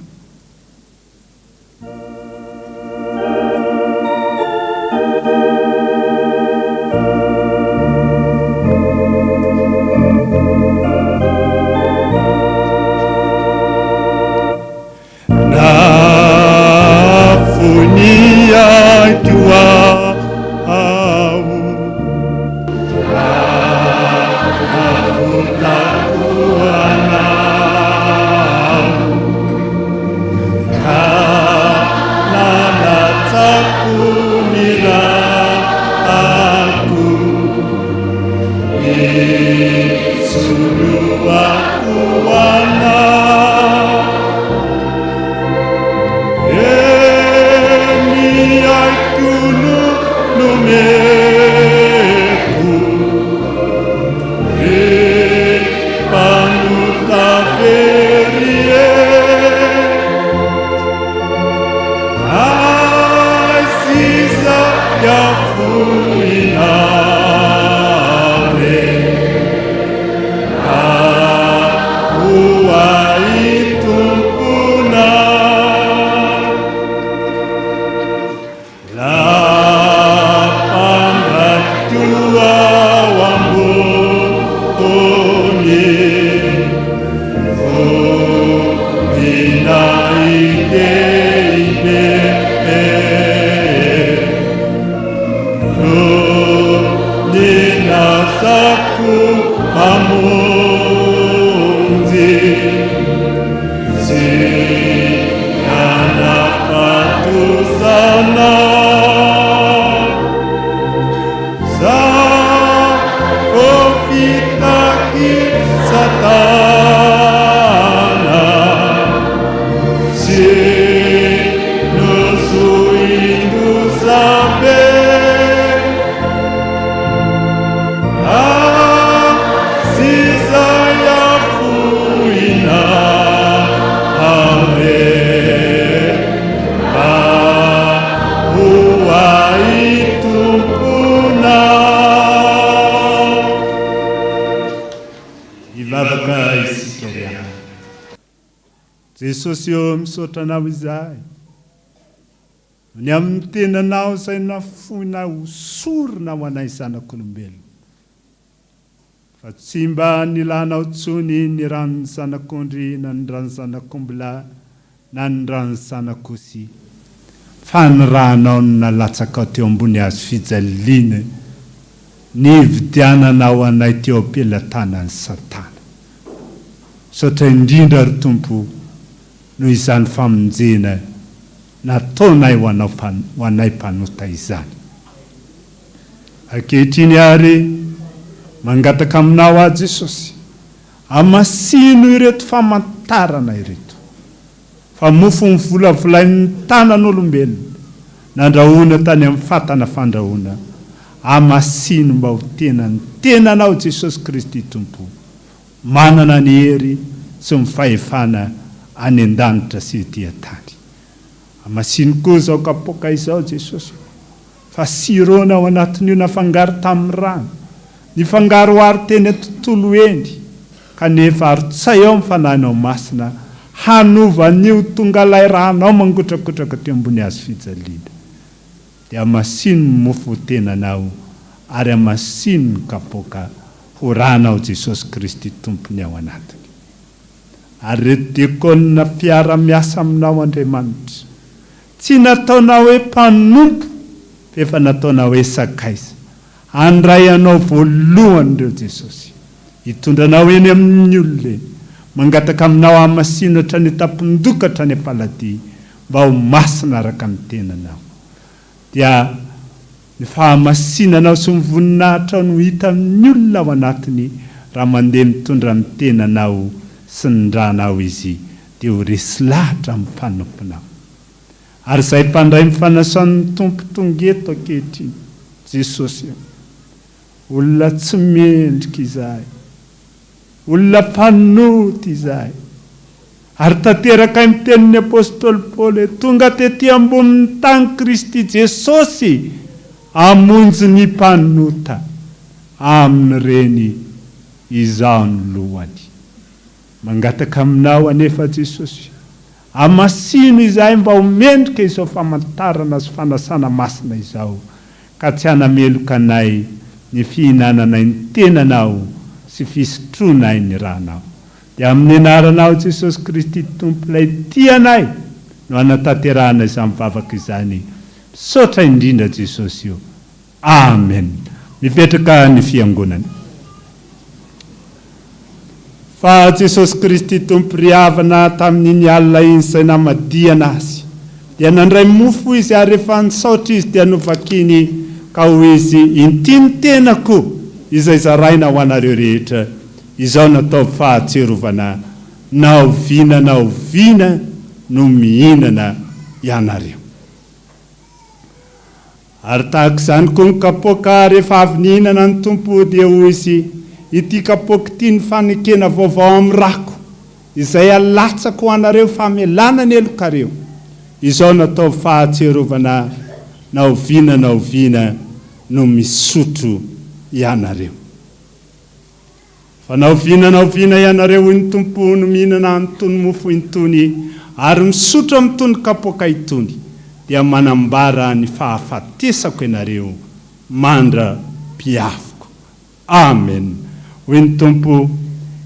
Jesosy eo misaotra anao izahay ny amin'ny tenanao izay nafoina hosorona ho anay zanak'olombelona fa tsy mba nilanao tsony ny ranony zanak'ondry na ny ranony zanak'ombola na ny ranony zanak'osy fa ny rahanao no nalatsaka teo ambony hazo fijaliana ny vidiananao anay teo am-pelantanan'ny Satana saotra indrindra ry tompo no izany famonjena nataonay ho anay mpanota izany. Ankehitriny ary mangataka aminao a Jesosy, amasino ireto famantarana ireto, fa mofo mivolavolain'ny tanan'olombelona nandrahoana tany amin'ny fatana fandrahoana, amasino mba ho tenany tenanao Jesosy Kristy Tompo, manana ny hery sy ny fahefana any an-danitra sy ety an-tany. Amasino koa zao kapoka izao Jesosy, fa sirona ao anatin'io nafangaro tamin'ny rano, ny fangaro ary teny tontolo endy, kanefa arotsay ao mifananao masina, hanovan'io tonga lay ranao mangotrakotraka teo ambony azo fijaliana. Dia amasino mofo tenanao, ary amasino kapoka ho ranao Jesosy Kristy Tompony ao anatiny. Ary reto diakonina mpiara-miasa aminao Andriamanitra, tsy nataonao hoe mpanompo, efa nataonao hoe sakaiza. Andray anao voalohany reo Jesosy, hitondranao eny amin'ny olona eny, mangataka aminao amasino hatrany tampondokatra ny Alahady, mba ho masina araka ny tenanao. Dia ny fahamasinanao sy ny voninahitra no hita amin'ny olona ao anatiny, raha mandeha mitondra ny tenanao sy ny ndranao izy, dia ho resy lahatra amin'ny mpanomponao. Ary izay mpandray mifanasan'ny tompo tongeto ankehitriny Jesosy, olona tsy mendrika izahay, olona mpanoty izahay, ary tanteraka amin'ny tenin'ny apôstôly Paoly, tonga tetỳ ambonin'ny tany Kristy Jesosy amonjy ny mpanota amin'ireny izao ny lohany. Mangataka aminao anefa Jesosy, amasino izahay mba ho mendrika izao famantarana sy fanasana masina izao, ka tsy hanameloka anay ny fihinananay ny tenanao sy fisotroanay ny ranao. Dia amin'ny anaranao Jesosy Kristy Tompo ilay tianay no hanatanterahana izany mivavaka izany, misaotra indrindra Jesosy io. Amen. Mipetraka ny fiangonana. Fa Jesosy Kristy Tompo ry havana tamin'iny alina iny izay namadiana azy, dia nandray mofo izy, ary rehefa nisaotra izy dia novakiny ka ho izy, intiny tenako izay zaraina ho anareo rehetra, izao natao fahatserovana, na oviana no mihinana ianareo. Ary tahaka izany koa ny kapoka rehefa avy nihinana ny Tompo, dia hoy izy, ity kapoka ity ny fanekena vaovao amin'ny rako, izay alatsako ho anareo famelana ny elokareo, izao natao fahatserovana, na oviana no misotro ianareo. Fa na oviana ianareo hoy ny Tompo no mihinana amin'itony mofo itony, ary misotro amin'itony kapoka itony, dia manambara ny fahafatesako ianareo mandra-piaviko. Amen. Hoy ny Tompo,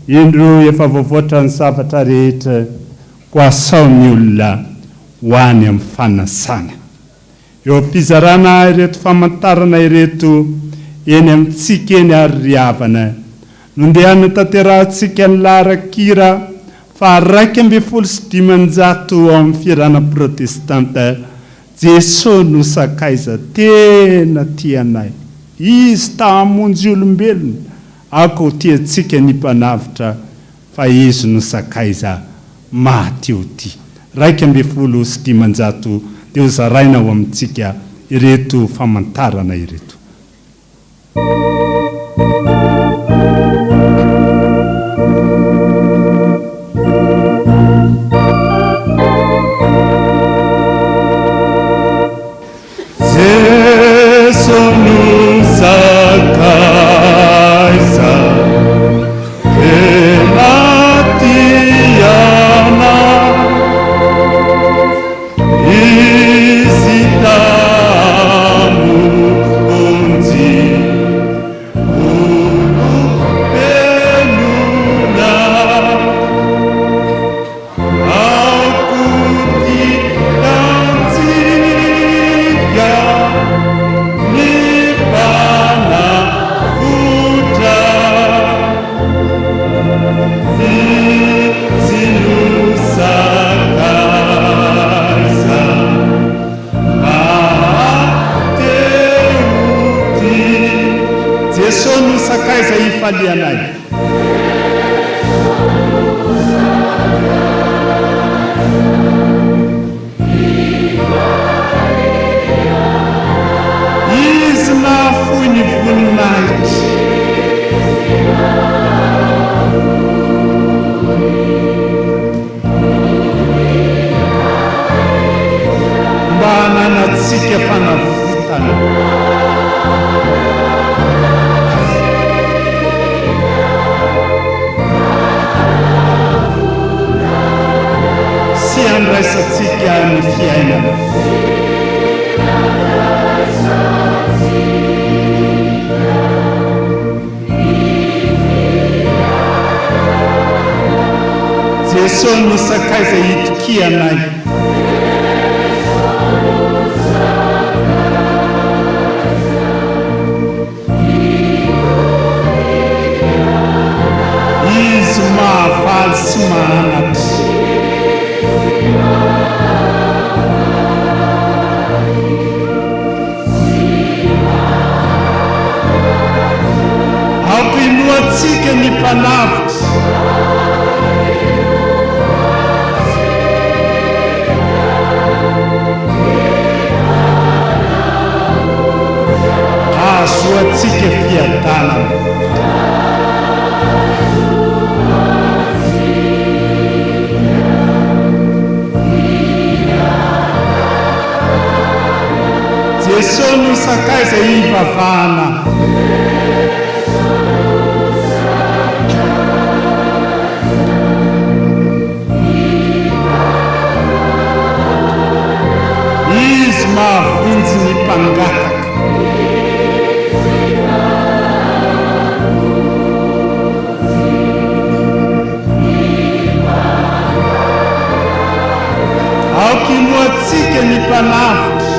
indro efa voavoatra ny zavatra rehetra, ko asaony olona ho any amin'ny fanasana. Eo am-pizarana ireto famantarana ireto eny amintsika eny ary ry havana, nondehana tanterahantsika ny laharan-kira fa 250 ao amin'ny firana protestanta, Jesosy no sakaiza tena tianay, izy tahamonjy olombelona, ako tiantsika ny mpanavitra, fa izy no sakaiza mahateo ty. 250 dia ho zaraina ao amintsika ireto famantarana ireto. fiainana. Jesosy no sakay izay itokianay. Izy mahavaly sy mahanatra. Ampinoatsika ny mpanavitra. Azoatsika fiadanana. Jesosy no sakay izay ivavahana. Izy mahavonjy ny mpangataka. Aokinoatsika ny mpanavitra.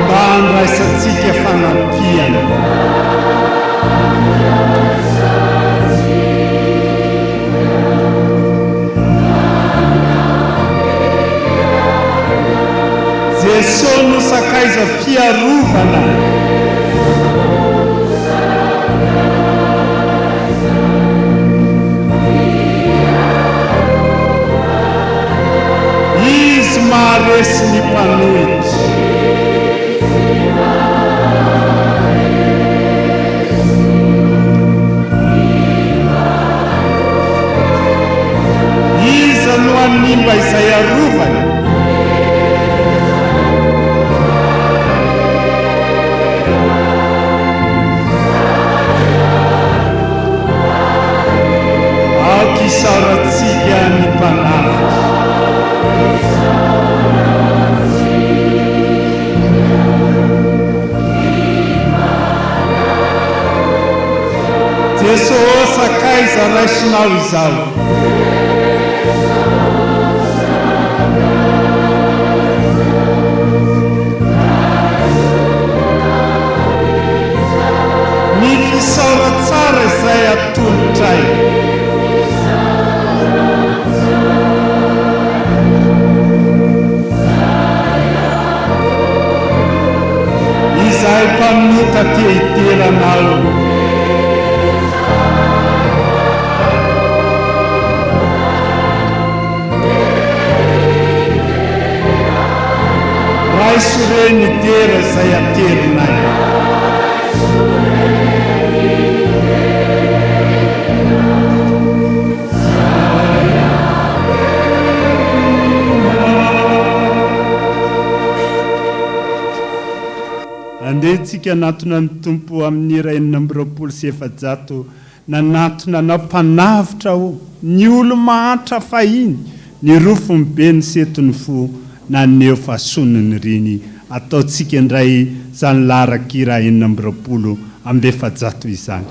Mba handraisatsika fanampiana. Jesosy no sakaiza fiarovana. Izy maharesy ny mpanohitra. Izy no animba izay arovana. Aokisaratsika ny mpanavitra. Jesosy sakaiza raisinao izao. Ny fisaoratsara izay atolotray. Izay mpaminota te hiteranao. Raisoreny tera izay aterinay. Andetsika natona ny tompo amin'ny iray 420 nanatona na mpanavitra ny olo mahatra fahiny ny rofony be ny setony fo na neo fasonony riny ataotsika indray zany larakira 420 izany.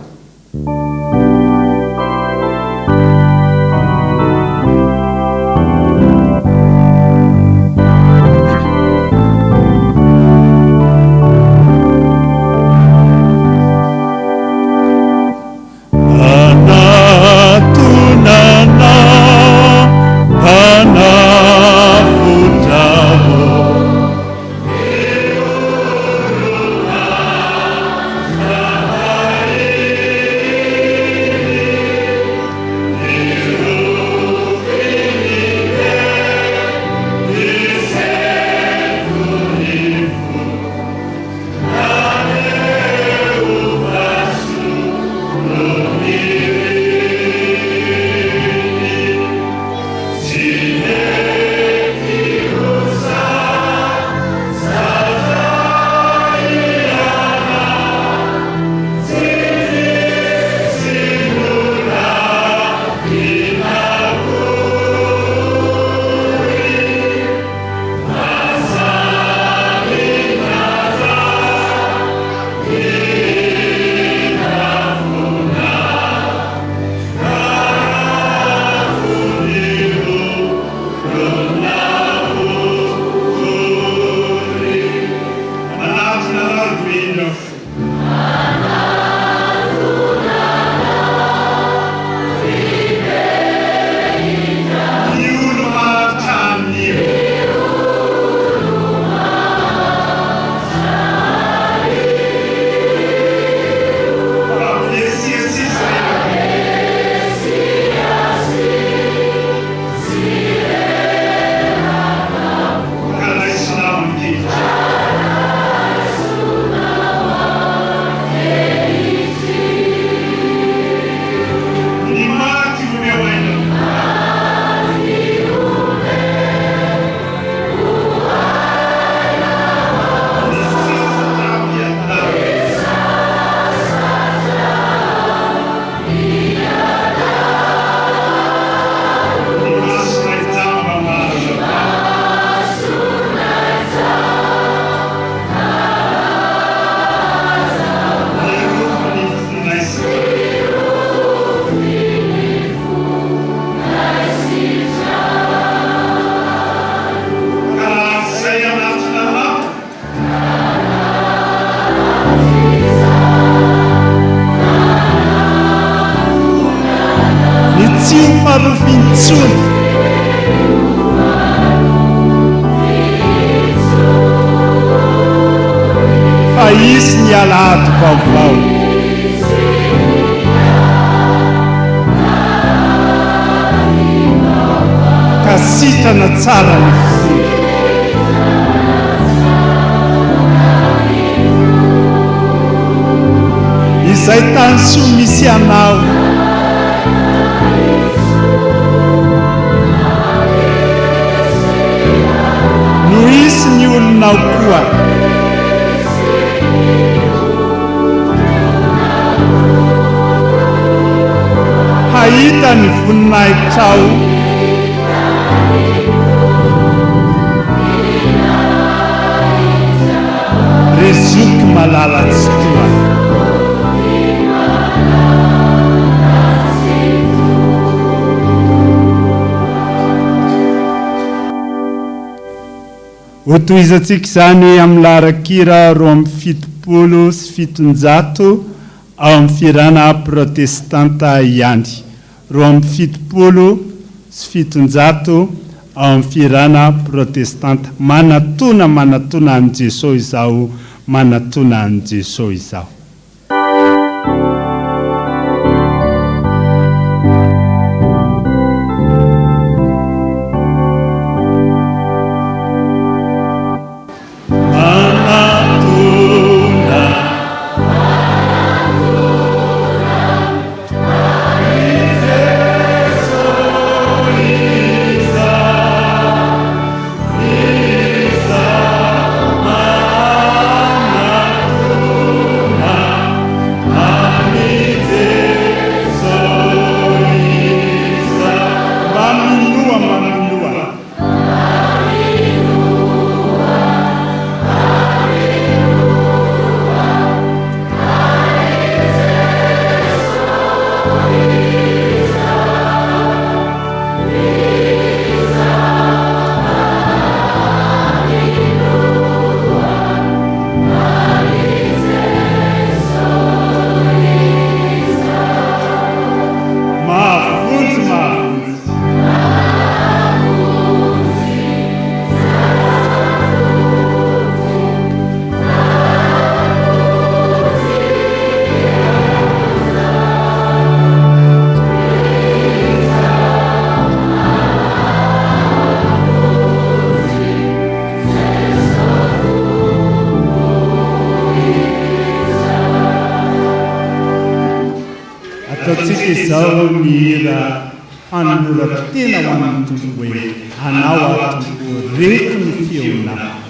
farofintsony fa isy ny alahady vaovao ka sitrana tsara ny fo izay tany soa misy anao no isy ny olonao koa hahita ny voninahitrao rezoky malalatsy toa hotoizantsika izany amin'ny laharakira roa amby 70 sy 700 ao amin'ny firana protestanta ihany roa amby 70 sy 700 ao amin'ny firana protestanta manatona an' Jesosy izao manatona an' Jesosy izao ataontsika izao mihira fanolora tena ho amin'ny tompo hoe anao atompo reto ny feonao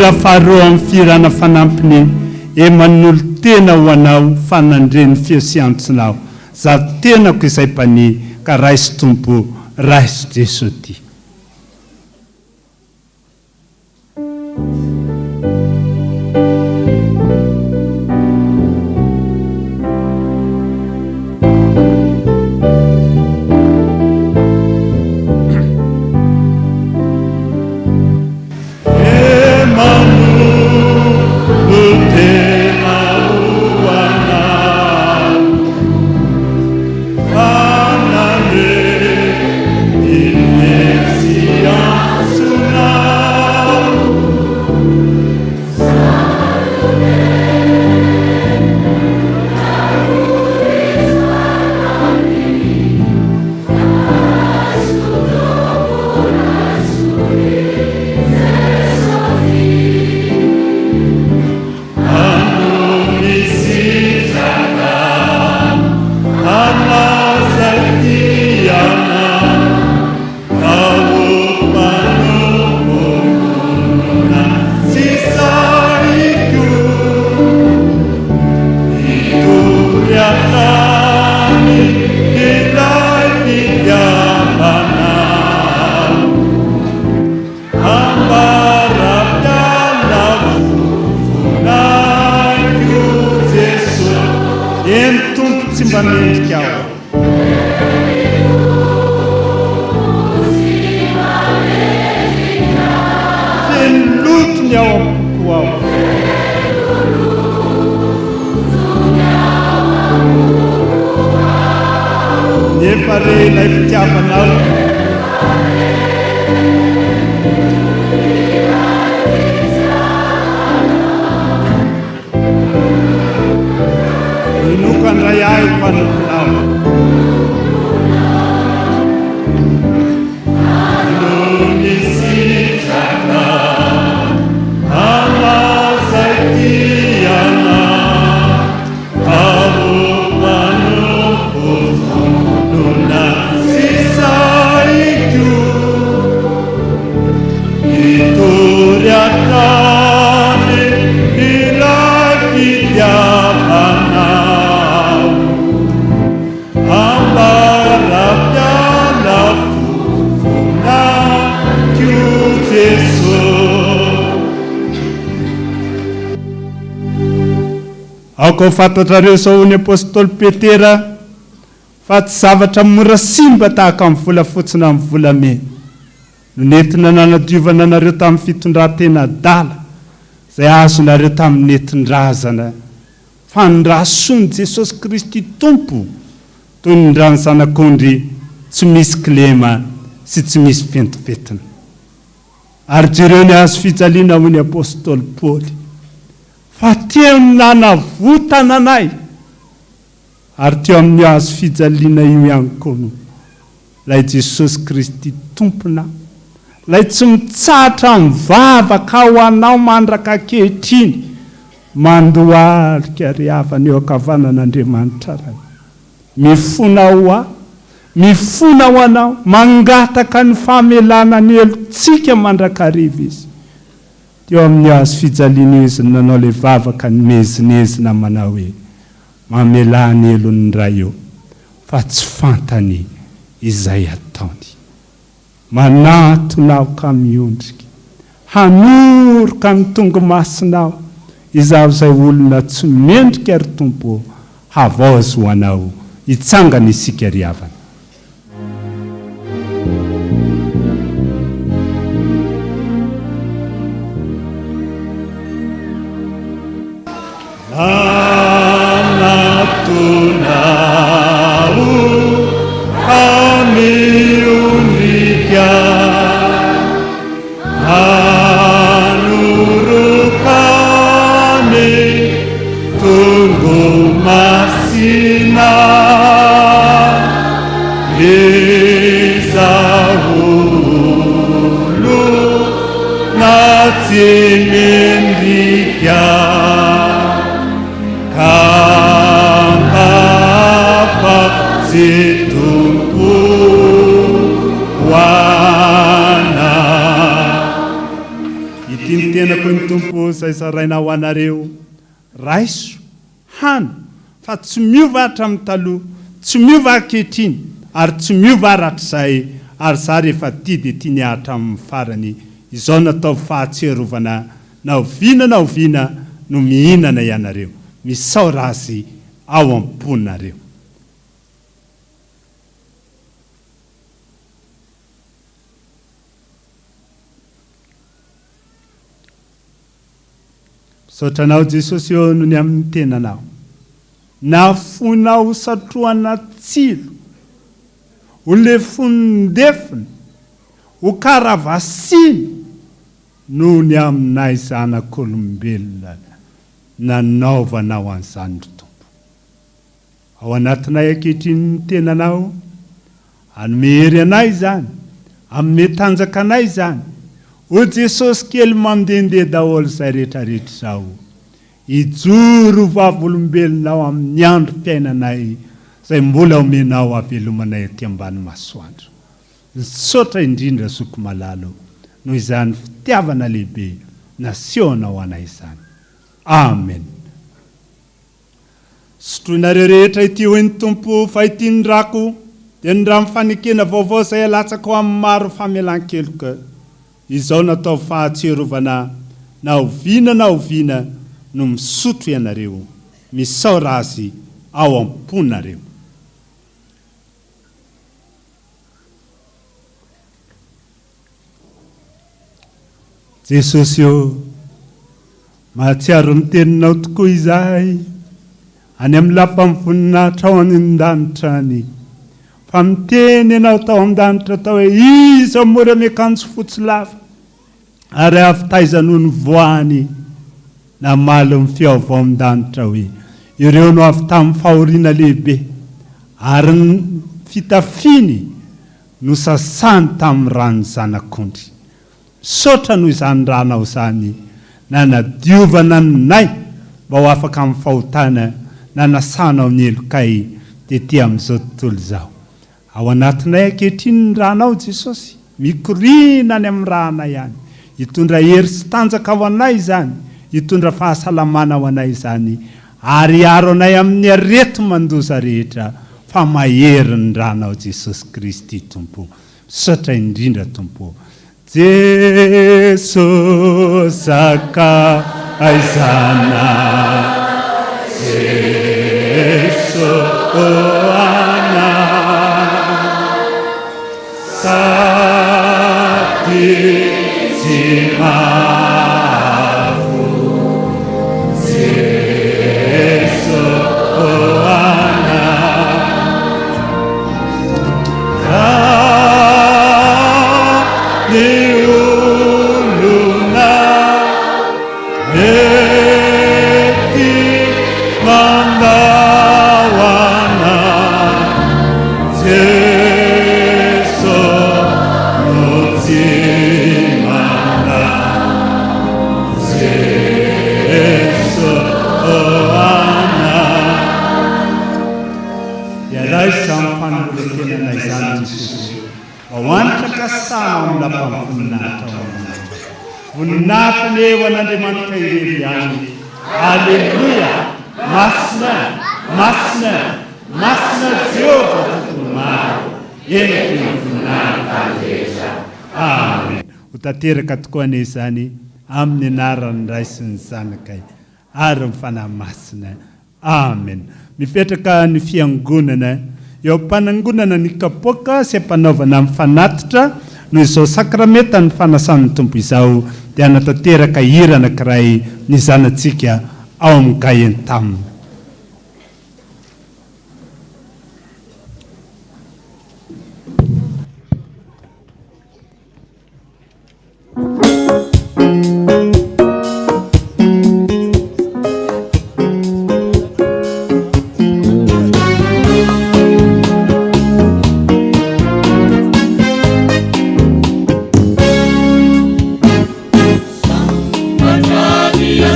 ora faharoa amin'ny firana fanampiny eman'olo tena ho anao fanandreny fiosiantsinao za tenako izay mpani ka raisy tompo raisy Jesosy ty Aoko fantatrareo sao ny apôstôly Petera fa tsy zavatra mora simba tahaka amin'ny vola fotsiny amin'ny volamena no nentina nanadiovana nareo tamin'ny fitondran-tena adala izay azonareo tamin'ny netindrazana fandrasony Jesosy Kristy tompo toy ny rano zanak'ondry tsy misy kilema sy tsy misy fentifentina ary jereo ny azo fijaliana ho ny apôstôly Paoly fa teo nanavotana anay ary teo amin'ny azo fijaliana io ihany koa no lay Jesosy Kristy tompona lay tsy mitsatra mivavaka ho anao mandraka ankehitriny mandohalika ry havana eo ankavanan'Andriamanitra ray mifona ho anao mangataka ny famelana ny elontsika mandrakariva izy teo amin'ny azo fijaliana izy nanao le vavaka ny mezinezina manao hoe mamela ny elon'ny ray eo fa tsy fantany izay ataony manatonao ka miondrika hanoroka ny tongo masinao izaho izay olona tsy mendrika ry tompo havaozy ho anao hitsangana isika ry havana izay saraina ho anareo raiso hano fa tsy miova hatramin'ny taloha tsy miova ankehitriny ary tsy miova ratr'izay ary za rehefa ty dia tia ny hatramin'ny farany izao natao fahatserovana na oviana no mihinana ianareo misao razy ao am-ponareo. Sotranao Jesosy eo no ny amin'ny tenanao na fonao satroana tsilo ho le fonondefina ho karavasiny no ny aminay zanak'olombelona nanaovanao an'izany Tompo. Ao anatinay ankehitriny ny tenanao anome hery anay izany amin'ny tanjaka anay izany o Jesosy kely mandehandeha daholo izay rehetrarehetra izao ijoro vavolombelonao amin'ny andro fiainanay izay mbola omenao havelomanay aty ambany masoandro. Misaotra indrindra soko malalo noho izany fitiavana lehibe nasehonao anay izany. Amen. Sotroinareo rehetra ity hoy ny Tompo fa ity ny rako dia ny raha mifanekena vaovao izay alatsaka ho amin'ny maro famelan-keloka izao natao fahatserovana na oviana no misotro ianareo misao razy ao am-ponareo. Jesosy eo mahatsiaro ny teninao tokoa izahay any amin'ny lapany voninahitra ao any an-danitra any fa miteny ianao tao an-danitra tao hoe iza mora miakanjo fotsy lava ary avitaizano ny voany na malo ny fiaovao am-danitra hoe ireo no avy tamin'ny fahoriana lehibe ary ny fitafiny no sasany tamin'ny rano zanak'ondry. Misaotra noho izany ranao izany na nadiovana ninay mba ho afaka amin'ny fahotana na nasanao ny elokay tetỳ amin'izao tontolo izao. Ao anatinay ankehitriny ny ranao Jesosy mikorina any amin'ny rahanay ihany hitondra hery sy tanjaka ho anay izany hitondra fahasalamana ho anay izany ary aro anay amin'ny arety mandoza rehetra fa mahery ny ranao Jesosy Kristy Tompo. Misaotra indrindra Tompo. Jesosy akaizana Jesosy oana satizimavu Jesosy oana voninahitra ny eo an'Andriamanitra irery ihany. Alleluia! Masina Jehova tontolo maro eniko ny voninahitra rehetra. Amen. Ho tanteraka tokoa an'izany amin'ny anaran'ny Ray sy ny Zanakay ary ny fanahy masina. Amen. Mipetraka ny fiangonana eo am-panangonana ny kapoaka sy ampanaovana amin'ny fanatitra noho izao sakramenta ny fanasan'ny Tompo izao dia natateraka hira anankiray ny zanantsika ao amin'ny gaentamina.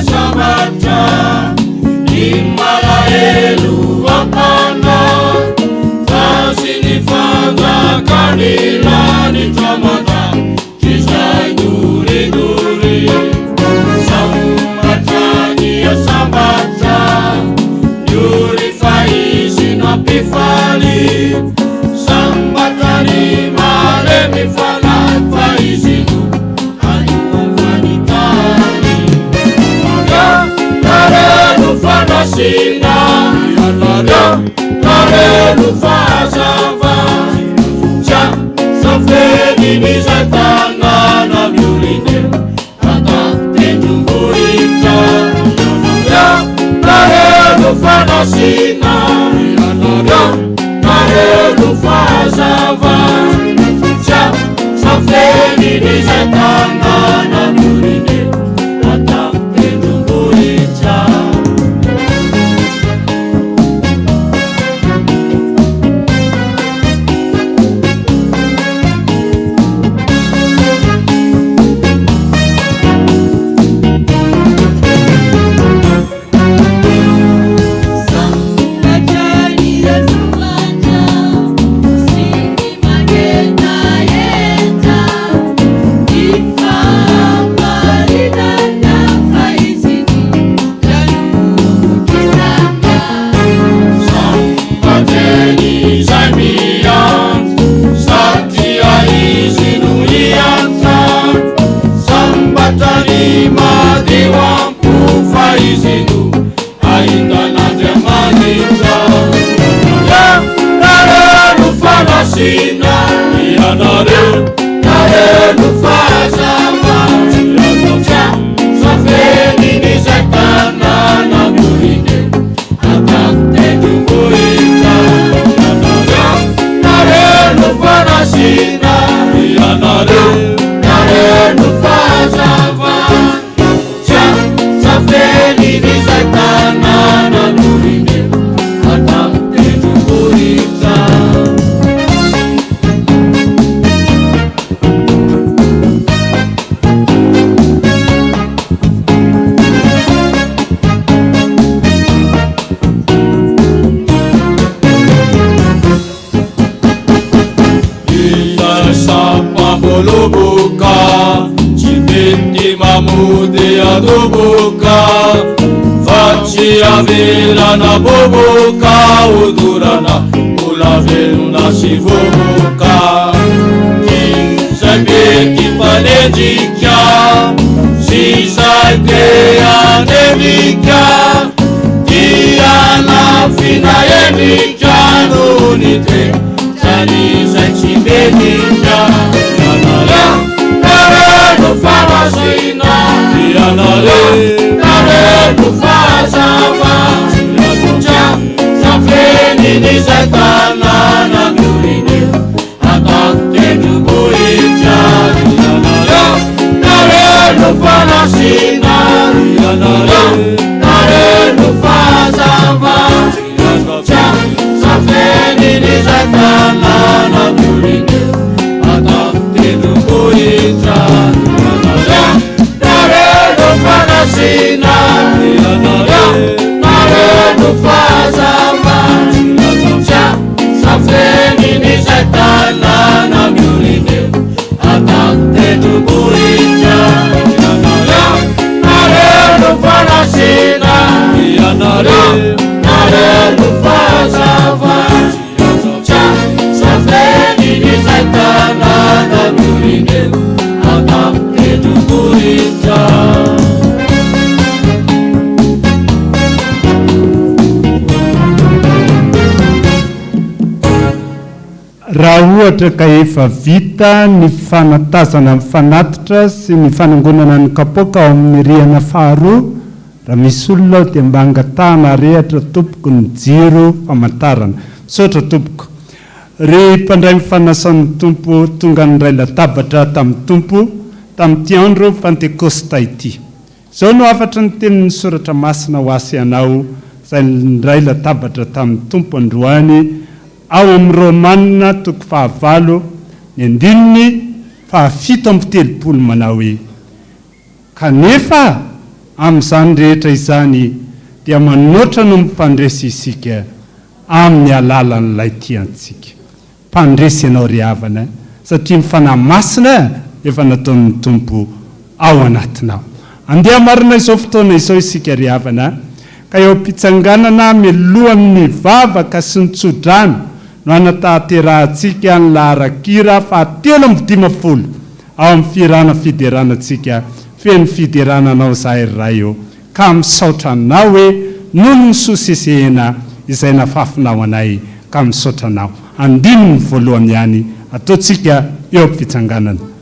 Sabatra, izy no anoavanitany nareno fanasina nareno fahazava tsa safeniniza tanana miorine atatendrombohitra nareno fanasina nareno fahazava tsa safeniniza tanana miorine atatendrombohitra avelana boboka odorana olavelona sy vovoka zay mety mpanenjika sy zay te anemika diana finaemika nony te zany zay tsy metika nareno fanasina nareno fahazava safeniniza tanana miorine atatendrombohitra nareno fanasina nareno fahazava safeniniza tanana miorine atatendrombohitra nareno fanasina nareno fahazava safeniniza tanana miorine atatendrombohitra nareno fanasina nareno fahazava safeniniza tanana miorine atatendrombohitra raha ohatra ka efa vita ny fanatazana mifanatitra sy ny fanangonana ny kapoka ao amin'ny rihana faharoa raha misy olona dia mba angatahana rehatra tompoko ny jiro famantarana misaotra tompoko ry mpandray mifanasan'ny tompo tonga ny ray latabatra tamin'ny tompo tamin'ity andro Pentekosta ity izao no afatra ny tenin'ny soratra masina ho asy ianao izay ray latabatra tamin'ny tompo androany ao amin'ny Romanina toko 9 ny 7:70 manao hoe kanefa amin'izany rehetra izany dia manoatra no mimpandresy isika amin'ny alalan'ilay tiantsika mpandresy ianao ry havana satria mifanahy masina efa nataon'ny tompo ao anatinao andeha marina izao fotoana izao isika ry havana ka eo am-pitsanganana mialoha amin'ny vavaka sy ny tsodrano no anatahaterahantsika ny laharakira 7:50 ao amin'ny firana fideranantsika feno fiderananao zahay ray eo ka misaotra anao hoe nono ny sosesehena izay nafafinao anay ka misaotra anao andino ny voalohany ihany ataontsika eo am-pitsanganana.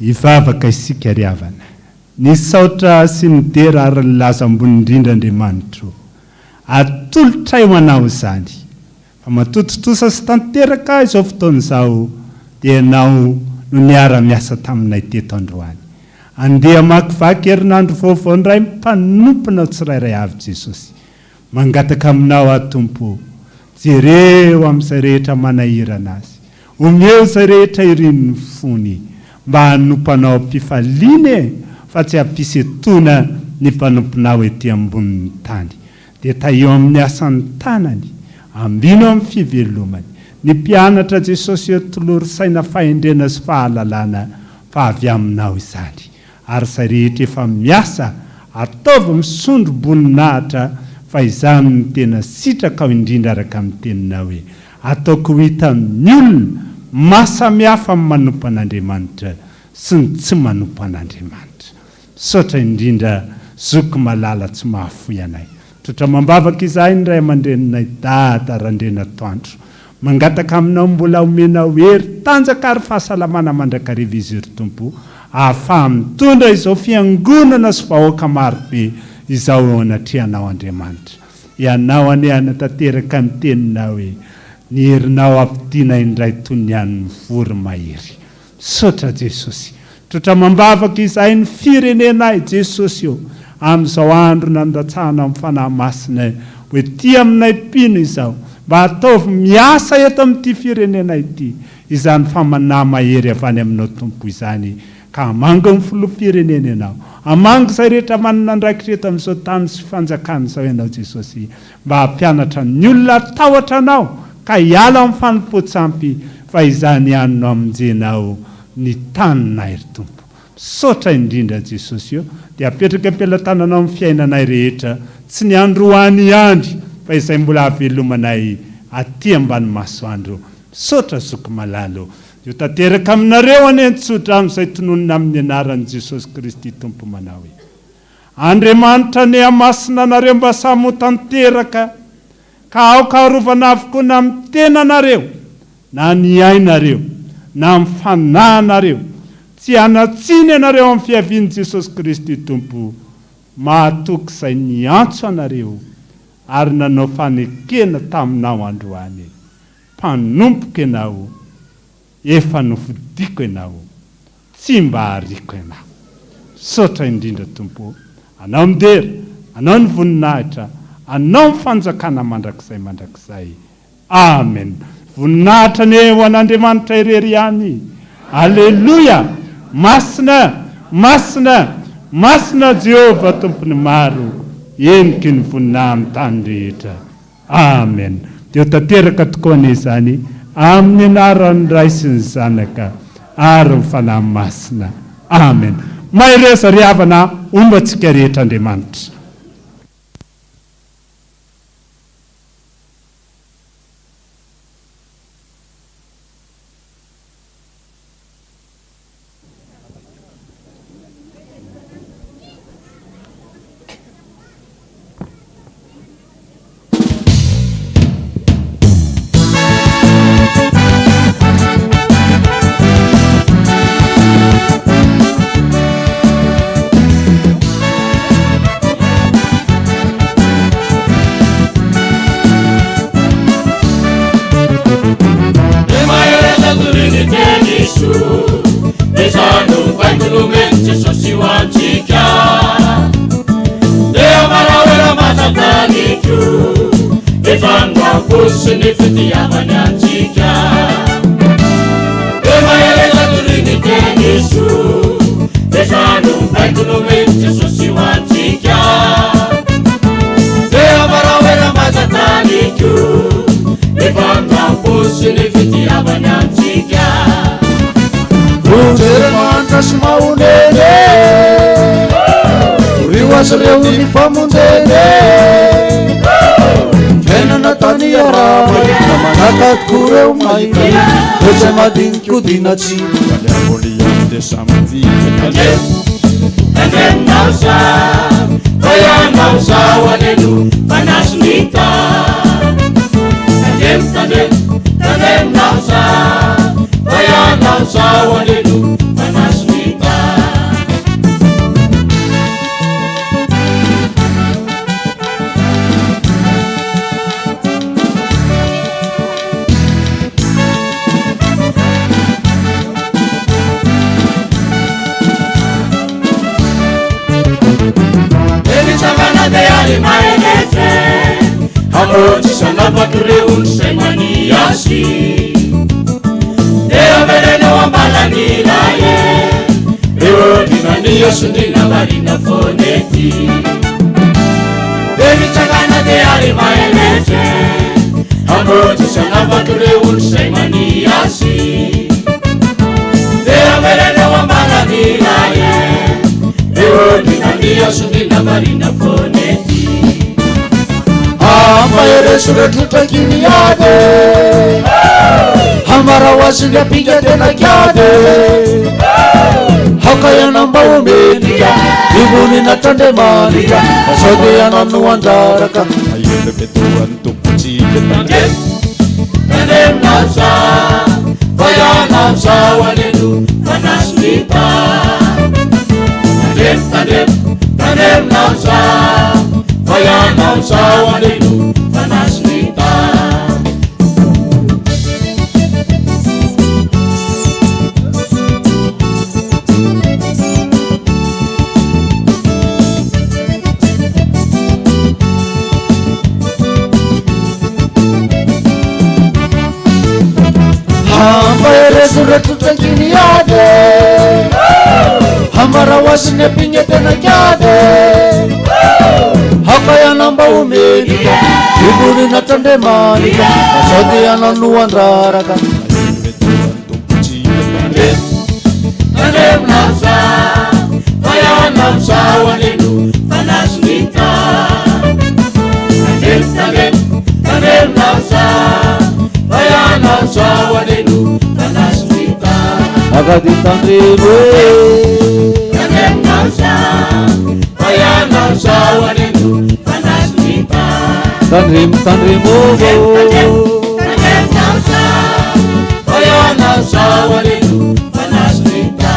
Ivavaka isika ry havana, nisaotra sy nidera ary nilaza ambony indrindra Andriamanitro. Atolotray ho anao izany. Fa matototosa sy tanteraka izao fotoan'izao dia ianao no niara-miasa taminay teto androany. Andeha makivaky herinandro vaovao indray mpanompona tsirairay avy Jesosy. Mangataka aminao Tompo, jereo amin'izay rehetra manahirana azy. Omeo izay rehetra irin'ny fony. Mba hanompanao mpifaliana fa tsy hampisetona ny mpanomponao ety ambonin'ny tany. Dia taeo amin'ny asan'ny tanany, ambino amin'ny fivelomany, ny mpianatra Jesosy eo tolory saina fahendrena sy fahalalana fa avy aminao izany. Ary izay rehetra efa miasa ataovy misondro boninahitra fa izany ny tena sitraka ao indrindra araka amin'ny teninao hoe ataoko ho hita amin'ny olona mahasamihafa amin'ny manompo an'Andriamanitra sy ny tsy manompo an'Andriamanitra. Saotra indrindra zoko malala tsy mahafoy anay. Totra mambavaka izahay ny ray aman-dreninay Dada Randrena Toandro. Mangataka aminao mbola omenao hery tanjaka ary fahasalamana mandrakariva izy ry Tompo. Ahafaha mitondra izao fiangonana sy vahoaka marobe izao eo anatrehanao Andriamanitra. Ianao anehana tanteraka ny teninao hoe ny herinao ampidiana indray toy ny an'ny voromahery. Saotra Jesosy. Totra mambavaka izahay ny firenenay Jesosy eo amin'izao andro nandatsahana amin'ny fanahy masina hoe ty aminay mpino izao mba ataovy miasa eto amin'ity firenena ity izany famanahy mahery avy any aminao Tompo izany ka hamango ny filoham-pirenena ianao, hamango izay rehetra manana andraikitra eto amin'izao tany sy fanjakana izao ianao Jesosy mba hampianatra ny olona atahotra anao ka hiala amin'ny fanompoan-tsampy fa izany ihanonao aminjenao ny taninay ry Tompo. Saotra indrindra Jesosy eo dia apetraka am-pelantananao amin'ny fiainanay rehetra tsy ny andro hoany ihany fa izay mbola havelomanay aty ambany masoandro. Saotra zoko malalo io tanteraka aminareo anentsotra amin'izay tononona amin'ny anaran'i Jesosy Kristy Tompo manao hoe Andriamanitra ny hamasina anareo mba samy ho tanteraka ka aoka harovana avokoa na amin'ny tenanareo na ny ainareo na amin'ny fanahinareo tsy hanatsiny anareo amin'ny fiavian'i Jesosy Kristy Tompo mahatoky izay niantso anareo ary nanao fanekena taminao androany. Mpanompoka ianao, efa nofidiko ianao, tsy mba hariko ianao. Saotra indrindra Tompo, anao midera, anao ny voninahitra, anao ny fanjakana mandrakizay. Amen. Voninahitra ny ho an'Andriamanitra irery ihany. Alleluia. Masina, masina, masina Jehova Tompony maro, eniky ny voninahitra amin'ny tany rehetra. Amen. Dia tanteraka tokoa an'izany amin'ny anaran'ny Ray sy ny Zanaka ary ny fanahy masina. Amen. Mahereza ry havana ombantsika rehetra Andriamanitra. fifamtampolsiny fitiavany antsika de mahereza toriniteniso de zano baiko no mety jesosy ho antsika de amaraoera mazataniko fifamtampolsiny fitiavany antsika rojeremanitra sy mahoneny rio azy reo ny famonjeny fiainana tany arama na manaka tokoa reo mahita oza madinikodinatsy aliamoliany de samyvikatande tandeminao sa vayanao sao alelo fanasonita tandeminao sa vayanao sao alelo fanasonita maeneze amotisanavakreo semaniasi de avereno ambalanilaye eodinaniasundina varina foneti denicagana de ali maeneze amotisanavakreo semaniasi de avereno ambalanilaye eodinaniasundina varina foneti amaeresuretutakinyade amarawasinyapigatenakade hakayanambaumenika ibuninatandemanita asodeyananoandaraka ayelebetuantupuciketande tandemnasa vayanasa walelu fanasnita tandemnasa vayanao sao alelo fanasnita amaeresuretutankiniade amarawasinepingetenakade hakayanambaumenika ibuninatandemanita asodeyananoandraraka tandemnasa vayanao sao alelo fanasnita tandemnasa vayanao sao alelo fanasnita akaditandremo tandemnasa vayanao sao alelo fanasnita tandremovo tandemnasa vayanao sao alelo fanasnita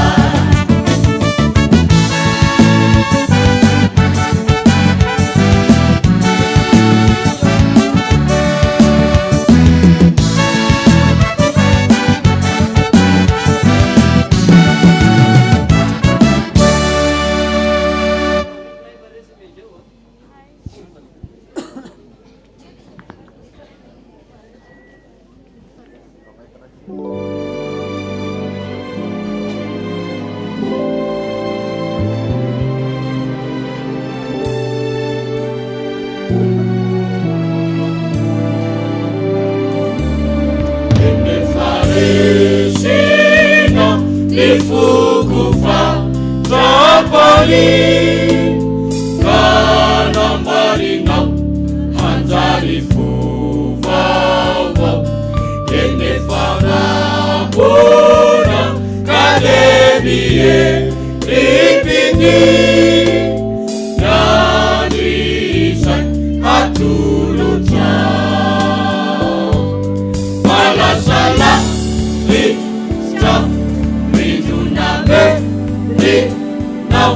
kanambarinao hanjary fovaova ene fanambona kademie ripiti nanisan atulutra malasala rita rinuname rinau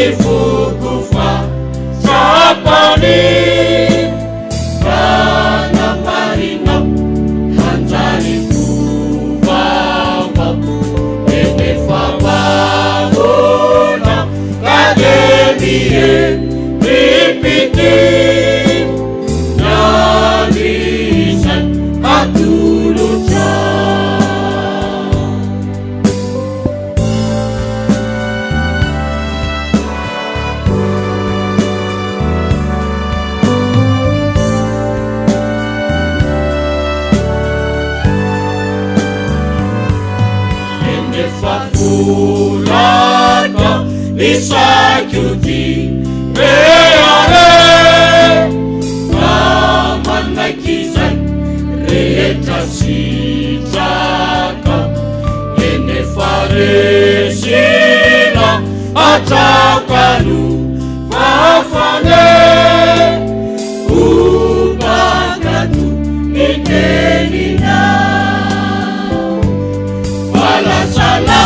ifukufa sapani kana parina hanjani kuvava ene favavona kademie ripiti nanisan atuluca Fulaka lisakyuti reare kamanakizan rehetra sitraka ene faresina atrakano fafane ubakatu nitenina falasala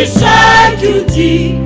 Sanctity,